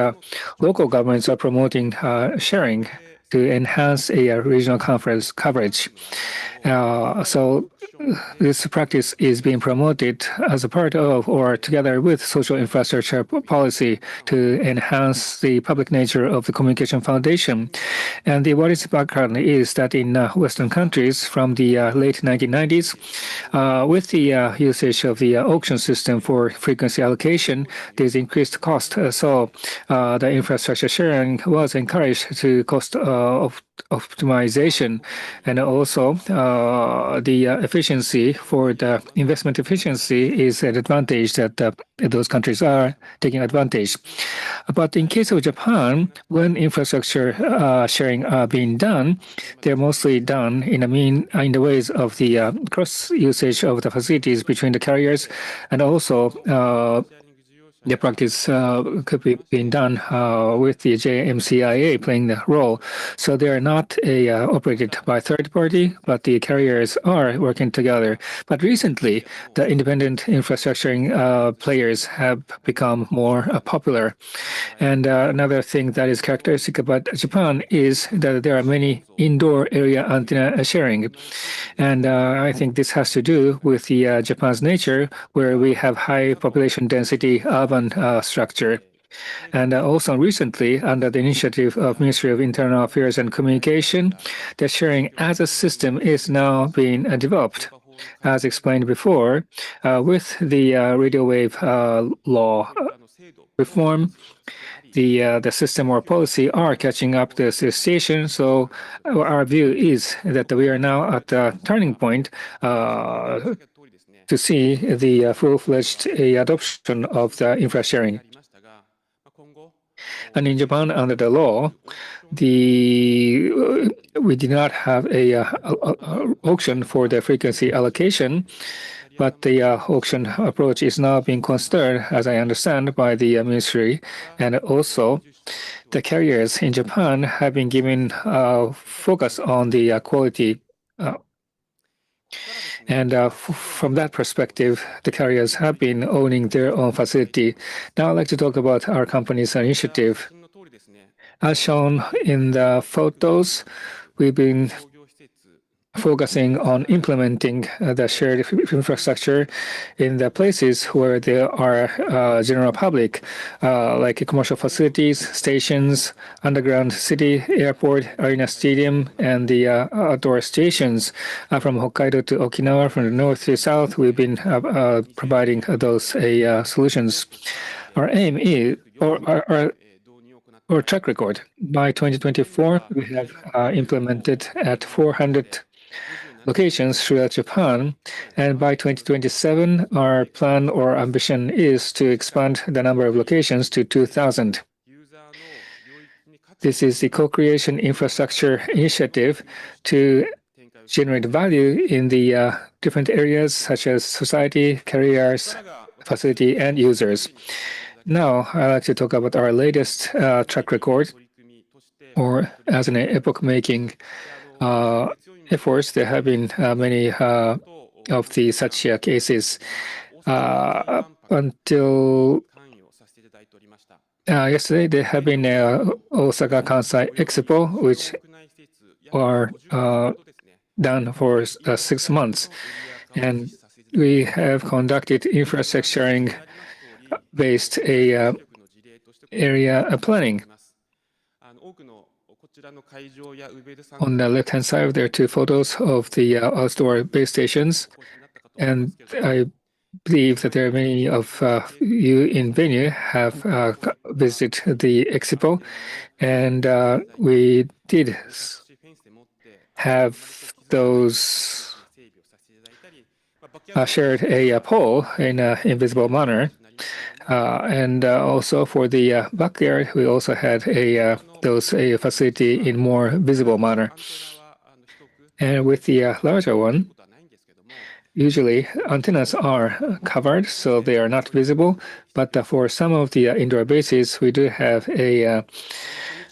local governments, are promoting sharing to enhance a regional conference coverage. So this practice is being promoted as a part of or together with social infrastructure policy to enhance the public nature of the communication foundation. And what is background is that in Western countries from the late 1990s, with the usage of the auction system for frequency allocation, there's increased cost. So the infrastructure sharing was encouraged to cost optimization, and also the efficiency for the investment efficiency is an advantage that those countries are taking advantage. But in case of Japan, when infrastructure sharing are being done, they're mostly done in the ways of the cross usage of the facilities between the carriers, and also the practice could be being done with the JMCIA playing the role. So they are not operated by third party, but the carriers are working together. But recently, the independent infrastructure players have become more popular. And another thing that is characteristic about Japan is that there are many indoor area antenna sharing. And I think this has to do with the Japan's nature, where we have high population density urban structure. And also recently, under the initiative of Ministry of Internal Affairs and Communication, the sharing as a system is now being developed. As explained before, with the radio wave law reform, the system or policy are catching up the station. So our view is that we are now at a turning point to see the full-fledged adoption of the infra sharing. And in Japan, under the law, we did not have a auction for the frequency allocation, but the auction approach is now being considered, as I understand, by the ministry. And also, the carriers in Japan have been given focus on the quality. And from that perspective, the carriers have been owning their own facility. Now I'd like to talk about our company's initiative. As shown in the photos, we've been focusing on implementing the shared infrastructure in the places where there are general public, like commercial facilities, stations, underground city, airport, arena stadium, and the outdoor stations. From Hokkaido to Okinawa, from the north to south, we've been providing those solutions. Our aim is, or our track record, by 2024, we have implemented at 400 locations throughout Japan, and by 2027, our plan or ambition is to expand the number of locations to 2,000. This is the co-creation infrastructure initiative to generate value in the different areas such as society, careers, facility, and users. Now, I'd like to talk about our latest track record, or as an epoch-making efforts. There have been many of the such cases. Until yesterday, there have been Osaka Kansai Expo, which are done for 6 months. And we have conducted infrastructure-based area planning. On the left-hand side, there are two photos of the outdoor base stations, and I believe that there are many of you in venue have visited the expo, and we did have those shared a pole in an invisible manner. And also for the backyard, we also had a facility in more visible manner. And with the larger one, usually antennas are covered, so they are not visible. But for some of the indoor bases, we do have a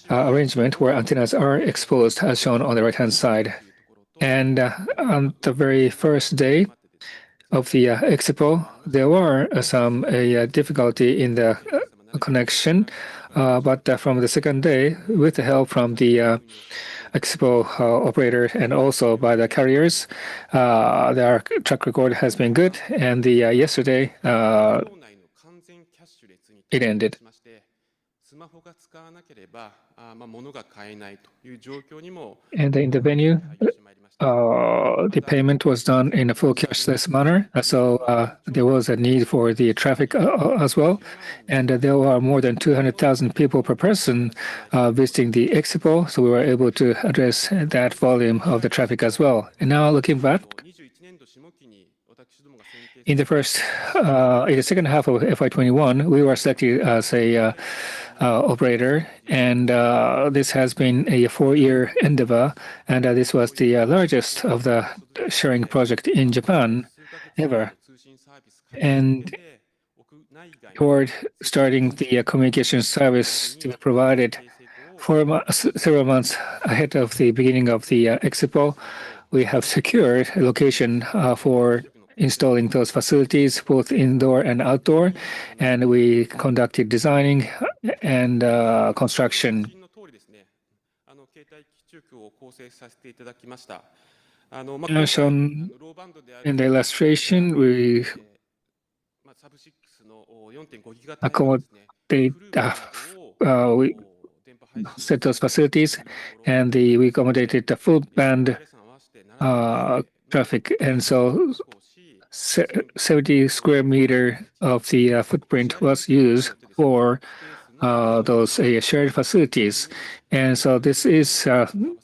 arrangement where antennas are exposed, as shown on the right-hand side. And on the very first day of the expo, there were some difficulty in the connection, but from the second day, with the help from the expo operator and also by the carriers, their track record has been good, and the yesterday it ended. And in the venue, the payment was done in a full cashless manner, so there was a need for the traffic as well, and there were more than 200,000 people per person visiting the expo, so we were able to address that volume of the traffic as well. And now looking back, in the second half of FY21, we were selected as a operator, and this has been a 4-year endeavor, and this was the largest of the sharing project in Japan ever. And toward starting the communication service to be provided several months ahead of the beginning of the expo, we have secured a location for installing those facilities, both indoor and outdoor, and we conducted designing and construction. As shown in the illustration, we accommodate we set those facilities, and we accommodated the full band traffic, and so 70 square meter of the footprint was used for those shared facilities. And so this is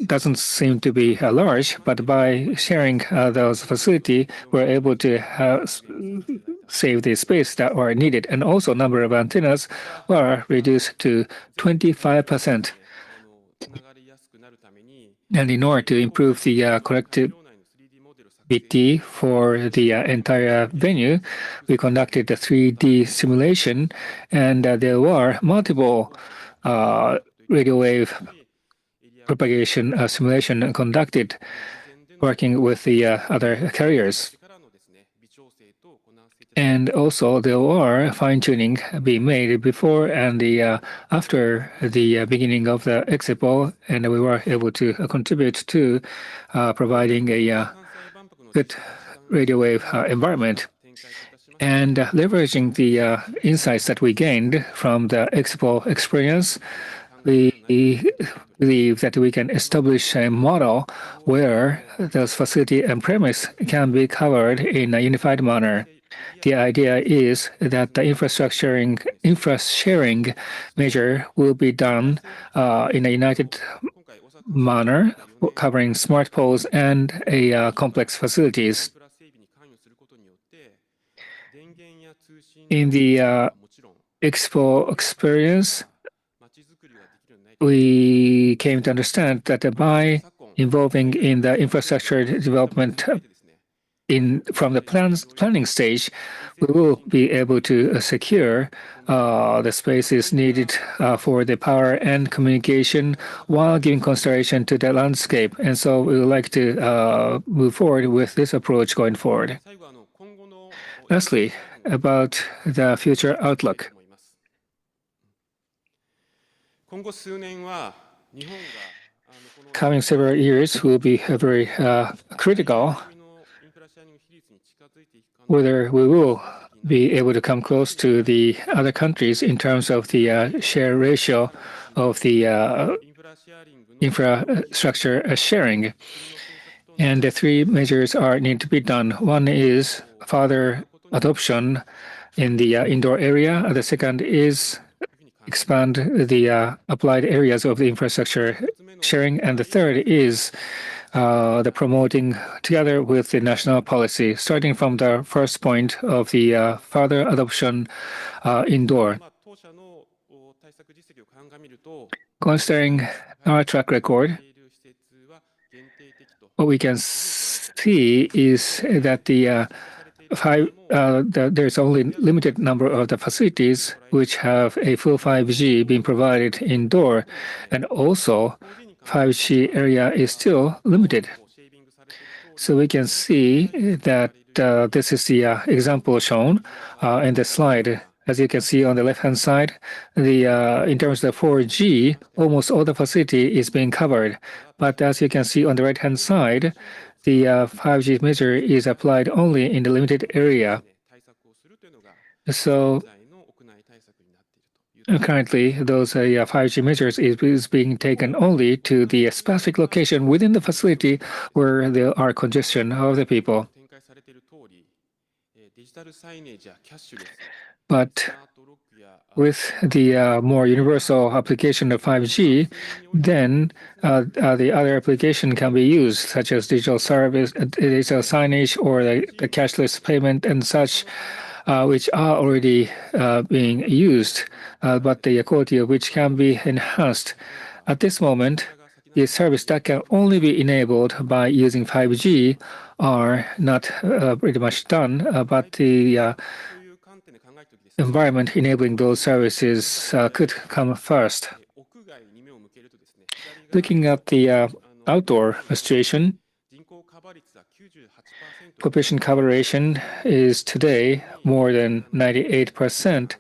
doesn't seem to be large, but by sharing those facility, we're able to save the space that were needed. And also number of antennas were reduced to 25%. And in order to improve the connectivity for the entire venue, we conducted a 3D simulation, and there were multiple radio wave propagation simulation conducted working with the other carriers. And also, there are fine-tuning being made before and after the beginning of the Expo, and we were able to contribute to providing a good radio wave environment. And leveraging the insights that we gained from the Expo experience, we believe that we can establish a model where those facility and premise can be covered in a unified manner. The idea is that the infra sharing measure will be done in a united manner, covering smart poles and complex facilities. In the Expo experience, we came to understand that by involving in the infrastructure development from the planning stage, we will be able to secure the spaces needed for the power and communication while giving consideration to the landscape. And so we would like to move forward with this approach going forward. Lastly, about the future outlook. Coming several years will be very critical whether we will be able to come close to the other countries in terms of the share ratio of the infrastructure sharing. And the three measures need to be done. One is further adoption in the indoor area. The second is expand the applied areas of the infrastructure sharing. And the third is the promoting together with the national policy, starting from the first point of the further adoption indoor. Considering our track record, what we can see is that there's only limited number of the facilities which have a full 5G being provided indoor, and also 5G area is still limited. So we can see that this is the example shown in the slide. As you can see on the left-hand side, in terms of 4G, almost all the facility is being covered. But as you can see on the right-hand side, the 5G measure is applied only in the limited area. So currently, those 5G measures is being taken only to the specific location within the facility where there are congestion of the people. But with the more universal application of 5G, then the other application can be used, such as digital service, digital signage, or the cashless payment and such, which are already being used, but the quality of which can be enhanced. At this moment, the service that can only be enabled by using 5G are not pretty much done, but the environment enabling those services could come first. Looking at the outdoor situation, population coverage is today more than 98%,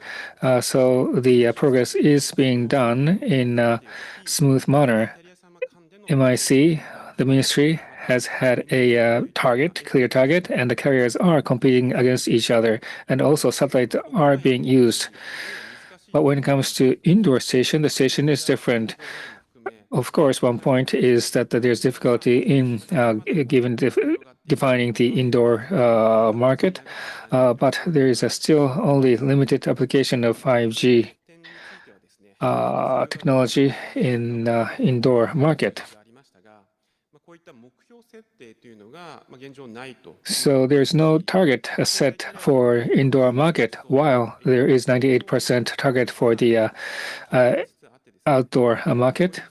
so the progress is being done in a smooth manner. MIC, the ministry, has had a clear target, and the carriers are competing against each other, and also satellites are being used. But when it comes to indoor station, the station is different. Of course, one point is that there's difficulty in defining the indoor market, but there is still only limited application of 5G technology in indoor market. So there's no target set for indoor market, while there is 98% target for the outdoor market.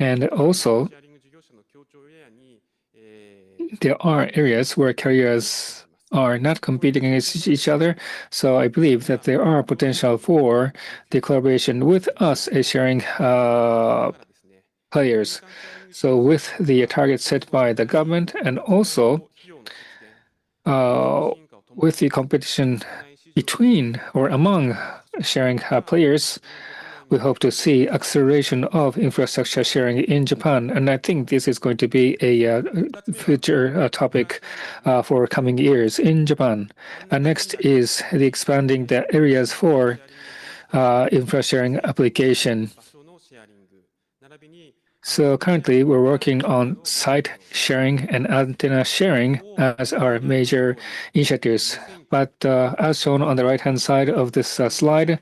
And also, there are areas where carriers are not competing against each other. So I believe that there are potential for the collaboration with us as sharing players. So with the target set by the government, and also with the competition between or among sharing players, we hope to see acceleration of infrastructure sharing in Japan. And I think this is going to be a future topic for coming years in Japan. Next is the expanding the areas for infra sharing application. So currently, we're working on site sharing and antenna sharing as our major initiatives. But as shown on the right-hand side of this slide,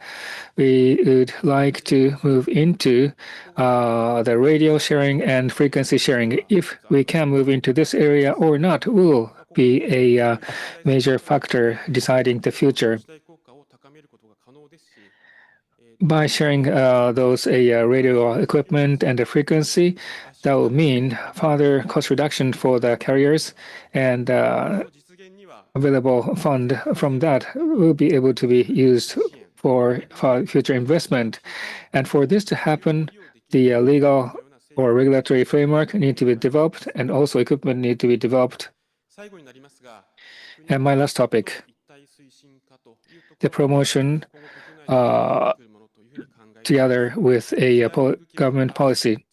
we would like to move into the radio sharing and frequency sharing. If we can move into this area or not will be a major factor deciding the future. By sharing those radio equipment and the frequency, that will mean further cost reduction for the carriers, and available fund from that will be able to be used for future investment. And for this to happen, the legal or regulatory framework need to be developed, and also equipment need to be developed. And my last topic, the promotion together with a government policy.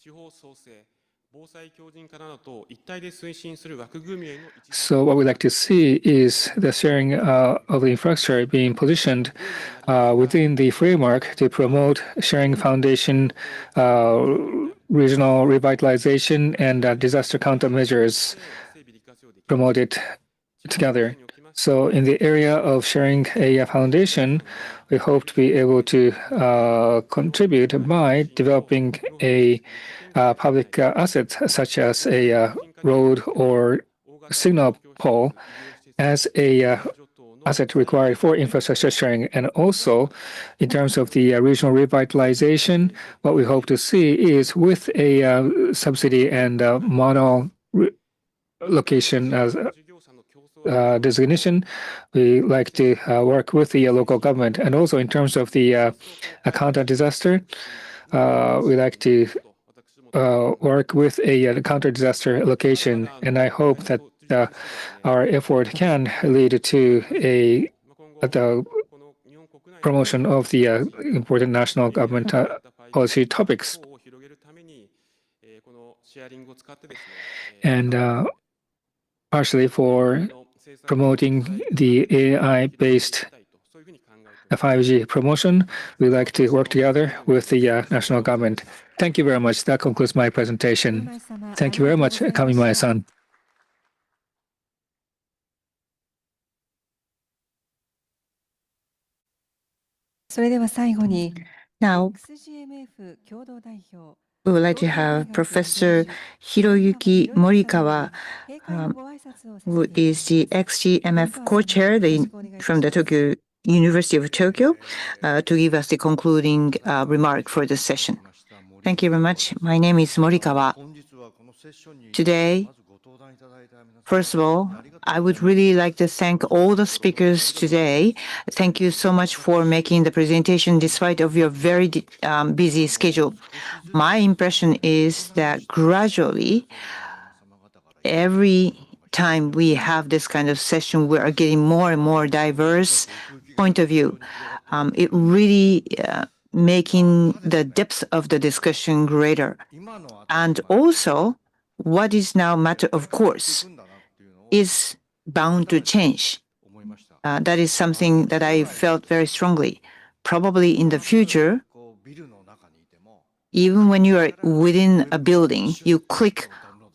So what we like to see is the sharing of the infrastructure being positioned within the framework to promote sharing foundation, regional revitalization, and disaster countermeasures promoted together. So in the area of sharing a foundation, we hope to be able to contribute by developing a public asset such as a road or signal pole as a asset required for infrastructure sharing. And also, in terms of the regional revitalization, what we hope to see is with a subsidy and model location as designation, we like to work with the local government. And also in terms of the counter disaster, we like to work with a counter disaster location. And I hope that our effort can lead to the promotion of the important national government policy topics. And partially for promoting the AI-based 5G promotion, we like to work together with the national government. Thank you very much. That concludes my presentation. Thank you very much, Kamimai-san. Now, we would like to have Professor Hiroyuki Morikawa, who is the XGMF co-chair from the Tokyo University of Tokyo, to give us the concluding remark for this session. Thank you very much. My name is Morikawa. Today, first of all, I would really like to thank all the speakers today. Thank you so much for making the presentation despite of your very busy schedule. My impression is that gradually, every time we have this kind of session, we are getting more and more diverse point of view. It really making the depth of the discussion greater. And also, what is now matter of course is bound to change. That is something that I felt very strongly. Probably in the future, even when you are within a building, you click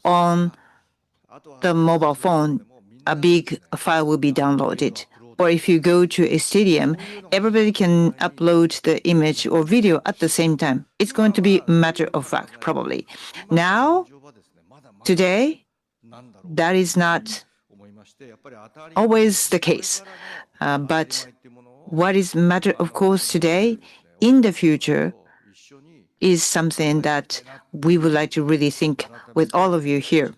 on the mobile phone, a big file will be downloaded. Or if you go to a stadium, everybody can upload the image or video at the same time. It's going to be a matter of fact, probably. Now, today, that is not always the case. But what is matter of course today, in the future, is something that we would like to really think with all of you here.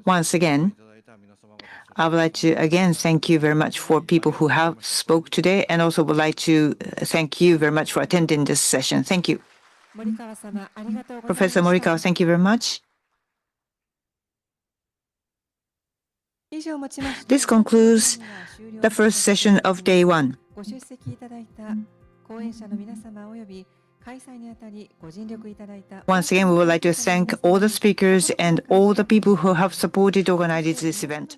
Once again, I would like to again thank you very much for people who have spoke today, and also would like to thank you very much for attending this session. Thank you. Professor Morikawa, thank you very much. This concludes the first session of day one. Once again, we would like to thank all the speakers and all the people who have supported organizing this event.